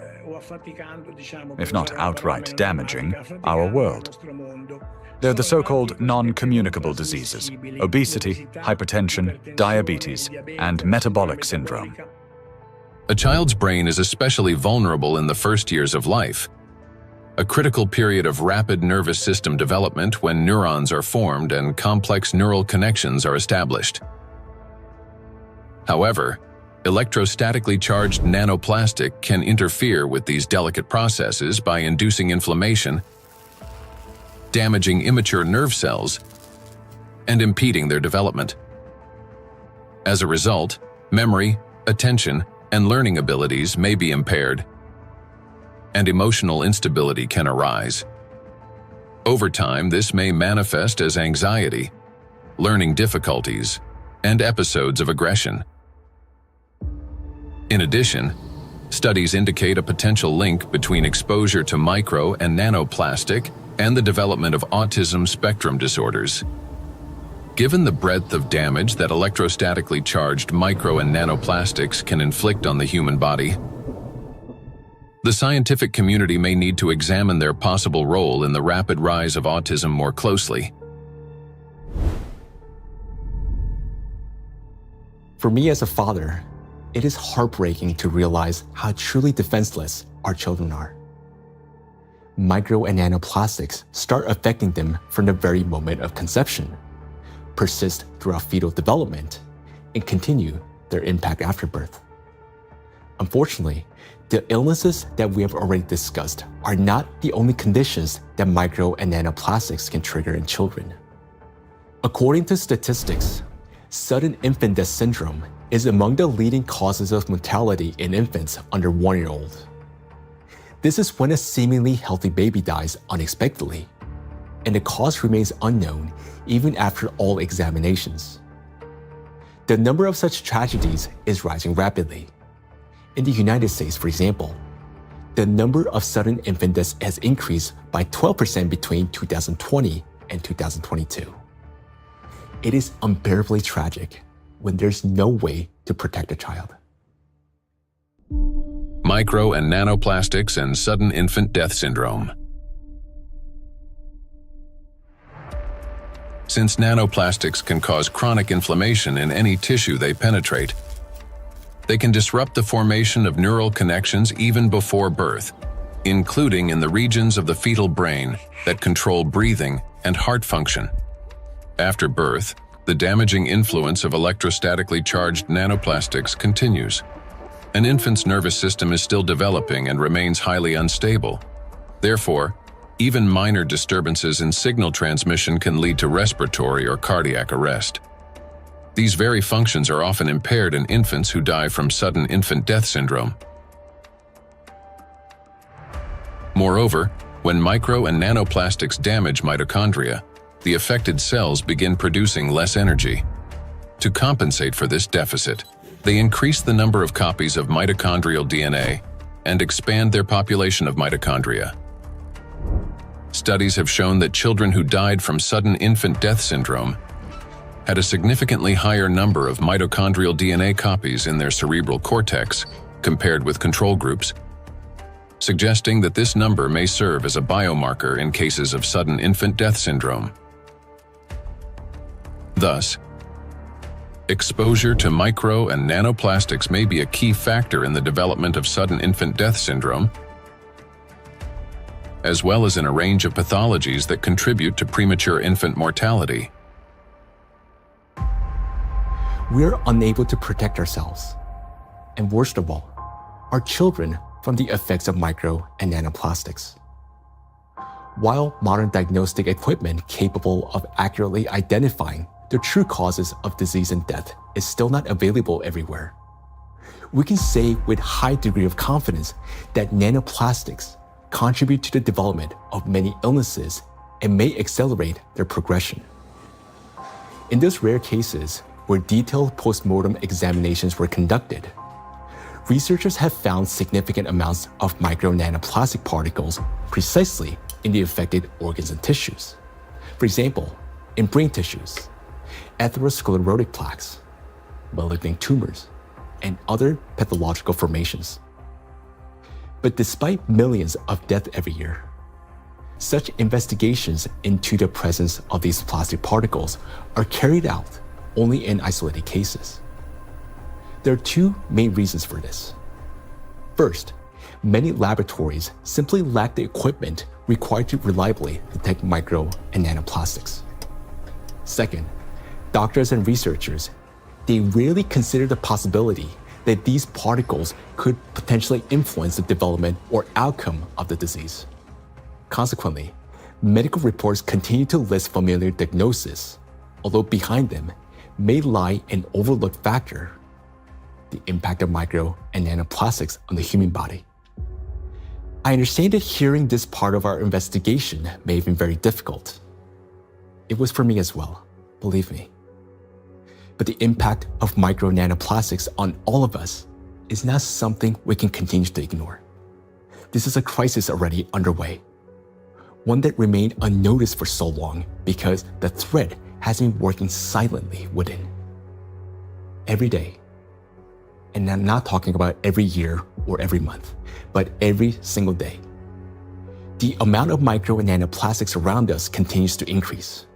if not outright damaging, our world. They're the so-called non-communicable diseases: obesity, hypertension, diabetes, and metabolic syndrome. A child's brain is especially vulnerable in the first years of life, a critical period of rapid nervous system development when neurons are formed and complex neural connections are established. However, electrostatically charged nanoplastic can interfere with these delicate processes by inducing inflammation, damaging immature nerve cells, and impeding their development. As a result, memory, attention, and learning abilities may be impaired, and emotional instability can arise. Over time, this may manifest as anxiety, learning difficulties, and episodes of aggression. In addition, studies indicate a potential link between exposure to micro and nanoplastic and the development of autism spectrum disorders. Given the breadth of damage that electrostatically charged micro and nanoplastics can inflict on the human body, the scientific community may need to examine their possible role in the rapid rise of autism more closely. For me as a father, it is heartbreaking to realize how truly defenseless our children are. Micro and nanoplastics start affecting them from the very moment of conception, persist throughout fetal development, and continue their impact after birth. Unfortunately, the illnesses that we have already discussed are not the only conditions that micro and nanoplastics can trigger in children. According to statistics, Sudden infant death syndrome is among the leading causes of mortality in infants under 1 year old. This is when a seemingly healthy baby dies unexpectedly, and the cause remains unknown even after all examinations. The number of such tragedies is rising rapidly. In the United States, for example, the number of sudden infant deaths has increased by 12% between 2020 and 2022. It is unbearably tragic when there's no way to protect a child. Micro and nanoplastics and sudden infant death syndrome. Since nanoplastics can cause chronic inflammation in any tissue they penetrate, they can disrupt the formation of neural connections even before birth, including in the regions of the fetal brain that control breathing and heart function. After birth, the damaging influence of electrostatically charged nanoplastics continues. An infant's nervous system is still developing and remains highly unstable. Therefore, even minor disturbances in signal transmission can lead to respiratory or cardiac arrest. These very functions are often impaired in infants who die from sudden infant death syndrome. Moreover, when micro and nanoplastics damage mitochondria, the affected cells begin producing less energy. To compensate for this deficit, they increase the number of copies of mitochondrial DNA and expand their population of mitochondria. Studies have shown that children who died from sudden infant death syndrome had a significantly higher number of mitochondrial DNA copies in their cerebral cortex compared with control groups, suggesting that this number may serve as a biomarker in cases of sudden infant death syndrome. Thus, exposure to micro and nanoplastics may be a key factor in the development of sudden infant death syndrome, as well as in a range of pathologies that contribute to premature infant mortality. We are unable to protect ourselves, and worst of all, our children from the effects of micro and nanoplastics. While modern diagnostic equipment capable of accurately identifying the true causes of disease and death is still not available everywhere, we can say with high degree of confidence that nanoplastics contribute to the development of many illnesses and may accelerate their progression. In those rare cases where detailed postmortem examinations were conducted, researchers have found significant amounts of micro nanoplastic particles precisely in the affected organs and tissues. For example, in brain tissues, atherosclerotic plaques, malignant tumors, and other pathological formations. But despite millions of deaths every year, such investigations into the presence of these plastic particles are carried out only in isolated cases. There are two main reasons for this. First, many laboratories simply lack the equipment required to reliably detect micro and nanoplastics. Second, doctors and researchers, they rarely consider the possibility that these particles could potentially influence the development or outcome of the disease. Consequently, medical reports continue to list familiar diagnoses, although behind them may lie an overlooked factor: the impact of micro and nanoplastics on the human body. I understand that hearing this part of our investigation may have been very difficult. It was for me as well, believe me. But the impact of micro nanoplastics on all of us is not something we can continue to ignore. This is a crisis already underway, one that remained unnoticed for so long because the threat has been working silently within. Every day, and I'm not talking about every year or every month, but every single day, the amount of micro and nanoplastics around us continues to increase.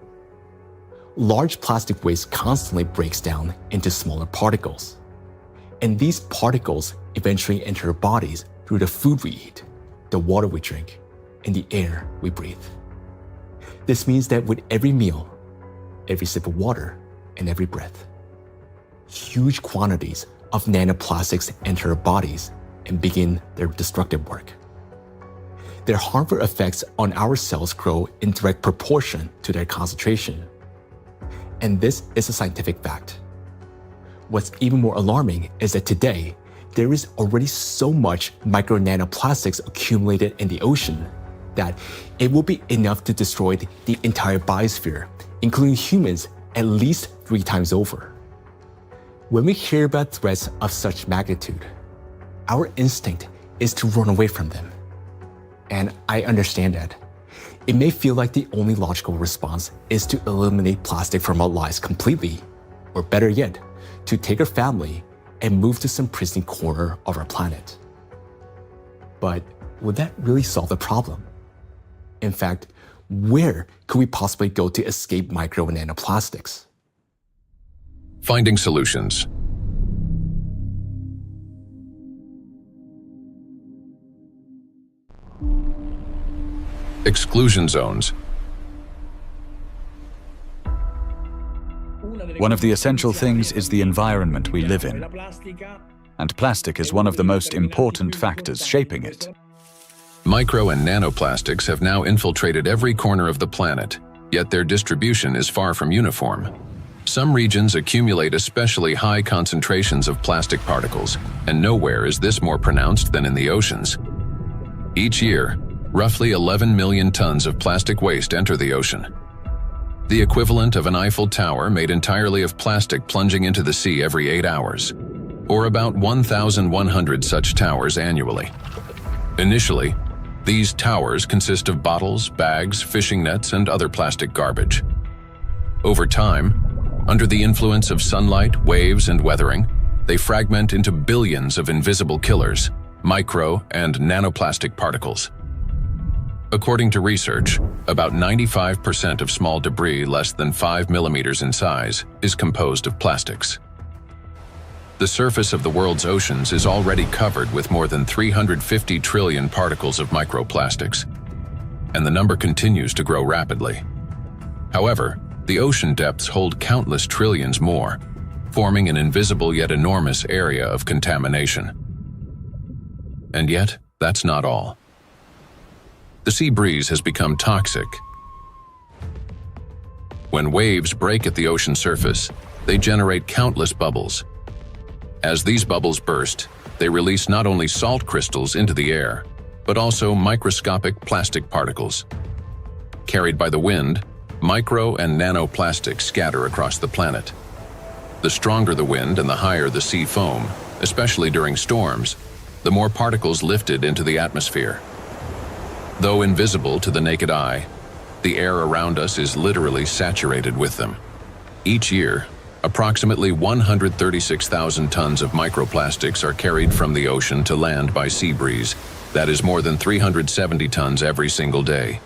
Large plastic waste constantly breaks down into smaller particles, and these particles eventually enter our bodies through the food we eat, the water we drink, and the air we breathe. This means that with every meal, every sip of water, and every breath, huge quantities of nanoplastics enter our bodies and begin their destructive work. Their harmful effects on our cells grow in direct proportion to their concentration. And this is a scientific fact. What's even more alarming is that today, there is already so much micro nanoplastics accumulated in the ocean that it will be enough to destroy the entire biosphere, including humans, at least 3 times over. When we hear about threats of such magnitude, our instinct is to run away from them. And I understand that. It may feel like the only logical response is to eliminate plastic from our lives completely, or better yet, to take our family and move to some pristine corner of our planet. But would that really solve the problem? In fact, where could we possibly go to escape micro and nanoplastics? Finding solutions. Exclusion zones. One of the essential things is the environment we live in, and plastic is one of the most important factors shaping it. Micro and nanoplastics have now infiltrated every corner of the planet, yet their distribution is far from uniform. Some regions accumulate especially high concentrations of plastic particles, and nowhere is this more pronounced than in the oceans. Each year, roughly 11 million tons of plastic waste enter the ocean. The equivalent of an Eiffel Tower made entirely of plastic plunging into the sea every 8 hours, or about 1,100 such towers annually. Initially, these towers consist of bottles, bags, fishing nets, and other plastic garbage. Over time, under the influence of sunlight, waves, and weathering, they fragment into billions of invisible killers, micro and nanoplastic particles. According to research, about 95% of small debris less than 5 millimeters in size is composed of plastics. The surface of the world's oceans is already covered with more than 350 trillion particles of microplastics, and the number continues to grow rapidly. However, the ocean depths hold countless trillions more, forming an invisible yet enormous area of contamination. And yet, that's not all. The sea breeze has become toxic. When waves break at the ocean surface, they generate countless bubbles. As these bubbles burst, they release not only salt crystals into the air, but also microscopic plastic particles. Carried by the wind, micro and nanoplastics scatter across the planet. The stronger the wind and the higher the sea foam, especially during storms, the more particles lifted into the atmosphere. Though invisible to the naked eye, the air around us is literally saturated with them. Each year, approximately 136,000 tons of microplastics are carried from the ocean to land by sea breeze. That is more than 370 tons every single day.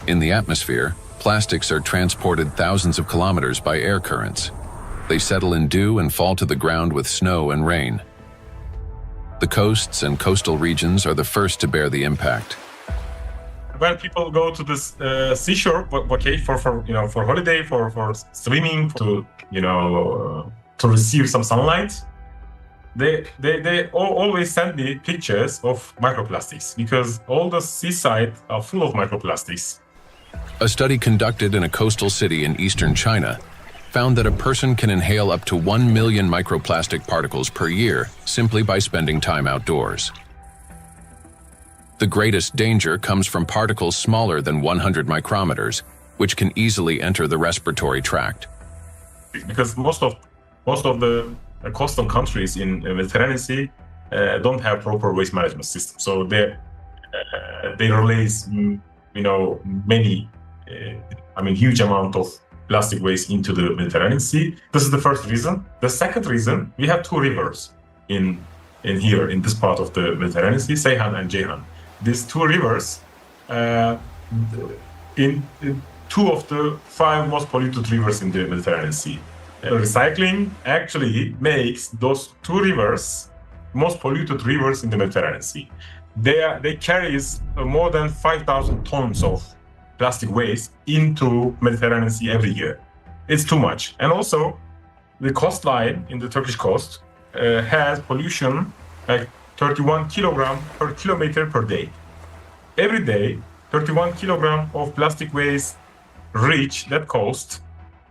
In the atmosphere, plastics are transported thousands of kilometers by air currents. They settle in dew and fall to the ground with snow and rain. The coasts and coastal regions are the first to bear the impact. When people go to this seashore, okay, for holiday, for swimming, to receive some sunlight, they always send me pictures of microplastics because all the seaside are full of microplastics. A study conducted in a coastal city in eastern China found that a person can inhale up to 1 million microplastic particles per year simply by spending time outdoors. The greatest danger comes from particles smaller than 100 micrometers, which can easily enter the respiratory tract. Because most of the coastal countries in the Mediterranean Sea don't have proper waste management system, so they release many huge amount of plastic waste into the Mediterranean Sea. This is the first reason. The second reason, we have 2 rivers in here in this part of the Mediterranean Sea, Seyhan and Ceyhan. These 2 rivers, in 2 of the 5 most polluted rivers in the Mediterranean Sea. Recycling actually makes those 2 rivers most polluted rivers in the Mediterranean Sea. They carry more than 5,000 tons of plastic waste into Mediterranean Sea every year. It's too much. And also, the coastline in the Turkish coast has pollution like 31 kilogram per kilometer per day. Every day, 31 kilogram of plastic waste reach that coast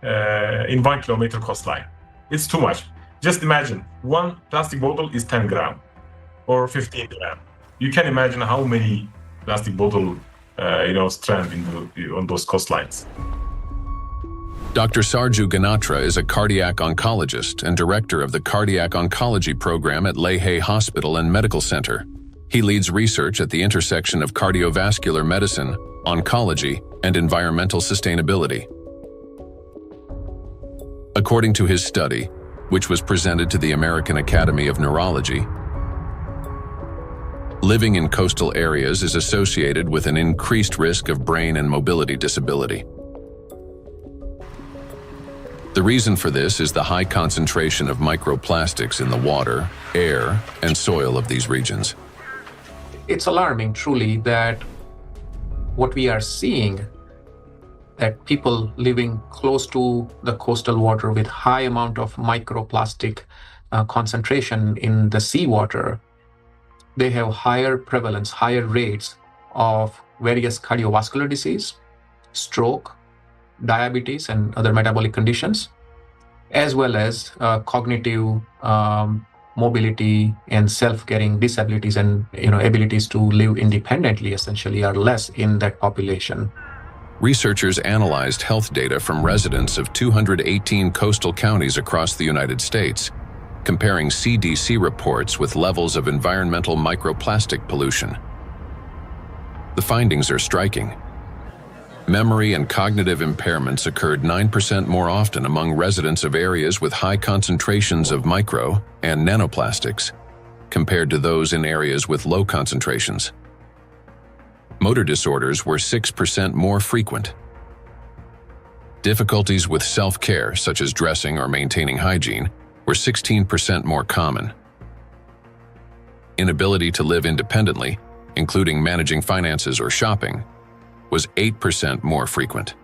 in 1 kilometer coastline. It's too much. Just imagine, one plastic bottle is 10 gram or 15 gram. You can imagine how many plastic bottle strand on those coastlines. Dr. Sarju Ganatra is a cardiac oncologist and director of the Cardiac Oncology Program at Lehigh Hospital and Medical Center. He leads research at the intersection of cardiovascular medicine, oncology, and environmental sustainability. According to his study, which was presented to the American Academy of Neurology, living in coastal areas is associated with an increased risk of brain and mobility disability. The reason for this is the high concentration of microplastics in the water, air, and soil of these regions. It's alarming, truly, that what we are seeing, that people living close to the coastal water with high amount of microplastic concentration in the seawater, they have higher prevalence, higher rates of various cardiovascular disease, stroke, diabetes, and other metabolic conditions, as well as cognitive mobility and self-caring disabilities and abilities to live independently essentially are less in that population. Researchers analyzed health data from residents of 218 coastal counties across the United States, comparing CDC reports with levels of environmental microplastic pollution. The findings are striking. Memory and cognitive impairments occurred 9% more often among residents of areas with high concentrations of micro and nanoplastics compared to those in areas with low concentrations. Motor disorders were 6% more frequent. Difficulties with self-care, such as dressing or maintaining hygiene, were 16% more common. Inability to live independently, including managing finances or shopping, was 8% more frequent.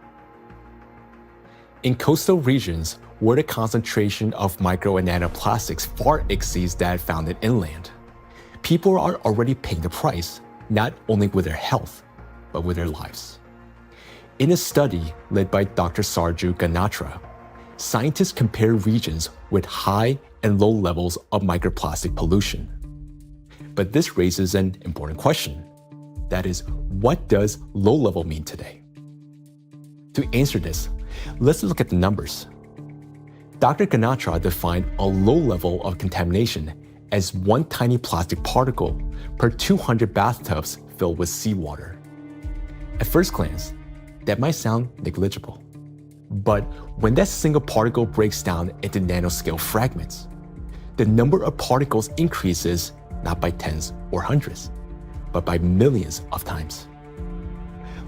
In coastal regions, where the concentration of micro and nanoplastics far exceeds that found in inland, people are already paying the price, not only with their health, but with their lives. In a study led by Dr. Sarju Ganatra, scientists compared regions with high and low levels of microplastic pollution. But this raises an important question. That is, what does low level mean today? To answer this, let's look at the numbers. Dr. Ganatra defined a low level of contamination as one tiny plastic particle per 200 bathtubs filled with seawater. At first glance, that might sound negligible. But when that single particle breaks down into nanoscale fragments, the number of particles increases not by tens or hundreds, but by millions of times.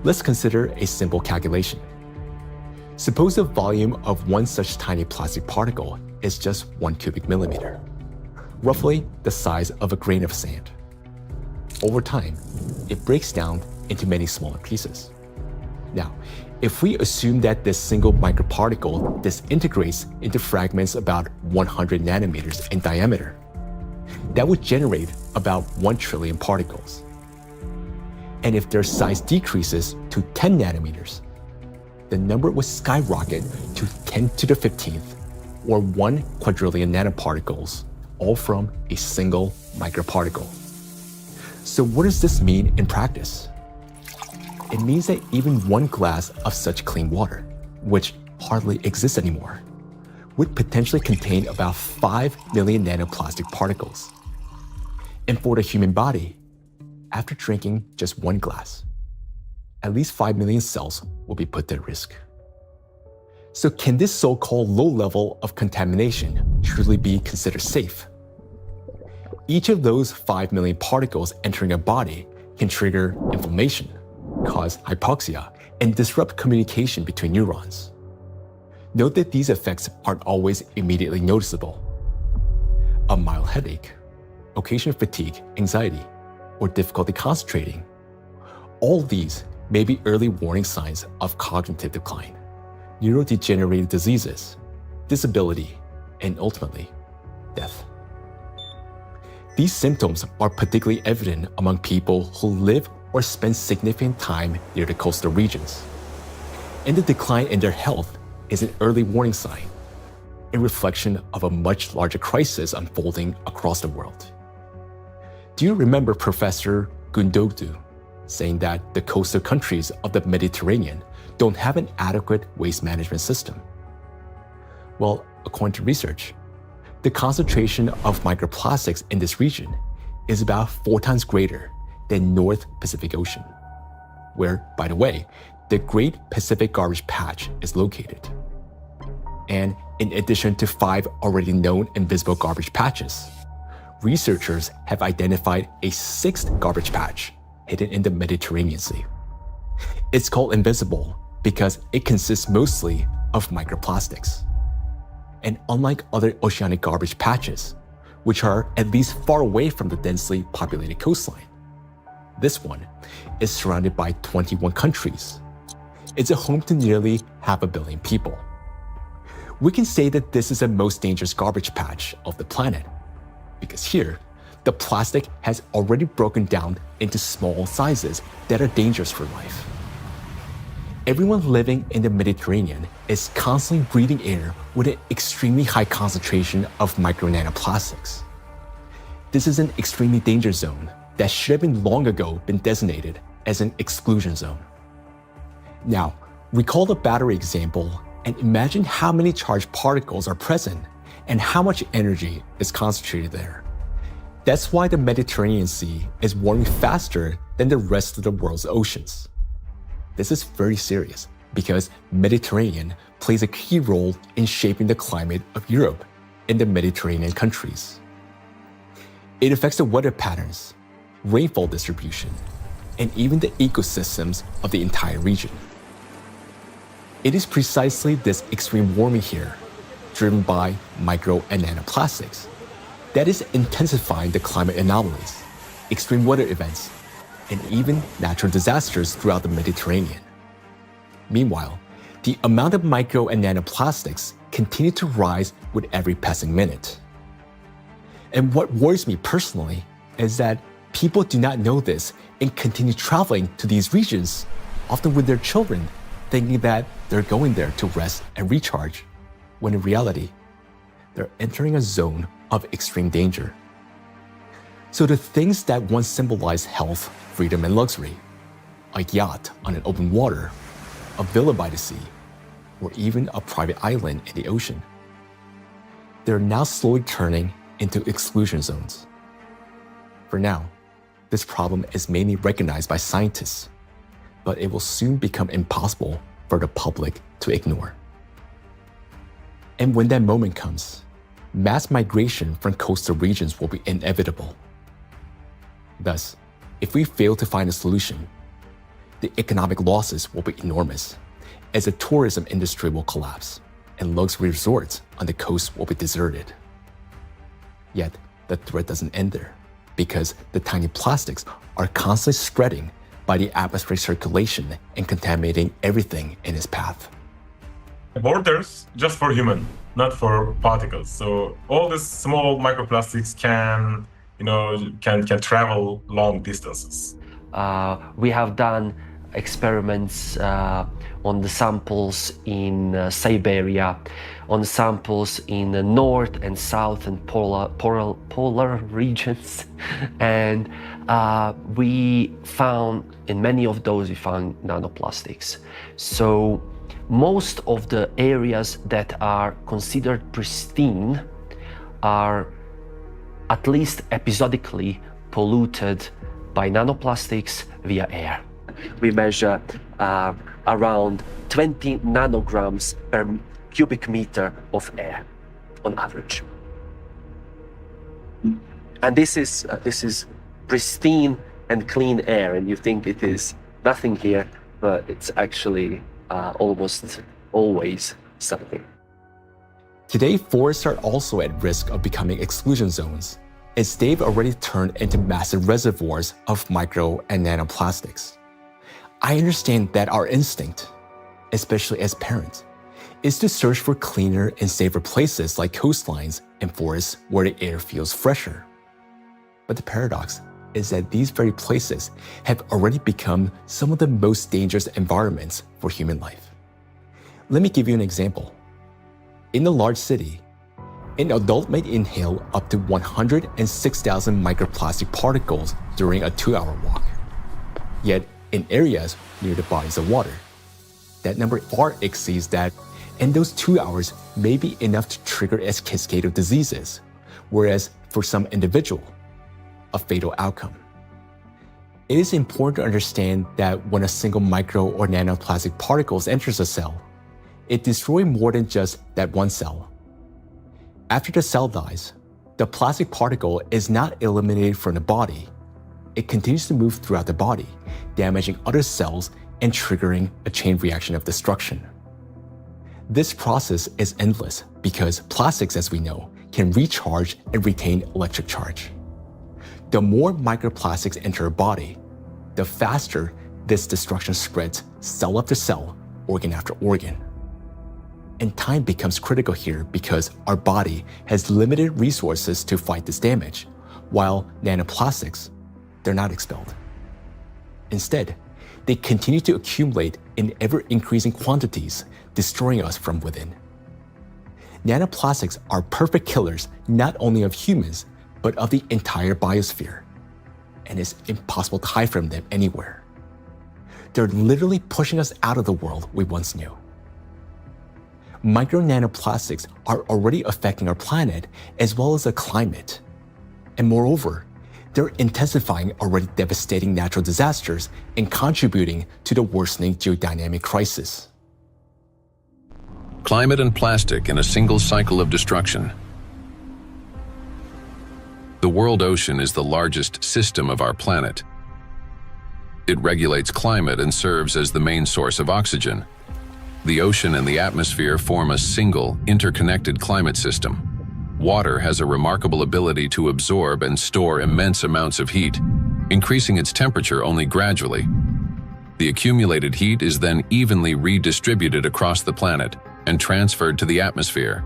Let's consider a simple calculation. Suppose the volume of one such tiny plastic particle is just 1 cubic millimeter, roughly the size of a grain of sand. Over time, it breaks down into many smaller pieces. Now, if we assume that this single microparticle disintegrates into fragments about 100 nanometers in diameter, that would generate about 1 trillion particles. And if their size decreases to 10 nanometers, the number would skyrocket to 10 to the 15th, or 1 quadrillion nanoparticles, all from a single microparticle. So what does this mean in practice? It means that even one glass of such clean water, which hardly exists anymore, would potentially contain about 5 million nanoplastic particles. And for the human body, after drinking just one glass, at least 5 million cells will be put at risk. So can this so-called low level of contamination truly be considered safe? Each of those 5 million particles entering a body can trigger inflammation, cause hypoxia, and disrupt communication between neurons. Note that these effects aren't always immediately noticeable. A mild headache, occasional fatigue, anxiety, or difficulty concentrating. All these may be early warning signs of cognitive decline, neurodegenerative diseases, disability, and ultimately, death. These symptoms are particularly evident among people who live or spend significant time near the coastal regions. And the decline in their health is an early warning sign. a reflection of a much larger crisis unfolding across the world. Do you remember Professor Gundogdu saying that the coastal countries of the Mediterranean don't have an adequate waste management system? Well, according to research, the concentration of microplastics in this region is about 4 times greater than North Pacific Ocean, where, by the way, the Great Pacific Garbage Patch is located. And in addition to 5 already known invisible garbage patches, researchers have identified a 6th garbage patch hidden in the Mediterranean Sea. It's called invisible because it consists mostly of microplastics. And unlike other oceanic garbage patches, which are at least far away from the densely populated coastline, this one is surrounded by 21 countries. It's a home to nearly 500 million people. We can say that this is the most dangerous garbage patch of the planet, because here, the plastic has already broken down into small sizes that are dangerous for life. Everyone living in the Mediterranean is constantly breathing air with an extremely high concentration of micro-nanoplastics. This is an extremely dangerous zone that should have been long ago been designated as an exclusion zone. Now, recall the battery example and imagine how many charged particles are present and how much energy is concentrated there. That's why the Mediterranean Sea is warming faster than the rest of the world's oceans. This is very serious because Mediterranean plays a key role in shaping the climate of Europe and the Mediterranean countries. It affects the weather patterns, rainfall distribution, and even the ecosystems of the entire region. It is precisely this extreme warming here, driven by micro and nanoplastics, that is intensifying the climate anomalies, extreme weather events, and even natural disasters throughout the Mediterranean. Meanwhile, the amount of micro and nanoplastics continue to rise with every passing minute. And what worries me personally is that people do not know this and continue traveling to these regions, often with their children, thinking that they're going there to rest and recharge, when in reality, they're entering a zone of extreme danger. So the things that once symbolized health, freedom, and luxury, a yacht on an open water, a villa by the sea, or even a private island in the ocean, they're now slowly turning into exclusion zones. For now, this problem is mainly recognized by scientists, but it will soon become impossible for the public to ignore. And when that moment comes, mass migration from coastal regions will be inevitable. Thus, if we fail to find a solution, the economic losses will be enormous, as the tourism industry will collapse and luxury resorts on the coast will be deserted. Yet, the threat doesn't end there, because the tiny plastics are constantly spreading by the atmospheric circulation and contaminating everything in its path. Borders just for human, not for particles. So all these small microplastics can travel long distances. We have done experiments on the samples in Siberia, on samples in the north and south and polar regions, and we found in many of those we found nanoplastics. So most of the areas that are considered pristine are at least episodically polluted by nanoplastics via air. We measure around 20 nanograms per cubic meter of air on average. And this is pristine and clean air, and you think it is nothing here, but it's actually almost always something. Today, forests are also at risk of becoming exclusion zones, as they've already turned into massive reservoirs of micro and nanoplastics. I understand that our instinct, especially as parents, is to search for cleaner and safer places like coastlines and forests where the air feels fresher. But the paradox is that these very places have already become some of the most dangerous environments for human life. Let me give you an example. In a large city, An adult may inhale up to 106,000 microplastic particles during a 2-hour walk. Yet, in areas near the bodies of water, that number far exceeds that, and those 2 hours may be enough to trigger a cascade of diseases, whereas for some individual, a fatal outcome. It is important to understand that when a single micro or nanoplastic particles enters a cell, it destroys more than just that one cell. After the cell dies, the plastic particle is not eliminated from the body. It continues to move throughout the body, damaging other cells and triggering a chain reaction of destruction. This process is endless because plastics, as we know, can recharge and retain electric charge. The more microplastics enter a body, the faster this destruction spreads cell after cell, organ after organ. And time becomes critical here because our body has limited resources to fight this damage, while nanoplastics, they're not expelled. Instead, they continue to accumulate in ever-increasing quantities, destroying us from within. Nanoplastics are perfect killers not only of humans, but of the entire biosphere, and it's impossible to hide from them anywhere. They're literally pushing us out of the world we once knew. Micro nanoplastics are already affecting our planet as well as the climate. And moreover, they're intensifying already devastating natural disasters and contributing to the worsening geodynamic crisis. Climate and plastic in a single cycle of destruction. The world ocean is the largest system of our planet. It regulates climate and serves as the main source of oxygen. The ocean and the atmosphere form a single, interconnected climate system. Water has a remarkable ability to absorb and store immense amounts of heat, increasing its temperature only gradually. The accumulated heat is then evenly redistributed across the planet and transferred to the atmosphere.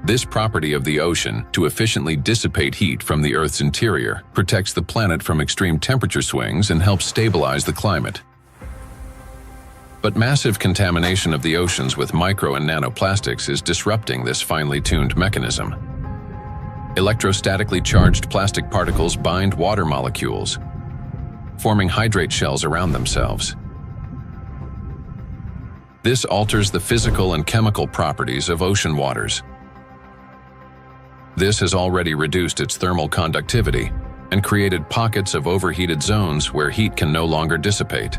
This property of the ocean to efficiently dissipate heat from the Earth's interior protects the planet from extreme temperature swings and helps stabilize the climate. But massive contamination of the oceans with micro and nanoplastics is disrupting this finely tuned mechanism. Electrostatically charged plastic particles bind water molecules, forming hydrate shells around themselves. This alters the physical and chemical properties of ocean waters. This has already reduced its thermal conductivity and created pockets of overheated zones where heat can no longer dissipate.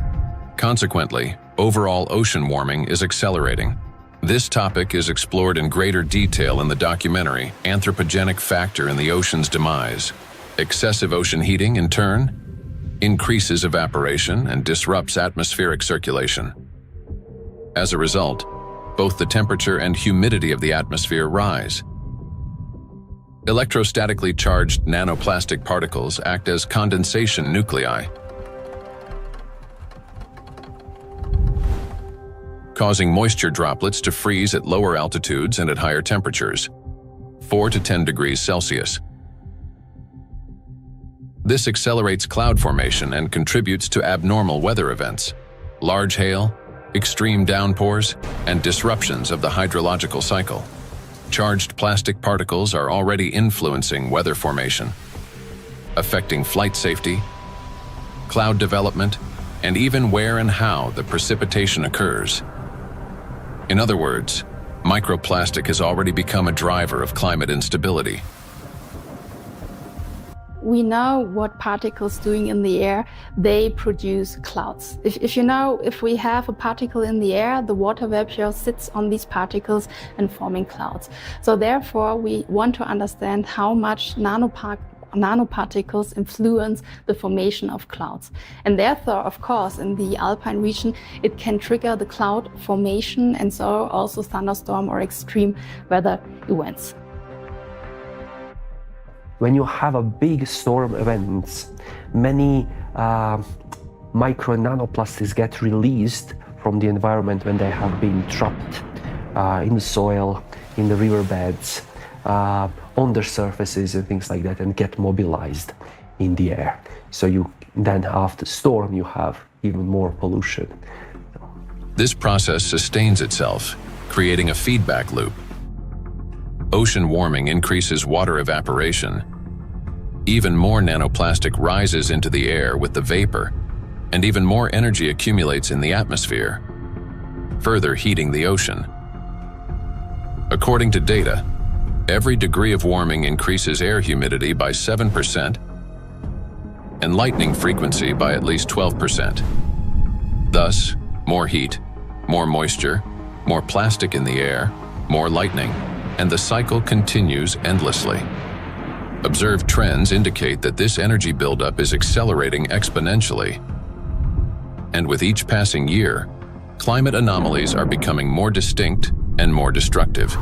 Consequently, overall ocean warming is accelerating. This topic is explored in greater detail in the documentary Anthropogenic Factor in the Ocean's Demise. Excessive ocean heating, in turn, increases evaporation and disrupts atmospheric circulation. As a result, both the temperature and humidity of the atmosphere rise. Electrostatically charged nanoplastic particles act as condensation nuclei, causing moisture droplets to freeze at lower altitudes and at higher temperatures, 4 to 10 degrees Celsius. This accelerates cloud formation and contributes to abnormal weather events, large hail, extreme downpours, and disruptions of the hydrological cycle. Charged plastic particles are already influencing weather formation, affecting flight safety, cloud development, and even where and how the precipitation occurs. In other words, microplastic has already become a driver of climate instability. We know what particles doing in the air, they produce clouds. If we have a particle in the air, the water vapor sits on these particles and forming clouds. So therefore, we want to understand how much nanoparticles influence the formation of clouds. And therefore, of course, in the alpine region, it can trigger the cloud formation and so also thunderstorm or extreme weather events. When you have a big storm event, many micro and nanoplastics get released from the environment when they have been trapped in the soil, in the riverbeds, on their surfaces and things like that, and get mobilized in the air. So you then after storm you have even more pollution. This process sustains itself, creating a feedback loop. ocean warming increases water evaporation. Even more nanoplastic rises into the air with the vapor, and even more energy accumulates in the atmosphere, further heating the ocean. According to data, every degree of warming increases air humidity by 7% and lightning frequency by at least 12%. Thus, more heat, more moisture, more plastic in the air, more lightning, and the cycle continues endlessly. Observed trends indicate that this energy buildup is accelerating exponentially. And with each passing year, climate anomalies are becoming more distinct and more destructive.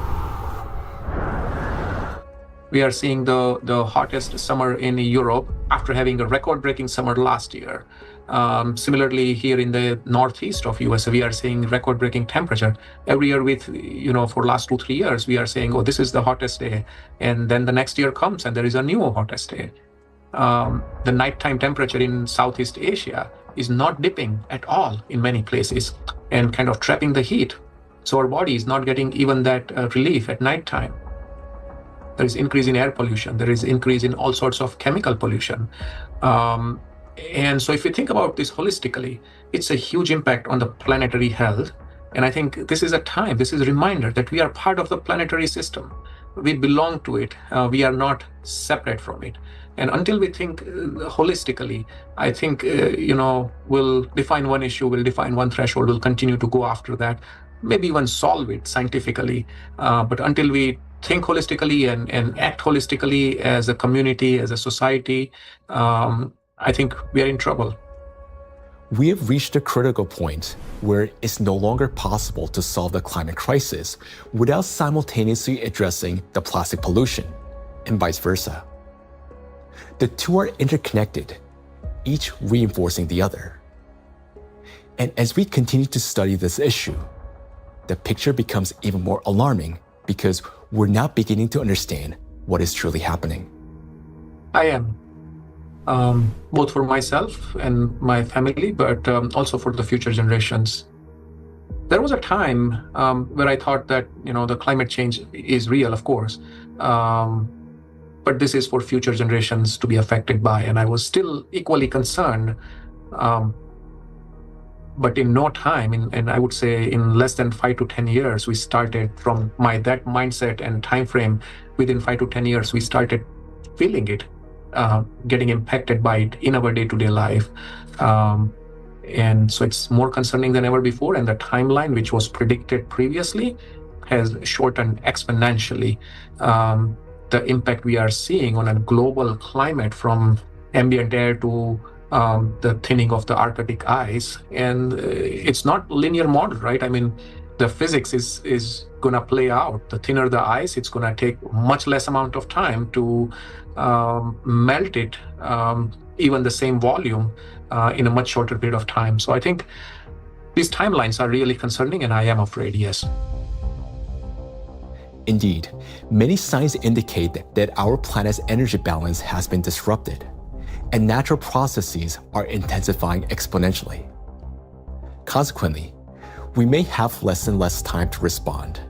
We are seeing the hottest summer in Europe after having a record-breaking summer last year. Similarly, here in the northeast of US, we are seeing record-breaking temperature. Every year for last 2-3 years, we are saying, oh, this is the hottest day. And then the next year comes and there is a new hottest day. The nighttime temperature in Southeast Asia is not dipping at all in many places and kind of trapping the heat. So our body is not getting even that relief at nighttime. There is increase in air pollution. There is increase in all sorts of chemical pollution. And so if you think about this holistically, it's a huge impact on the planetary health. And I think this is a reminder that we are part of the planetary system. We belong to it. We are not separate from it. And until we think holistically, I think, we'll define one issue, we'll define one threshold, we'll continue to go after that, maybe even solve it scientifically. But until we think holistically and act holistically as a community, as a society, I think we are in trouble. We have reached a critical point where it's no longer possible to solve the climate crisis without simultaneously addressing the plastic pollution, and vice versa. The two are interconnected, each reinforcing the other. And as we continue to study this issue, the picture becomes even more alarming because we're now beginning to understand what is truly happening. I am. Both for myself and my family, but also for the future generations. There was a time where I thought that, the climate change is real, of course, but this is for future generations to be affected by, and I was still equally concerned. But in no time, and I would say in less than 5 to 10 years, we started from that mindset and time frame. Within 5 to 10 years, we started feeling it, getting impacted by it in our day-to-day life. And so it's more concerning than ever before. And the timeline, which was predicted previously, has shortened exponentially. The impact we are seeing on a global climate, from ambient air to the thinning of the Arctic ice. And it's not linear model, right? I mean, the physics is going to play out. The thinner the ice, it's going to take much less amount of time to melt it, even the same volume, in a much shorter period of time. So I think these timelines are really concerning, and I am afraid, yes. Indeed, many signs indicate that our planet's energy balance has been disrupted, and natural processes are intensifying exponentially. Consequently, we may have less and less time to respond,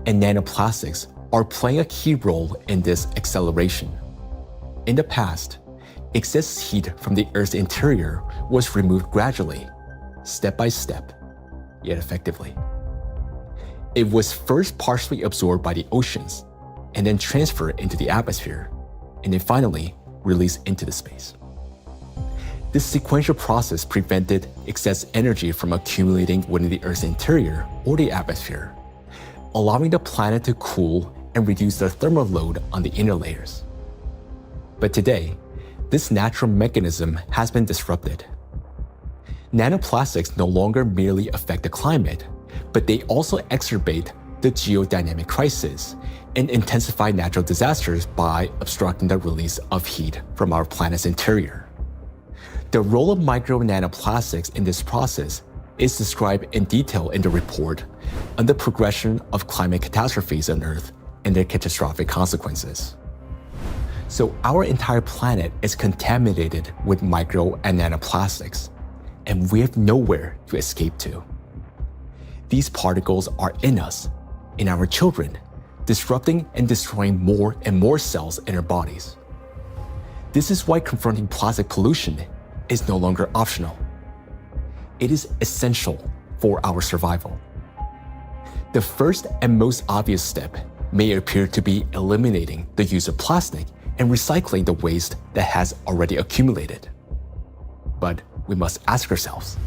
and nanoplastics are playing a key role in this acceleration. In the past, excess heat from the Earth's interior was removed gradually, step by step, yet effectively. It was first partially absorbed by the oceans, and then transferred into the atmosphere, and then finally released into the space. This sequential process prevented excess energy from accumulating within the Earth's interior or the atmosphere, allowing the planet to cool and reduce the thermal load on the inner layers. But today, this natural mechanism has been disrupted. Nanoplastics no longer merely affect the climate, but they also exacerbate the geodynamic crisis and intensify natural disasters by obstructing the release of heat from our planet's interior. The role of micro nanoplastics in this process is described in detail in the report on the progression of climate catastrophes on Earth and their catastrophic consequences. So our entire planet is contaminated with micro and nanoplastics, and we have nowhere to escape to. These particles are in us, in our children, disrupting and destroying more and more cells in our bodies. This is why confronting plastic pollution is no longer optional. It is essential for our survival. The first and most obvious step may appear to be eliminating the use of plastic and recycling the waste that has already accumulated. But we must ask ourselves,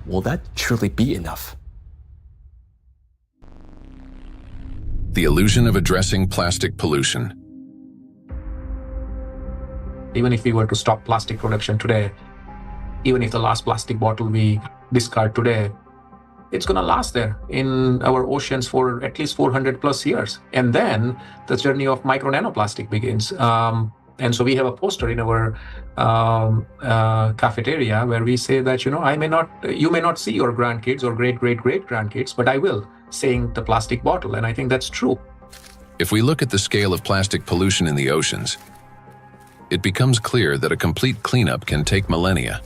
will that truly be enough? The illusion of addressing plastic pollution. Even if we were to stop plastic production today, even if the last plastic bottle we discard today, it's going to last there in our oceans for at least 400 plus years. And then the journey of micro nanoplastic begins. And so we have a poster in our cafeteria where we say that, you may not see your grandkids or great-great-great-grandkids, but I will, saying the plastic bottle. And I think that's true. If we look at the scale of plastic pollution in the oceans, it becomes clear that a complete cleanup can take millennia.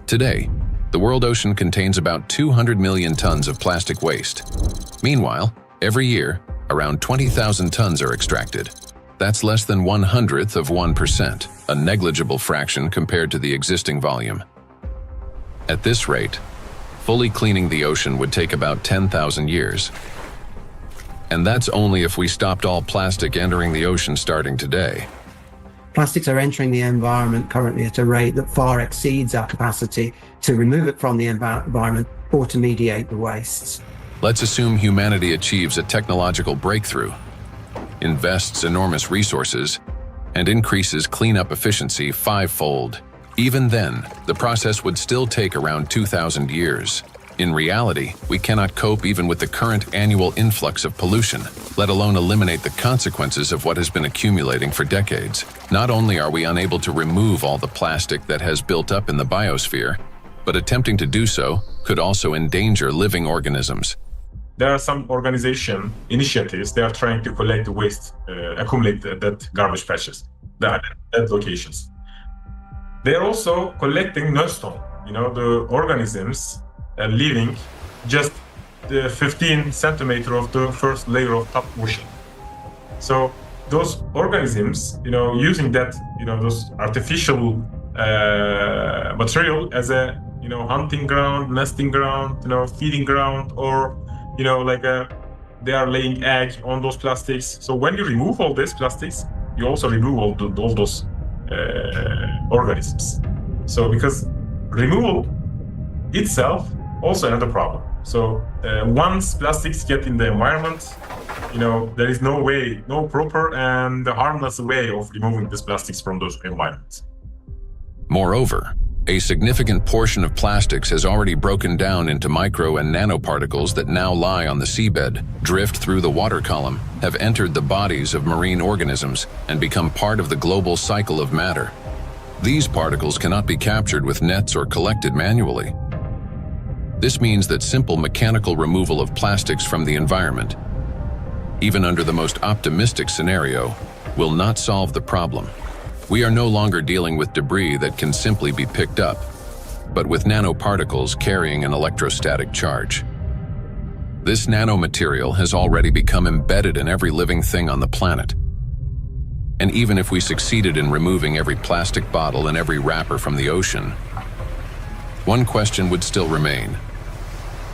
Today, the world ocean contains about 200 million tons of plastic waste. Meanwhile, every year, around 20,000 tons are extracted. That's less than 1/100th of 1%, a negligible fraction compared to the existing volume. At this rate, fully cleaning the ocean would take about 10,000 years. And that's only if we stopped all plastic entering the ocean starting today. Plastics are entering the environment currently at a rate that far exceeds our capacity to remove it from the environment or to mediate the wastes. Let's assume humanity achieves a technological breakthrough, invests enormous resources, and increases cleanup efficiency 5-fold. Even then, the process would still take around 2,000 years. In reality, we cannot cope even with the current annual influx of pollution, let alone eliminate the consequences of what has been accumulating for decades. Not only are we unable to remove all the plastic that has built up in the biosphere, but attempting to do so could also endanger living organisms. There are some organization initiatives, they are trying to collect the waste, accumulate that garbage patches, at locations. They are also collecting neustone, the organisms living just the 15 centimeter of the first layer of top ocean. So those organisms, using that, those artificial material as a, hunting ground, nesting ground, feeding ground, or, they are laying egg on those plastics. So when you remove all these plastics, you also remove all those organisms. So because removal itself also another problem. So once plastics get in the environment, there is no proper and harmless way of removing these plastics from those environments. Moreover, a significant portion of plastics has already broken down into micro and nanoparticles that now lie on the seabed, drift through the water column, have entered the bodies of marine organisms, and become part of the global cycle of matter. These particles cannot be captured with nets or collected manually. This means that simple mechanical removal of plastics from the environment, even under the most optimistic scenario, will not solve the problem. We are no longer dealing with debris that can simply be picked up, but with nanoparticles carrying an electrostatic charge. This nanomaterial has already become embedded in every living thing on the planet. And even if we succeeded in removing every plastic bottle and every wrapper from the ocean, one question would still remain.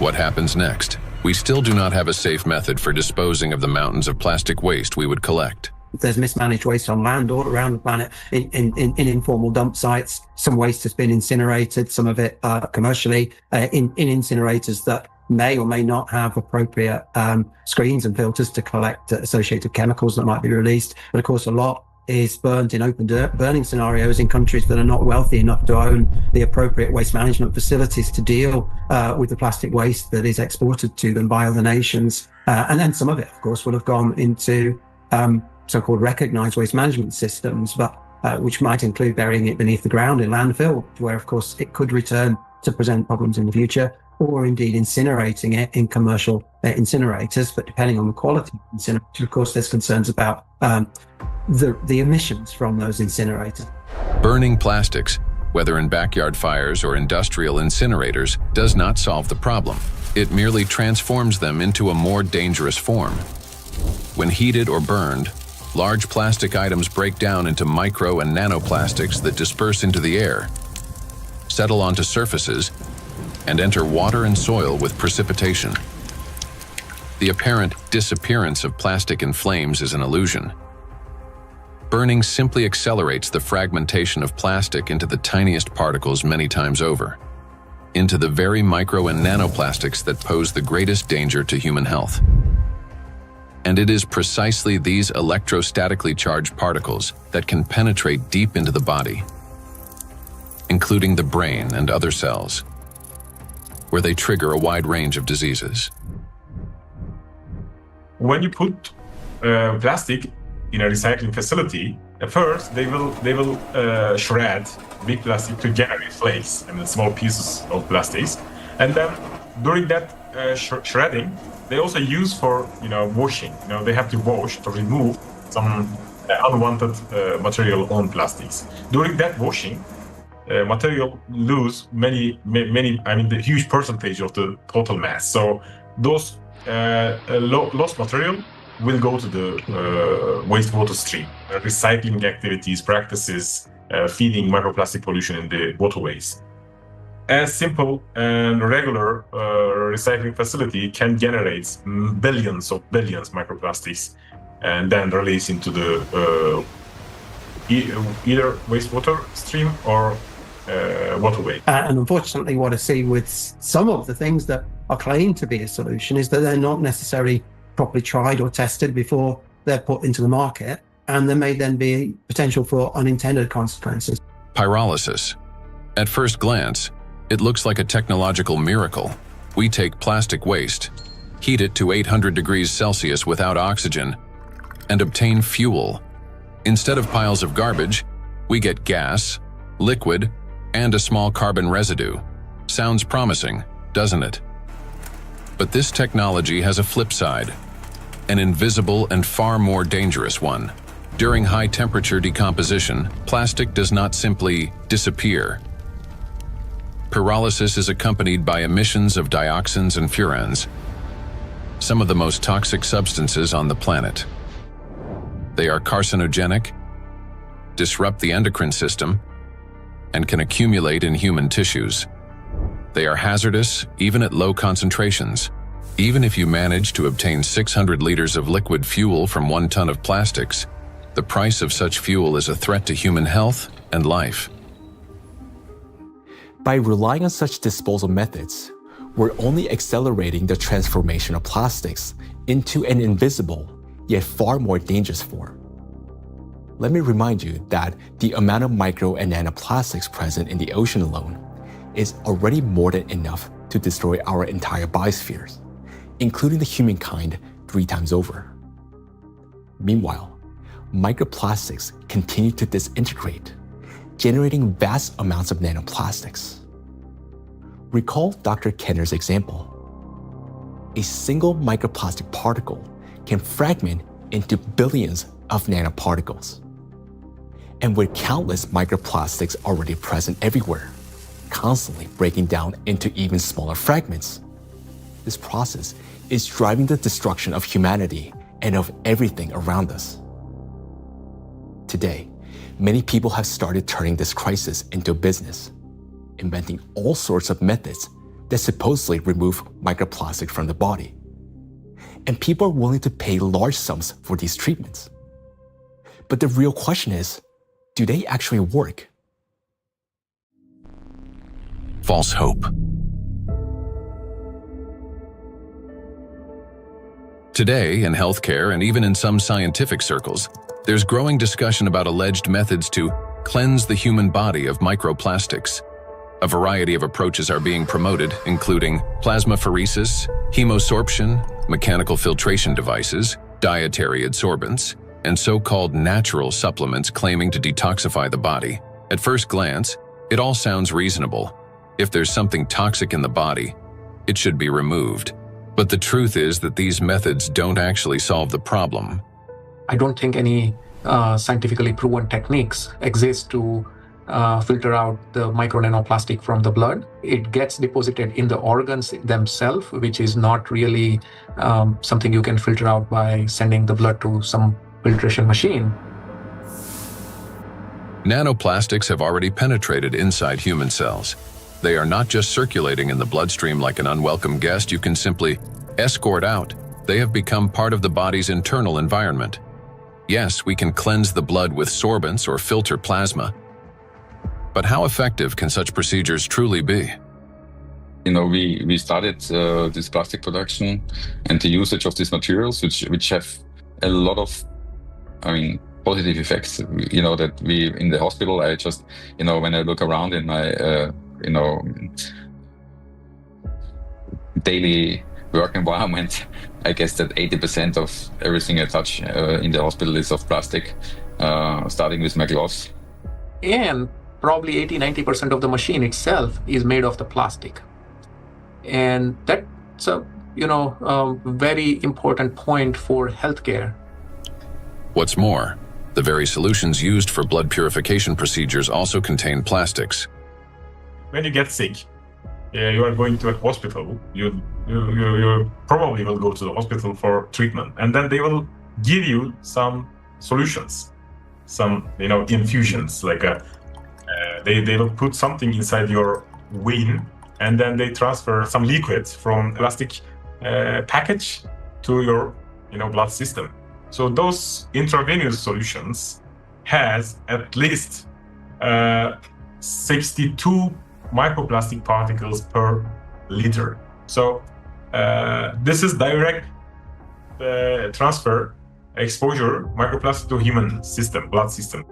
What happens next? We still do not have a safe method for disposing of the mountains of plastic waste we would collect. There's mismanaged waste on land all around the planet in informal dump sites. Some waste has been incinerated, some of it commercially in incinerators that may or may not have appropriate screens and filters to collect associated chemicals that might be released. But of course, a lot is burned in open burning scenarios in countries that are not wealthy enough to own the appropriate waste management facilities to deal with the plastic waste that is exported to them by other nations. And then some of it, of course, will have gone into so-called recognized waste management systems, but which might include burying it beneath the ground in landfill, where, of course, it could return to present problems in the future, or indeed incinerating it in commercial incinerators. But depending on the quality of incinerator, of course, there's concerns about the emissions from those incinerators. Burning plastics, whether in backyard fires or industrial incinerators, does not solve the problem. It merely transforms them into a more dangerous form. When heated or burned, large plastic items break down into micro and nanoplastics that disperse into the air, settle onto surfaces, and enter water and soil with precipitation. The apparent disappearance of plastic in flames is an illusion. Burning simply accelerates the fragmentation of plastic into the tiniest particles many times over, into the very micro and nanoplastics that pose the greatest danger to human health. And it is precisely these electrostatically charged particles that can penetrate deep into the body, including the brain and other cells, where they trigger a wide range of diseases. When you put plastic in a recycling facility, at first they will shred big plastic to generate flakes and small pieces of plastics, and then during that shredding, they also use for washing. They have to wash to remove some unwanted material on plastics. During that washing, material lose many. I mean, the huge percentage of the total mass. So those lost material will go to the wastewater stream. Recycling activities, practices, feeding microplastic pollution in the waterways. A simple and regular recycling facility can generate billions microplastics and then release into the either wastewater stream or waterway. And unfortunately, what I see with some of the things that are claimed to be a solution is that they're not necessarily properly tried or tested before they're put into the market, and there may then be potential for unintended consequences. Pyrolysis. At first glance, it looks like a technological miracle. We take plastic waste, heat it to 800 degrees Celsius without oxygen, and obtain fuel. Instead of piles of garbage, we get gas, liquid, and a small carbon residue. Sounds promising, doesn't it? But this technology has a flip side, an invisible and far more dangerous one. During high-temperature decomposition, plastic does not simply disappear. Pyrolysis is accompanied by emissions of dioxins and furans, some of the most toxic substances on the planet. They are carcinogenic, disrupt the endocrine system, and can accumulate in human tissues. They are hazardous even at low concentrations. Even if you manage to obtain 600 liters of liquid fuel from 1 ton of plastics, the price of such fuel is a threat to human health and life. By relying on such disposal methods, we're only accelerating the transformation of plastics into an invisible, yet far more dangerous form. Let me remind you that the amount of micro and nanoplastics present in the ocean alone is already more than enough to destroy our entire biospheres, including the humankind 3 times over. Meanwhile, microplastics continue to disintegrate, generating vast amounts of nanoplastics. Recall Dr. Kenner's example. A single microplastic particle can fragment into billions of nanoparticles. And with countless microplastics already present everywhere, constantly breaking down into even smaller fragments, this process is driving the destruction of humanity and of everything around us. Today, many people have started turning this crisis into a business, inventing all sorts of methods that supposedly remove microplastic from the body. And people are willing to pay large sums for these treatments. But the real question is, do they actually work? False hope. Today, in healthcare and even in some scientific circles, there's growing discussion about alleged methods to cleanse the human body of microplastics. A variety of approaches are being promoted, including plasmapheresis, hemosorption, mechanical filtration devices, dietary adsorbents, and so-called natural supplements claiming to detoxify the body. At first glance, it all sounds reasonable. If there's something toxic in the body, it should be removed. But the truth is that these methods don't actually solve the problem. I don't think any scientifically proven techniques exist to filter out the micro nanoplastic from the blood. It gets deposited in the organs themselves, which is not really something you can filter out by sending the blood to some filtration machine. Nanoplastics have already penetrated inside human cells. They are not just circulating in the bloodstream like an unwelcome guest you can simply escort out. They have become part of the body's internal environment. Yes, we can cleanse the blood with sorbents or filter plasma. But how effective can such procedures truly be? We started this plastic production and the usage of these materials, which have a lot of, positive effects. That we in the hospital, I just, when I look around in my, daily work environment, I guess that 80% of everything I touch in the hospital is of plastic, starting with my gloves. And probably 80-90% of the machine itself is made of the plastic. And that's a very important point for healthcare. What's more, the very solutions used for blood purification procedures also contain plastics. When you get sick, you are going to a hospital, you probably will go to the hospital for treatment, and then they will give you some solutions, some infusions, like they will put something inside your vein, and then they transfer some liquids from plastic package to your blood system. So those intravenous solutions has at least 62 microplastic particles per liter. So this is direct transfer, exposure, microplastic to human system, blood system.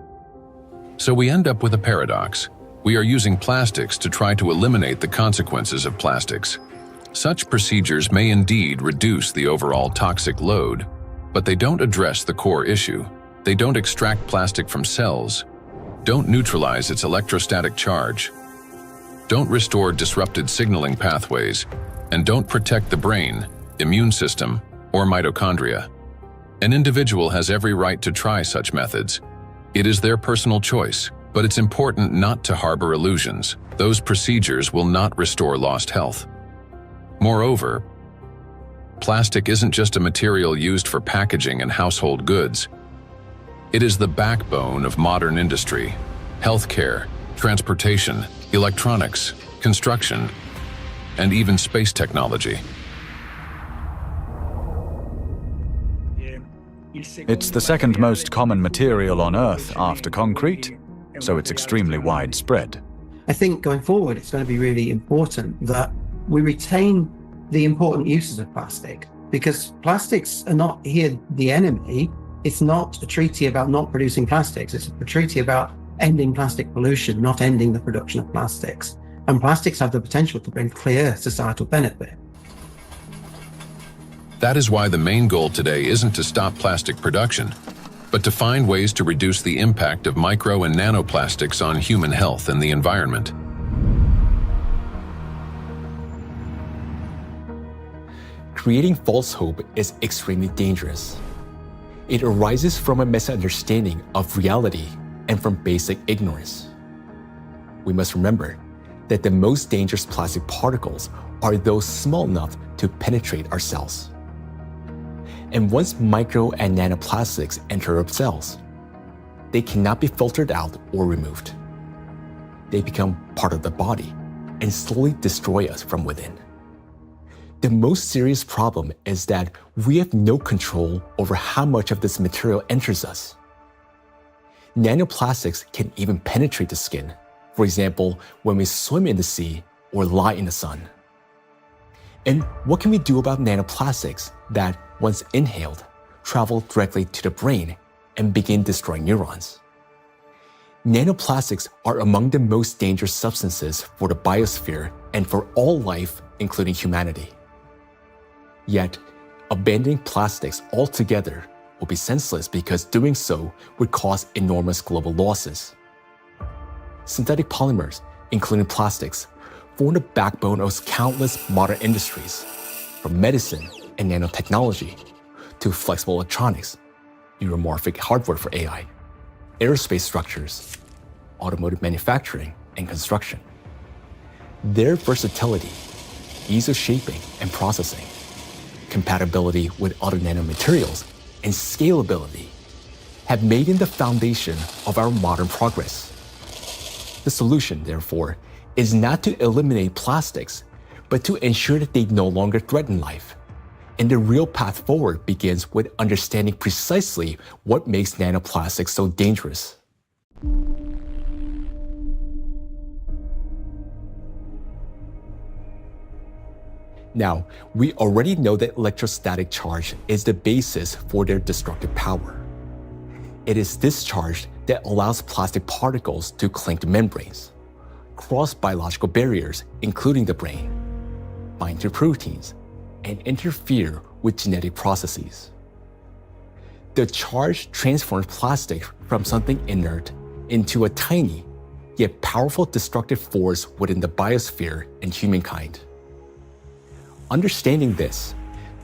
So we end up with a paradox. We are using plastics to try to eliminate the consequences of plastics. Such procedures may indeed reduce the overall toxic load, but they don't address the core issue. They don't extract plastic from cells, don't neutralize its electrostatic charge, don't restore disrupted signaling pathways, and don't protect the brain, immune system, or mitochondria. An individual has every right to try such methods. It is their personal choice, but it's important not to harbor illusions. Those procedures will not restore lost health. Moreover, plastic isn't just a material used for packaging and household goods. It is the backbone of modern industry, healthcare, transportation, electronics, construction, and even space technology. It's the second most common material on Earth after concrete, so it's extremely widespread. I think going forward, it's going to be really important that we retain the important uses of plastic, because plastics are not here the enemy. It's not a treaty about not producing plastics. It's a treaty about ending plastic pollution, not ending the production of plastics. And plastics have the potential to bring clear societal benefit. That is why the main goal today isn't to stop plastic production, but to find ways to reduce the impact of micro and nanoplastics on human health and the environment. Creating false hope is extremely dangerous. It arises from a misunderstanding of reality and from basic ignorance. We must remember that the most dangerous plastic particles are those small enough to penetrate our cells. And once micro and nanoplastics enter our cells, they cannot be filtered out or removed. They become part of the body and slowly destroy us from within. The most serious problem is that we have no control over how much of this material enters us. Nanoplastics can even penetrate the skin, for example, when we swim in the sea or lie in the sun. And what can we do about nanoplastics that, once inhaled, travel directly to the brain and begin destroying neurons? Nanoplastics are among the most dangerous substances for the biosphere and for all life, including humanity. Yet, abandoning plastics altogether will be senseless because doing so would cause enormous global losses. Synthetic polymers, including plastics, form the backbone of countless modern industries, from medicine and nanotechnology to flexible electronics, neuromorphic hardware for AI, aerospace structures, automotive manufacturing and construction. Their versatility, ease of shaping and processing, compatibility with other nanomaterials, and scalability have made them the foundation of our modern progress. The solution, therefore, is not to eliminate plastics, but to ensure that they no longer threaten life. And the real path forward begins with understanding precisely what makes nanoplastics so dangerous. Now, we already know that electrostatic charge is the basis for their destructive power. It is this charge that allows plastic particles to cling to membranes, cross biological barriers, including the brain, bind to proteins, and interfere with genetic processes. The charge transforms plastic from something inert into a tiny, yet powerful destructive force within the biosphere and humankind. Understanding this,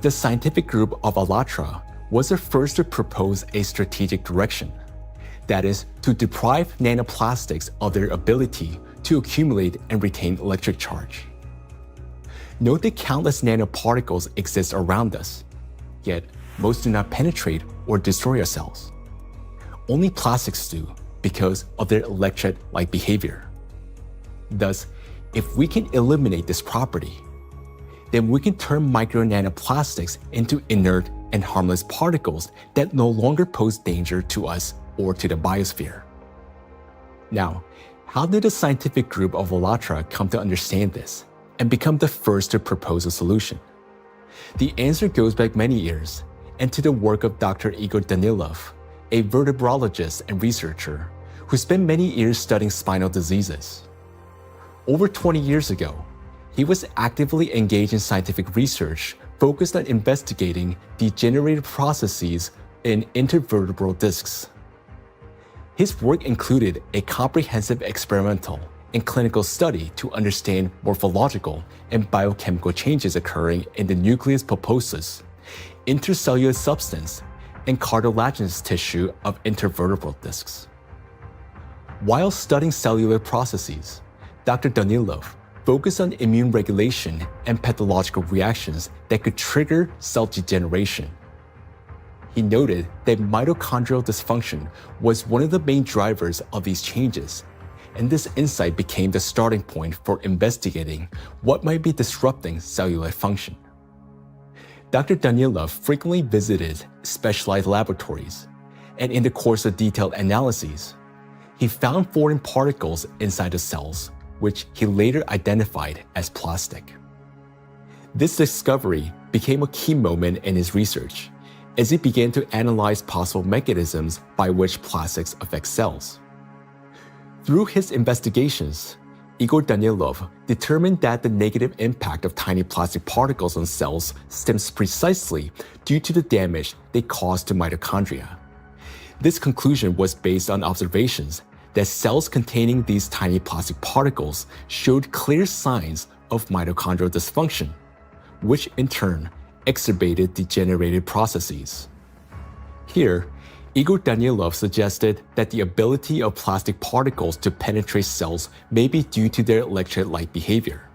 the scientific group of ALLATRA was the first to propose a strategic direction, that is, to deprive nanoplastics of their ability to accumulate and retain electric charge. Note that countless nanoparticles exist around us, yet most do not penetrate or destroy our cells. Only plastics do because of their electret-like behavior. Thus, if we can eliminate this property, then we can turn micro-nanoplastics into inert and harmless particles that no longer pose danger to us or to the biosphere. Now, how did the scientific group of ALLATRA come to understand this and become the first to propose a solution? The answer goes back many years and to the work of Dr. Igor Danilov, a vertebrologist and researcher who spent many years studying spinal diseases. Over 20 years ago, he was actively engaged in scientific research focused on investigating degenerative processes in intervertebral discs. His work included a comprehensive experimental and clinical study to understand morphological and biochemical changes occurring in the nucleus pulposus, intercellular substance, and cartilaginous tissue of intervertebral discs. While studying cellular processes, Dr. Danilov focused on immune regulation and pathological reactions that could trigger cell degeneration. He noted that mitochondrial dysfunction was one of the main drivers of these changes, and this insight became the starting point for investigating what might be disrupting cellular function. Dr. Danilov frequently visited specialized laboratories, and in the course of detailed analyses, he found foreign particles inside the cells, which he later identified as plastic. This discovery became a key moment in his research, as he began to analyze possible mechanisms by which plastics affect cells. Through his investigations, Igor Danilov determined that the negative impact of tiny plastic particles on cells stems precisely due to the damage they cause to mitochondria. This conclusion was based on observations that cells containing these tiny plastic particles showed clear signs of mitochondrial dysfunction, which in turn exacerbated degenerative processes. Here, Igor Danilov suggested that the ability of plastic particles to penetrate cells may be due to their electrolyte behavior.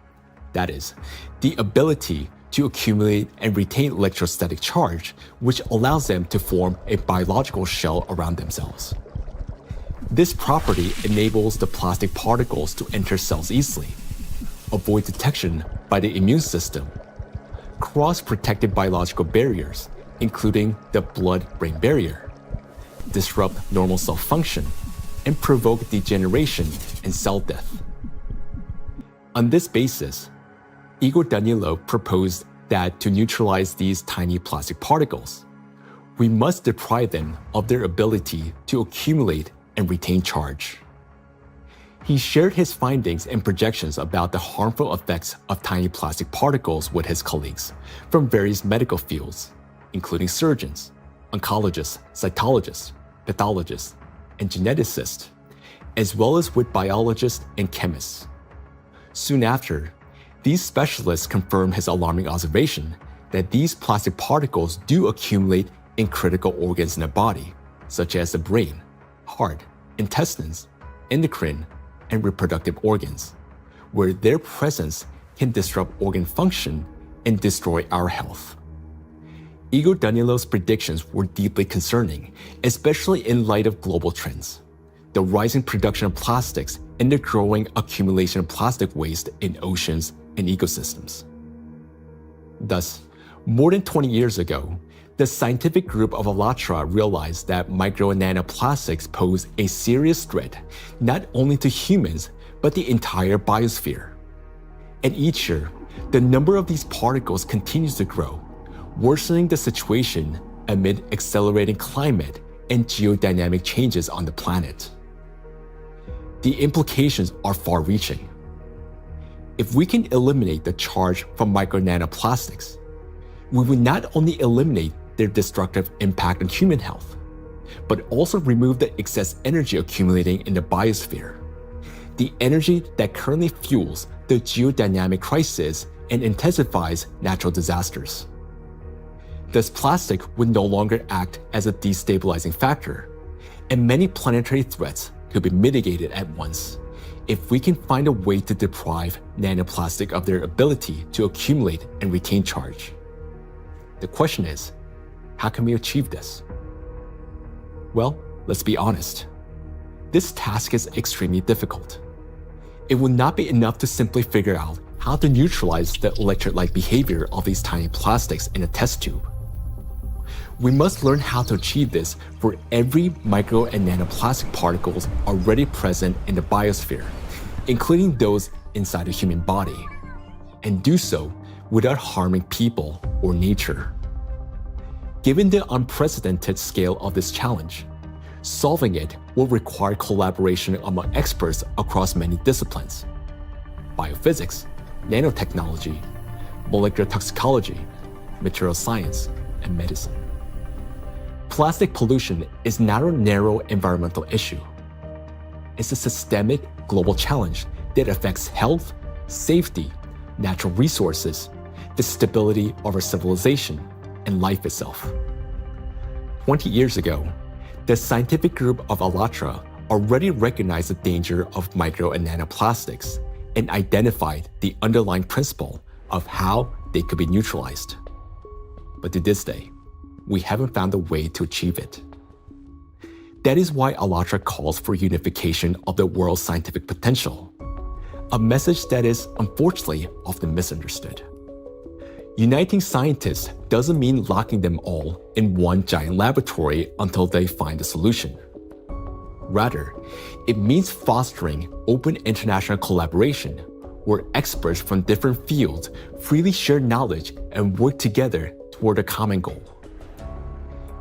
That is, the ability to accumulate and retain electrostatic charge, which allows them to form a biological shell around themselves. This property enables the plastic particles to enter cells easily, avoid detection by the immune system, cross protected biological barriers, including the blood-brain barrier, disrupt normal cell function, and provoke degeneration and cell death. On this basis, Igor Danilov proposed that to neutralize these tiny plastic particles, we must deprive them of their ability to accumulate and retain charge. He shared his findings and projections about the harmful effects of tiny plastic particles with his colleagues from various medical fields, including surgeons, oncologists, cytologists, pathologists, and geneticists, as well as with biologists and chemists. Soon after, these specialists confirmed his alarming observation that these plastic particles do accumulate in critical organs in the body, such as the brain, heart, intestines, endocrine, and reproductive organs, where their presence can disrupt organ function and destroy our health. Igor Danilov's predictions were deeply concerning, especially in light of global trends, the rising production of plastics and the growing accumulation of plastic waste in oceans and ecosystems. Thus, more than 20 years ago, the scientific group of ALLATRA realized that micro and nanoplastics pose a serious threat not only to humans, but the entire biosphere. And each year, the number of these particles continues to grow, worsening the situation amid accelerating climate and geodynamic changes on the planet. The implications are far-reaching. If we can eliminate the charge from micro nanoplastics, we will not only eliminate their destructive impact on human health, but also remove the excess energy accumulating in the biosphere, the energy that currently fuels the geodynamic crisis and intensifies natural disasters. Thus, plastic would no longer act as a destabilizing factor, and many planetary threats could be mitigated at once if we can find a way to deprive nanoplastic of their ability to accumulate and retain charge. The question is, how can we achieve this? Well, let's be honest. This task is extremely difficult. It would not be enough to simply figure out how to neutralize the electrolyte behavior of these tiny plastics in a test tube. We must learn how to achieve this for every micro and nanoplastic particles already present in the biosphere, including those inside the human body, and do so without harming people or nature. Given the unprecedented scale of this challenge, solving it will require collaboration among experts across many disciplines: biophysics, nanotechnology, molecular toxicology, material science, and medicine. Plastic pollution is not a narrow environmental issue. It's a systemic global challenge that affects health, safety, natural resources, the stability of our civilization, and life itself. 20 years ago, the scientific group of ALLATRA already recognized the danger of micro and nanoplastics and identified the underlying principle of how they could be neutralized. But to this day, we haven't found a way to achieve it. That is why ALLATRA calls for unification of the world's scientific potential, a message that is unfortunately often misunderstood. Uniting scientists doesn't mean locking them all in one giant laboratory until they find a solution. Rather, it means fostering open international collaboration where experts from different fields freely share knowledge and work together toward a common goal.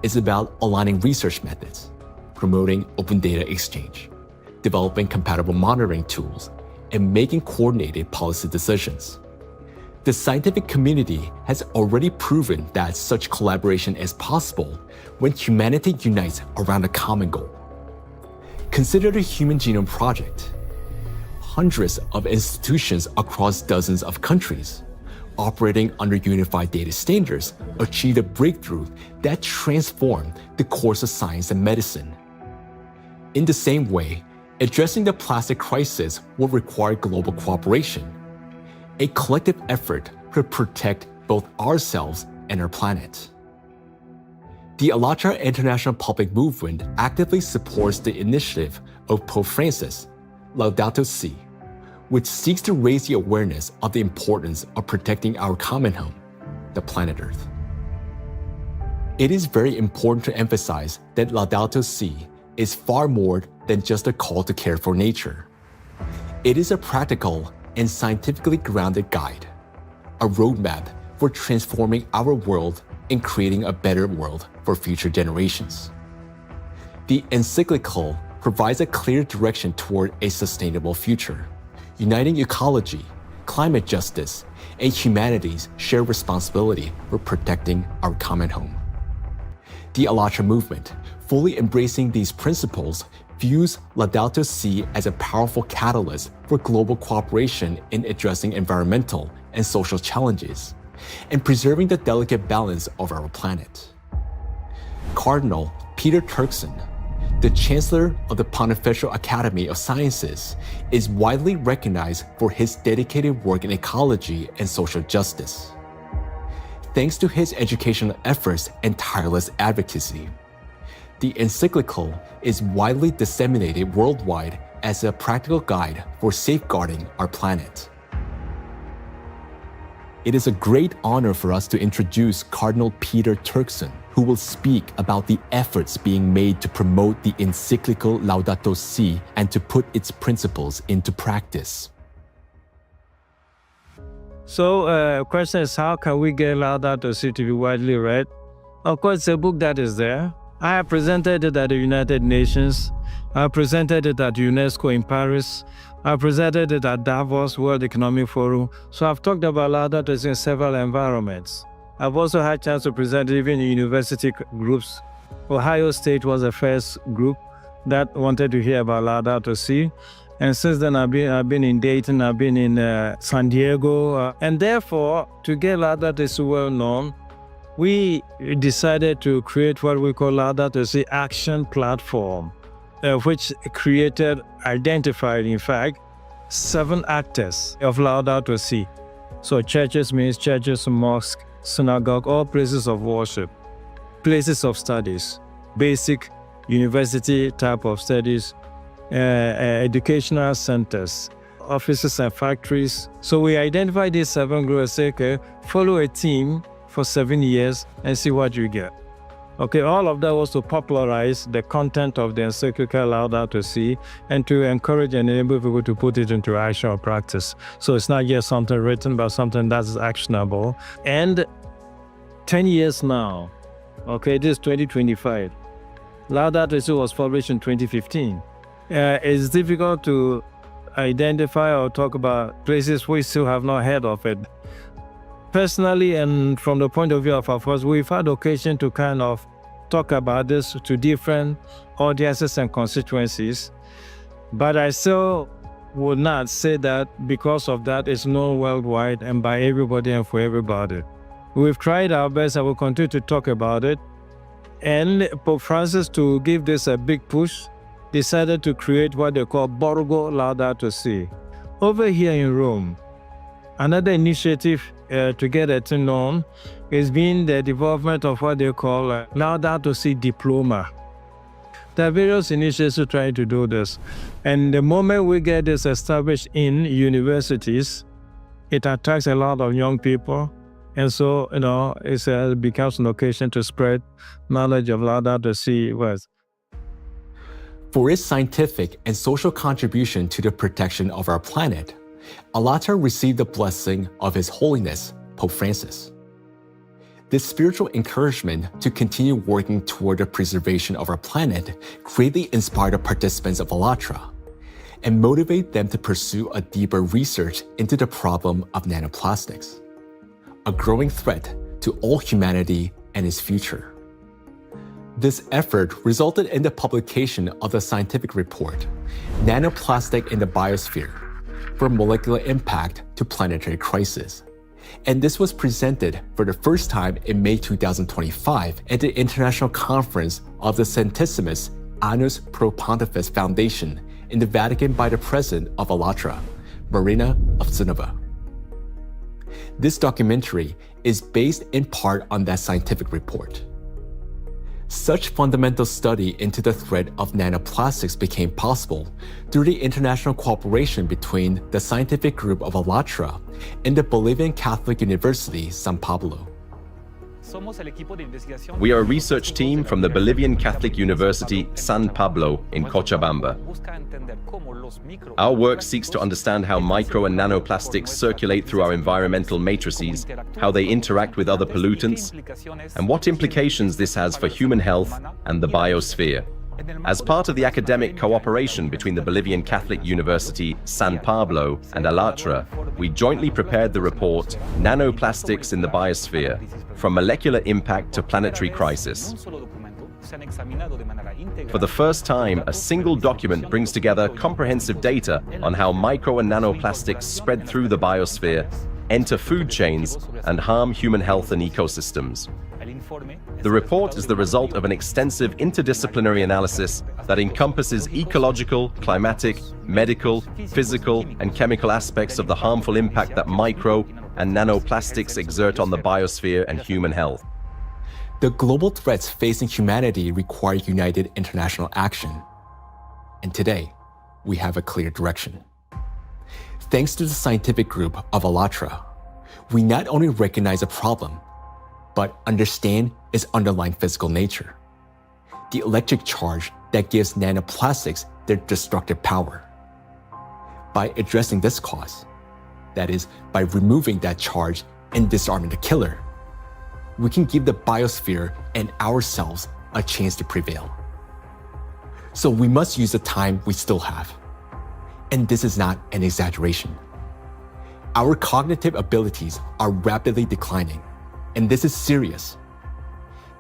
It's about aligning research methods, promoting open data exchange, developing compatible monitoring tools, and making coordinated policy decisions. The scientific community has already proven that such collaboration is possible when humanity unites around a common goal. Consider the Human Genome Project. Hundreds of institutions across dozens of countries, operating under unified data standards, achieved a breakthrough that transformed the course of science and medicine. In the same way, addressing the plastic crisis will require global cooperation, a collective effort to protect both ourselves and our planet. The ALLATRA International Public Movement actively supports the initiative of Pope Francis, Laudato Si, which seeks to raise the awareness of the importance of protecting our common home, the planet Earth. It is very important to emphasize that Laudato Si is far more than just a call to care for nature. It is a practical and scientifically grounded guide, a roadmap for transforming our world and creating a better world for future generations. The encyclical provides a clear direction toward a sustainable future, uniting ecology, climate justice, and humanity's shared responsibility for protecting our common home. The ALLATRA movement, fully embracing these principles, views Laudato Si as a powerful catalyst for global cooperation in addressing environmental and social challenges, and preserving the delicate balance of our planet. Cardinal Peter Turkson, the Chancellor of the Pontifical Academy of Sciences, is widely recognized for his dedicated work in ecology and social justice. Thanks to his educational efforts and tireless advocacy, the encyclical is widely disseminated worldwide as a practical guide for safeguarding our planet. It is a great honor for us to introduce Cardinal Peter Turkson, who will speak about the efforts being made to promote the encyclical Laudato Si and to put its principles into practice. So, question is, how can we get Laudato Si to be widely read? Of course, it's a book that is there. I have presented it at the United Nations. I presented it at UNESCO in Paris. I presented it at Davos World Economic Forum. So I've talked about Laudato Si in several environments. I've also had a chance to present it even in university groups. Ohio State was the first group that wanted to hear about Laudato Si. And since then, I've been in Dayton, I've been in San Diego. And therefore, to get Laudato Si well known, we decided to create what we call Laudato Si Action Platform, which identified, in fact, 7 actors of Laudato Si. So churches means churches, mosques, synagogue, all places of worship, places of studies, basic university type of studies, educational centers, offices and factories. So we identified these 7 groups and say, okay, follow a team for 7 years and see what you get. Okay, all of that was to popularize the content of the encyclical Laudato Si and to encourage and enable people to put it into action or practice. So it's not just something written, but something that's actionable. And 10 years now, okay, this is 2025. Laudato Si was published in 2015. It's difficult to identify or talk about places we still have not heard of it. Personally, and from the point of view of our force, we've had occasion to kind of talk about this to different audiences and constituencies, but I still would not say that because of that it's known worldwide and by everybody and for everybody. We've tried our best and we'll continue to talk about it. And Pope Francis, to give this a big push, decided to create what they call Borgo Laudato Si. Over here in Rome, another initiative to get it known has been the development of what they call Laudato Si Diploma. There are various initiatives trying to do this. And the moment we get this established in universities, it attracts a lot of young people. And so, it becomes an occasion to spread knowledge of Laudato Si words. For its scientific and social contribution to the protection of our planet, ALLATRA received the blessing of His Holiness, Pope Francis. This spiritual encouragement to continue working toward the preservation of our planet greatly inspired the participants of ALLATRA and motivated them to pursue a deeper research into the problem of nanoplastics, a growing threat to all humanity and its future. This effort resulted in the publication of the scientific report, Nanoplastic in the Biosphere, from Molecular Impact to Planetary Crisis. And this was presented for the first time in May 2025 at the International Conference of the Centesimus Annus Pro Pontifex Foundation in the Vatican by the President of ALLATRA, Marina Ovtsinova. This documentary is based in part on that scientific report. Such fundamental study into the threat of nanoplastics became possible through the international cooperation between the scientific group of ALLATRA and the Bolivian Catholic University, San Pablo. We are a research team from the Bolivian Catholic University, San Pablo in Cochabamba. Our work seeks to understand how micro and nanoplastics circulate through our environmental matrices, how they interact with other pollutants, and what implications this has for human health and the biosphere. As part of the academic cooperation between the Bolivian Catholic University, San Pablo, and ALLATRA, we jointly prepared the report, Nanoplastics in the Biosphere, From Molecular Impact to Planetary Crisis. For the first time, a single document brings together comprehensive data on how micro and nanoplastics spread through the biosphere, enter food chains, and harm human health and ecosystems. The report is the result of an extensive interdisciplinary analysis that encompasses ecological, climatic, medical, physical, and chemical aspects of the harmful impact that micro and nanoplastics exert on the biosphere and human health. The global threats facing humanity require united international action. And today, we have a clear direction. Thanks to the scientific group of ALLATRA, we not only recognize a problem, but understand its underlying physical nature, the electric charge that gives nanoplastics their destructive power. By addressing this cause, that is, by removing that charge and disarming the killer, we can give the biosphere and ourselves a chance to prevail. So we must use the time we still have. And this is not an exaggeration. Our cognitive abilities are rapidly declining, and this is serious.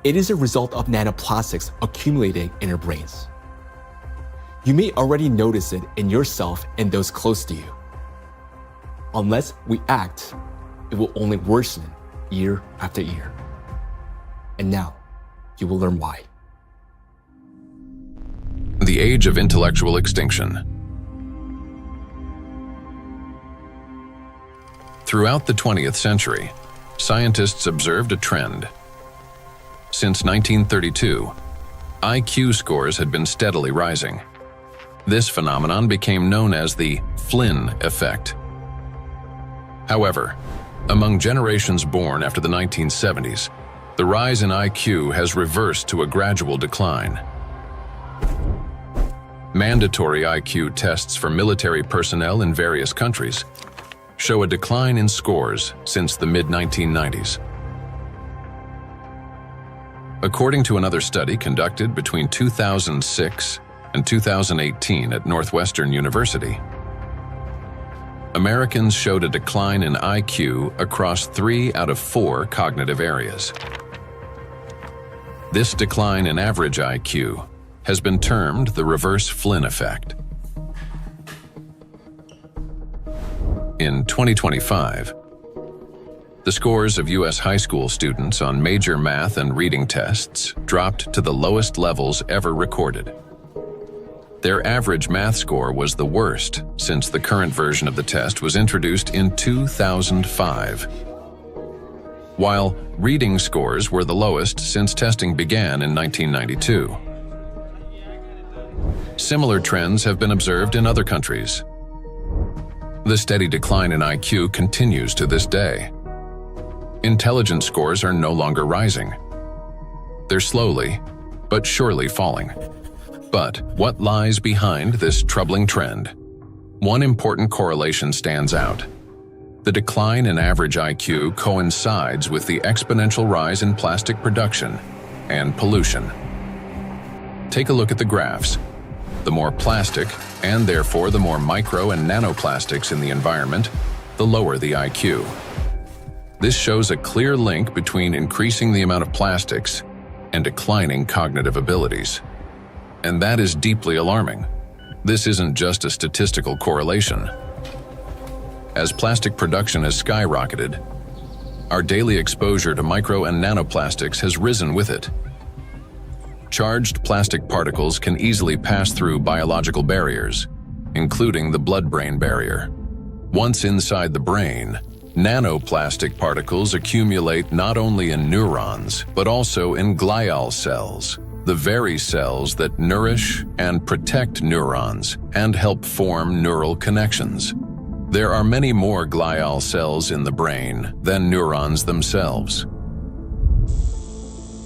It is a result of nanoplastics accumulating in our brains. You may already notice it in yourself and those close to you. Unless we act, it will only worsen year after year. And now, you will learn why. The age of intellectual extinction. Throughout the 20th century, scientists observed a trend. Since 1932, IQ scores had been steadily rising. This phenomenon became known as the Flynn effect. However, among generations born after the 1970s, the rise in IQ has reversed to a gradual decline. Mandatory IQ tests for military personnel in various countries show a decline in scores since the mid-1990s. According to another study conducted between 2006 and 2018 at Northwestern University, Americans showed a decline in IQ across 3 out of 4 cognitive areas. This decline in average IQ has been termed the reverse Flynn effect. In 2025, the scores of U.S. high school students on major math and reading tests dropped to the lowest levels ever recorded. Their average math score was the worst since the current version of the test was introduced in 2005, while reading scores were the lowest since testing began in 1992. Similar trends have been observed in other countries. The steady decline in IQ continues to this day. Intelligence scores are no longer rising. They're slowly, but surely falling. But what lies behind this troubling trend? One important correlation stands out. The decline in average IQ coincides with the exponential rise in plastic production and pollution. Take a look at the graphs. The more plastic, and therefore the more micro and nanoplastics in the environment, the lower the IQ. This shows a clear link between increasing the amount of plastics and declining cognitive abilities. And that is deeply alarming. This isn't just a statistical correlation. As plastic production has skyrocketed, our daily exposure to micro and nanoplastics has risen with it. Charged plastic particles can easily pass through biological barriers, including the blood-brain barrier. Once inside the brain, nanoplastic particles accumulate not only in neurons, but also in glial cells, the very cells that nourish and protect neurons and help form neural connections. There are many more glial cells in the brain than neurons themselves.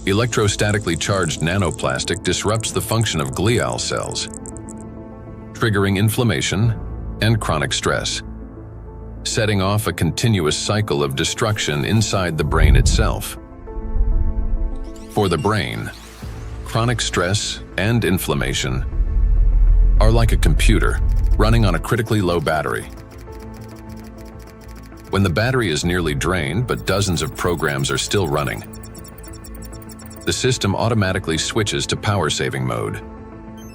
Electrostatically charged nanoplastic disrupts the function of glial cells, triggering inflammation and chronic stress, setting off a continuous cycle of destruction inside the brain itself. For the brain, chronic stress and inflammation are like a computer running on a critically low battery. When the battery is nearly drained but dozens of programs are still running, the system automatically switches to power-saving mode,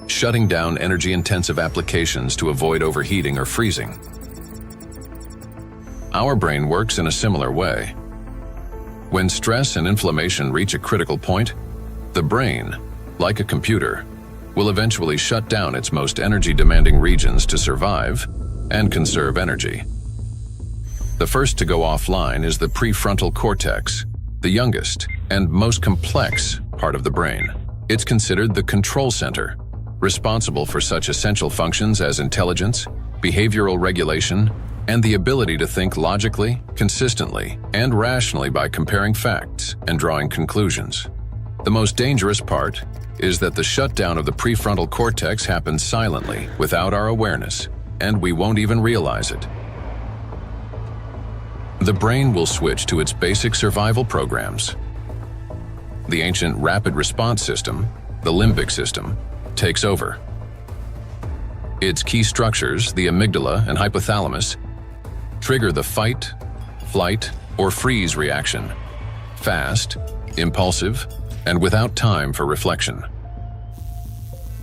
shutting down energy-intensive applications to avoid overheating or freezing. Our brain works in a similar way. When stress and inflammation reach a critical point, the brain, like a computer, will eventually shut down its most energy-demanding regions to survive and conserve energy. The first to go offline is the prefrontal cortex, the youngest and most complex part of the brain. It's considered the control center, responsible for such essential functions as intelligence, behavioral regulation, and the ability to think logically, consistently, and rationally by comparing facts and drawing conclusions. The most dangerous part is that the shutdown of the prefrontal cortex happens silently, without our awareness, and we won't even realize it. The brain will switch to its basic survival programs. The ancient rapid response system, the limbic system, takes over. Its key structures, the amygdala and hypothalamus, trigger the fight, flight, or freeze reaction, fast, impulsive, and without time for reflection.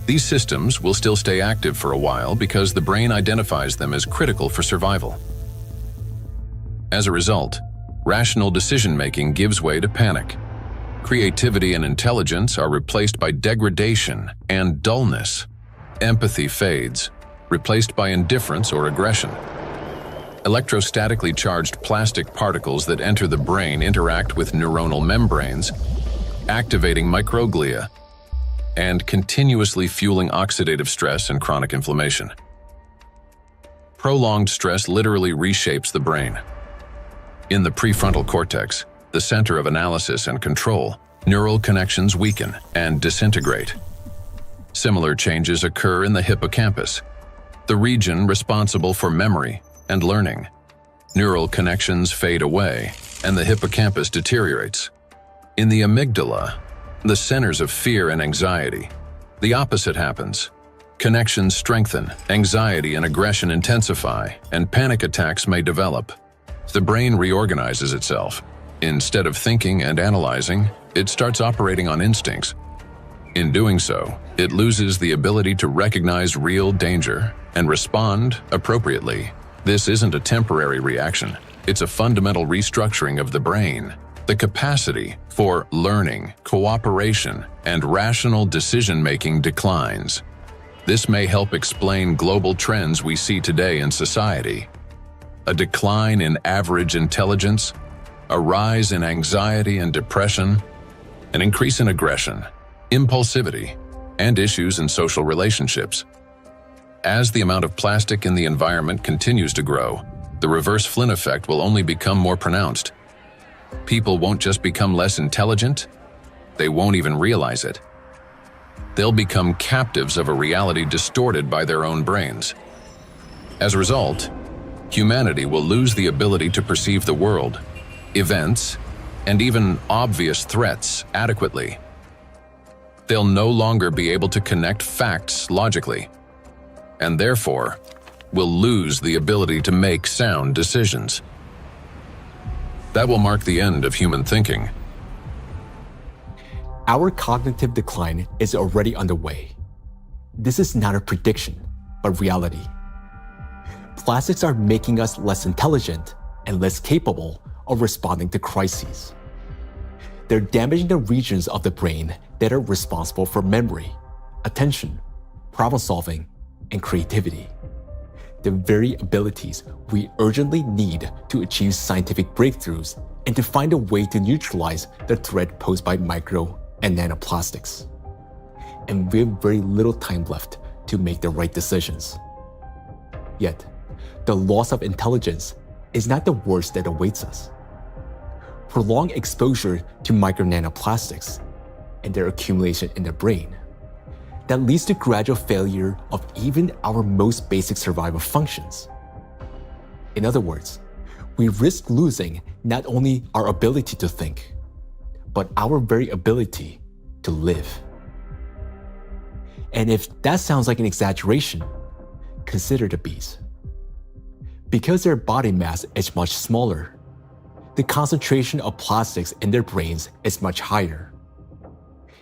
These systems will still stay active for a while because the brain identifies them as critical for survival. As a result, rational decision-making gives way to panic. Creativity and intelligence are replaced by degradation and dullness. Empathy fades, replaced by indifference or aggression. Electrostatically charged plastic particles that enter the brain interact with neuronal membranes, activating microglia and continuously fueling oxidative stress and chronic inflammation. Prolonged stress literally reshapes the brain. In the prefrontal cortex, the center of analysis and control, neural connections weaken and disintegrate. Similar changes occur in the hippocampus, the region responsible for memory and learning. Neural connections fade away, and the hippocampus deteriorates. In the amygdala, the centers of fear and anxiety, the opposite happens. Connections strengthen, anxiety and aggression intensify, and panic attacks may develop. The brain reorganizes itself. Instead of thinking and analyzing, it starts operating on instincts. In doing so, it loses the ability to recognize real danger and respond appropriately. This isn't a temporary reaction. It's a fundamental restructuring of the brain. The capacity for learning, cooperation, and rational decision-making declines. This may help explain global trends we see today in society. A decline in average intelligence, a rise in anxiety and depression, an increase in aggression, impulsivity, and issues in social relationships. As the amount of plastic in the environment continues to grow, the reverse Flynn effect will only become more pronounced. People won't just become less intelligent, they won't even realize it. They'll become captives of a reality distorted by their own brains. As a result, humanity will lose the ability to perceive the world, events, and even obvious threats adequately. They'll no longer be able to connect facts logically, and therefore will lose the ability to make sound decisions. That will mark the end of human thinking. Our cognitive decline is already underway. This is not a prediction, but reality. Plastics are making us less intelligent and less capable of responding to crises. They're damaging the regions of the brain that are responsible for memory, attention, problem-solving, and creativity. The very abilities we urgently need to achieve scientific breakthroughs and to find a way to neutralize the threat posed by micro and nanoplastics. And we have very little time left to make the right decisions. Yet, the loss of intelligence is not the worst that awaits us. Prolonged exposure to micro nanoplastics and their accumulation in the brain that leads to gradual failure of even our most basic survival functions. In other words, we risk losing not only our ability to think, but our very ability to live. And if that sounds like an exaggeration, consider the bees. Because their body mass is much smaller, the concentration of plastics in their brains is much higher.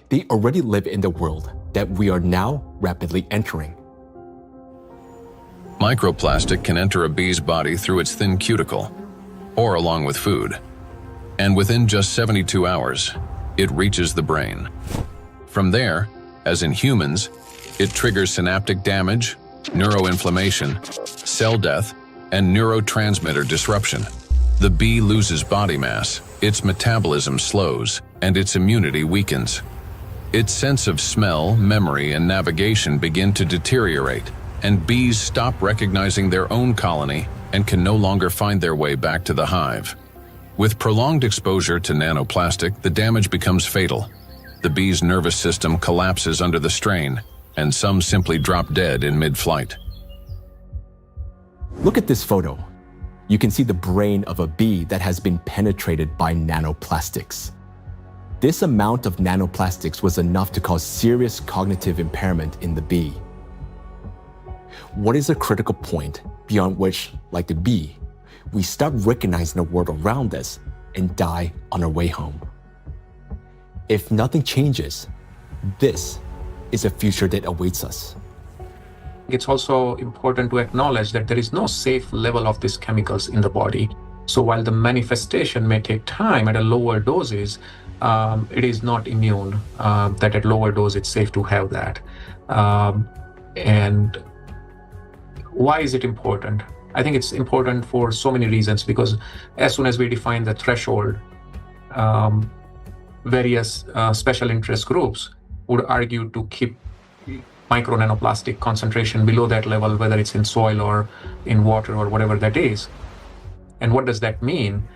They already live in the world that we are now rapidly entering. Microplastic can enter a bee's body through its thin cuticle, or along with food. and within just 72 hours, it reaches the brain. From there, as in humans, it triggers synaptic damage, neuroinflammation, cell death, and neurotransmitter disruption. The bee loses body mass, its metabolism slows, and its immunity weakens. Its sense of smell, memory, and navigation begin to deteriorate, and bees stop recognizing their own colony and can no longer find their way back to the hive. With prolonged exposure to nanoplastic, the damage becomes fatal. The bee's nervous system collapses under the strain, and some simply drop dead in mid-flight. Look at this photo. You can see the brain of a bee that has been penetrated by nanoplastics. This amount of nanoplastics was enough to cause serious cognitive impairment in the bee. What is a critical point beyond which, like the bee, we stop recognizing the world around us and die on our way home? If nothing changes, this is a future that awaits us. It's also important to acknowledge that there is no safe level of these chemicals in the body. So while the manifestation may take time at a lower doses, it is not immune, that at lower dose it's safe to have that. And why is it important? I think it's important for so many reasons, because as soon as we define the threshold, various special interest groups would argue to keep micro nanoplastic concentration below that level, whether it's in soil or in water or whatever that is. And what does that mean?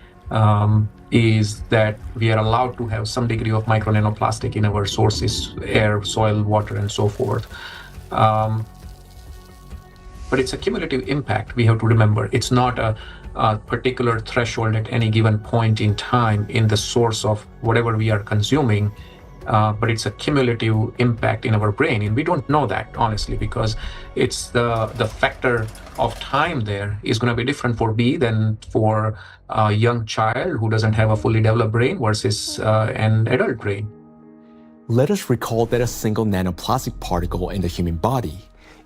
Is that we are allowed to have some degree of micro nanoplastic in our sources, air, soil, water, and so forth. But it's a cumulative impact, we have to remember. It's not a particular threshold at any given point in time in the source of whatever we are consuming, but it's a cumulative impact in our brain. And we don't know that, honestly, because it's the factor of time there is going to be different for bee than for a young child who doesn't have a fully developed brain versus an adult brain. Let us recall that a single nanoplastic particle in the human body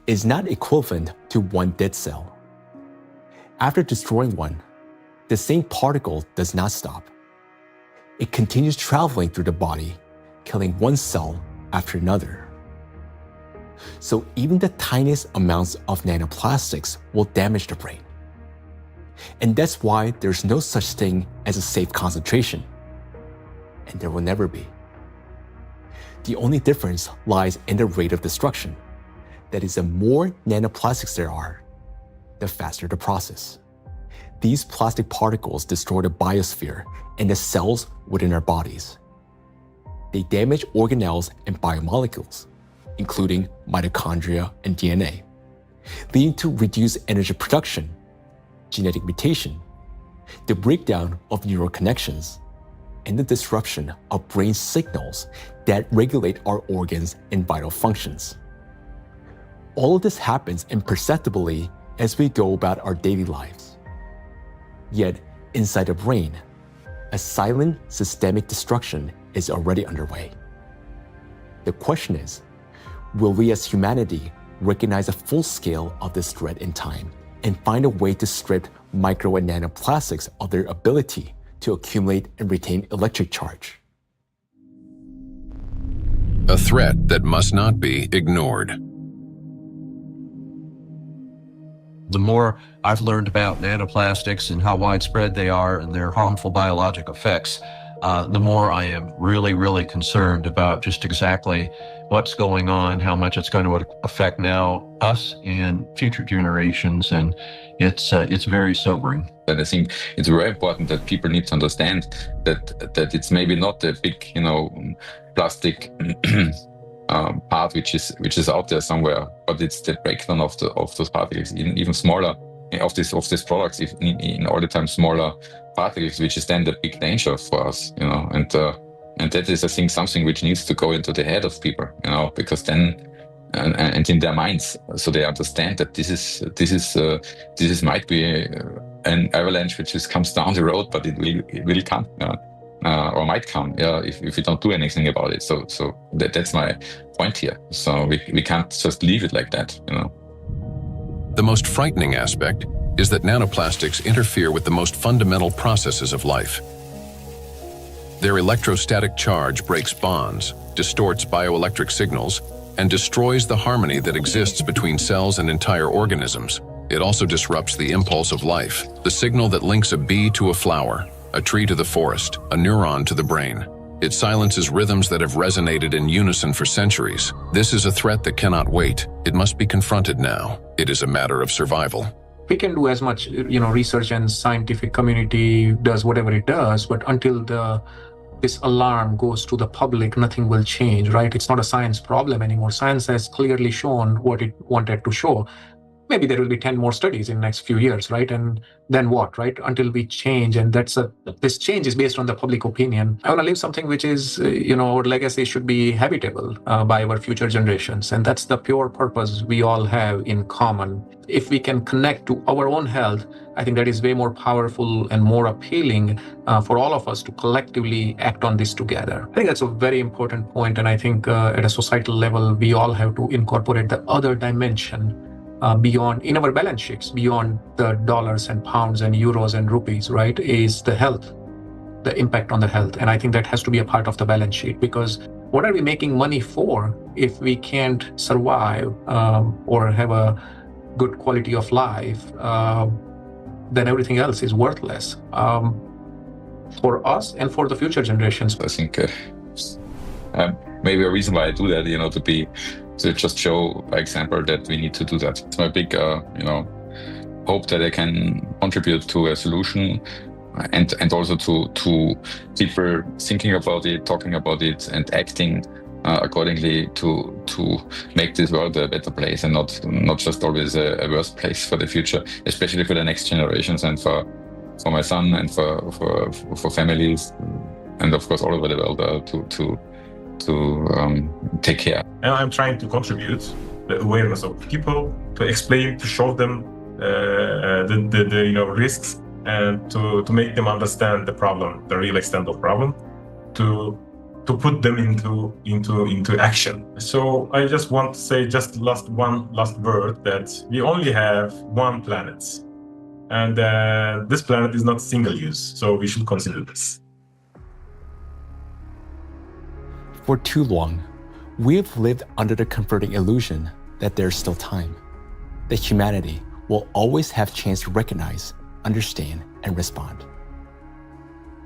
is not equivalent to one dead cell. After destroying one, the same particle does not stop. It continues traveling through the body, killing one cell after another. So even the tiniest amounts of nanoplastics will damage the brain. And that's why there's no such thing as a safe concentration. And there will never be. The only difference lies in the rate of destruction. That is, the more nanoplastics there are, the faster the process. These plastic particles destroy the biosphere and the cells within our bodies. They damage organelles and biomolecules, including mitochondria and DNA, leading to reduced energy production, genetic mutation, the breakdown of neural connections, and the disruption of brain signals that regulate our organs and vital functions. All of this happens imperceptibly as we go about our daily lives. Yet, inside the brain, a silent systemic destruction is already underway. The question is, will we as humanity recognize the full scale of this threat in time and find a way to strip micro and nanoplastics of their ability to accumulate and retain electric charge? A threat that must not be ignored. The more I've learned about nanoplastics and how widespread they are and their harmful biologic effects, the more I am really, really concerned about just exactly what's going on, how much it's going to affect now us and future generations, and it's very sobering. And I think it's very important that people need to understand that it's maybe not the big, plastic part which is out there somewhere, but it's the breakdown of those particles, even smaller of these products, in all the time smaller particles, which is then the big danger for us, and that is, I think, something which needs to go into the head of people, because then and in their minds, so they understand that this is might be an avalanche which just comes down the road, but it will come. Or might come, if we don't do anything about it. So that's my point here. So we can't just leave it like that, The most frightening aspect is that nanoplastics interfere with the most fundamental processes of life. Their electrostatic charge breaks bonds, distorts bioelectric signals, and destroys the harmony that exists between cells and entire organisms. It also disrupts the impulse of life, the signal that links a bee to a flower, a tree to the forest, a neuron to the brain. It silences rhythms that have resonated in unison for centuries. This is a threat that cannot wait. It must be confronted now. It is a matter of survival. We can do as much, research and scientific community does whatever it does, but until this alarm goes to the public, nothing will change, right? It's not a science problem anymore. Science has clearly shown what it wanted to show. Maybe there will be 10 more studies in the next few years, right? And then what, right? Until we change, and this change is based on the public opinion. I want to leave something which is, our legacy should be habitable by our future generations. And that's the pure purpose we all have in common. If we can connect to our own health, I think that is way more powerful and more appealing for all of us to collectively act on this together. I think that's a very important point. And I think at a societal level, we all have to incorporate the other dimension beyond, in our balance sheets, beyond the dollars and pounds and euros and rupees, right, is the health, the impact on the health. And I think that has to be a part of the balance sheet, because what are we making money for if we can't survive or have a good quality of life? Then everything else is worthless for us and for the future generations. I think maybe a reason why I do that, to just show by example that we need to do that. It's my big, hope that I can contribute to a solution, and also to people thinking about it, talking about it, and acting accordingly to make this world a better place, and not just always a worse place for the future, especially for the next generations and for my son and for families, and of course all over the world to take care. And I'm trying to contribute the awareness of people, to explain, to show them the risks, and to make them understand the problem, the real extent of problem, to put them into action. So I just want to say one last word, that we only have one planet, and this planet is not single use, so we should consider this. For too long, we have lived under the comforting illusion that there's still time, that humanity will always have a chance to recognize, understand, and respond.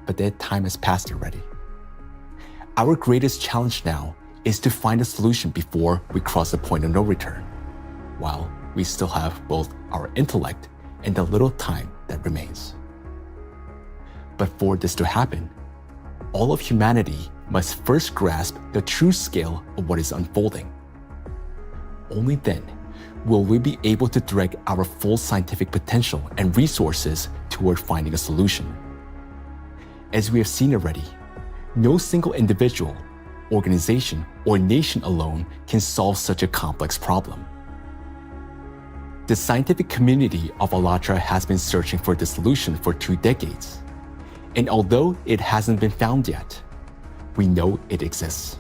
But that time has passed already. Our greatest challenge now is to find a solution before we cross the point of no return, while we still have both our intellect and the little time that remains. But for this to happen, all of humanity must first grasp the true scale of what is unfolding. Only then will we be able to direct our full scientific potential and resources toward finding a solution. As we have seen already, no single individual, organization, or nation alone can solve such a complex problem. The scientific community of ALLATRA has been searching for the solution for 2 decades, and although it hasn't been found yet, we know it exists.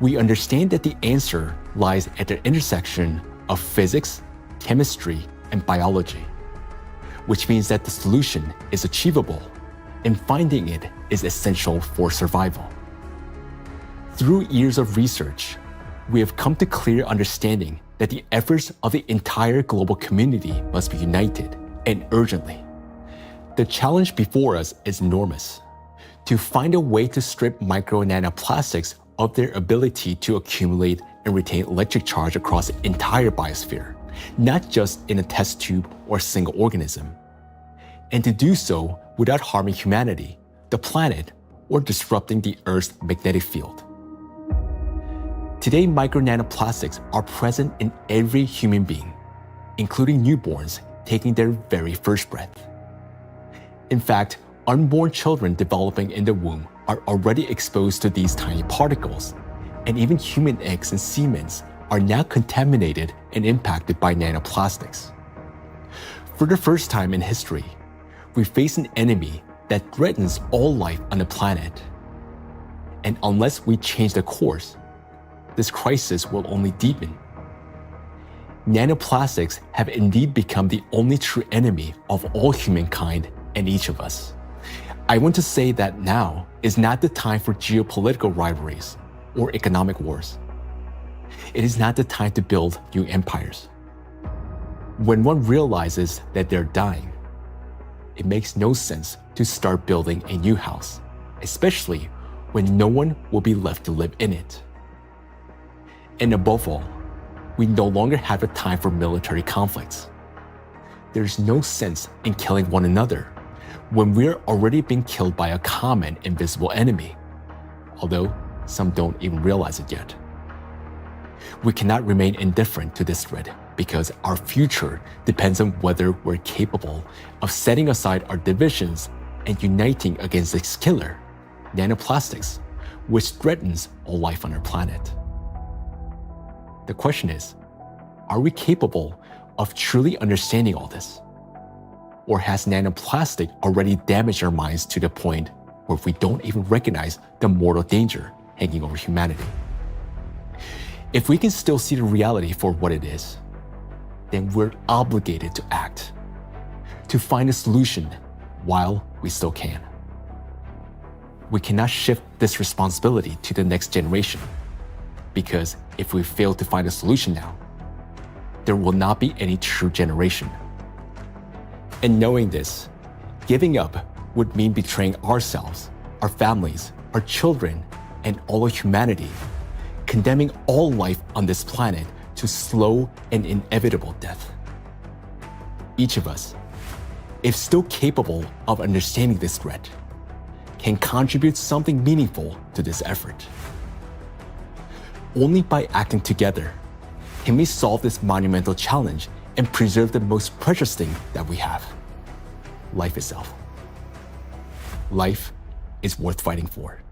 We understand that the answer lies at the intersection of physics, chemistry, and biology, which means that the solution is achievable, and finding it is essential for survival. Through years of research, we have come to clear understanding that the efforts of the entire global community must be united, and urgently. The challenge before us is enormous: to find a way to strip micro and nanoplastics of their ability to accumulate and retain electric charge across the entire biosphere, not just in a test tube or single organism. And to do so without harming humanity, the planet, or disrupting the Earth's magnetic field. Today, micro nanoplastics are present in every human being, including newborns taking their very first breath. In fact, unborn children developing in the womb are already exposed to these tiny particles, and even human eggs and semen are now contaminated and impacted by nanoplastics. For the first time in history, we face an enemy that threatens all life on the planet. And unless we change the course, this crisis will only deepen. Nanoplastics have indeed become the only true enemy of all humankind and each of us. I want to say that now, is not the time for geopolitical rivalries or economic wars. It is not the time to build new empires. When one realizes that they're dying, it makes no sense to start building a new house, especially when no one will be left to live in it. And above all, we no longer have a time for military conflicts. There's no sense in killing one another when we're already being killed by a common invisible enemy, although some don't even realize it yet. We cannot remain indifferent to this threat because our future depends on whether we're capable of setting aside our divisions and uniting against this killer, nanoplastics, which threatens all life on our planet. The question is, are we capable of truly understanding all this? Or has nanoplastic already damaged our minds to the point where we don't even recognize the mortal danger hanging over humanity? If we can still see the reality for what it is, then we're obligated to act, to find a solution while we still can. We cannot shift this responsibility to the next generation, because if we fail to find a solution now, there will not be any true generation. And knowing this, giving up would mean betraying ourselves, our families, our children, and all of humanity, condemning all life on this planet to slow and inevitable death. Each of us, if still capable of understanding this threat, can contribute something meaningful to this effort. Only by acting together can we solve this monumental challenge and preserve the most precious thing that we have, life itself. Life is worth fighting for.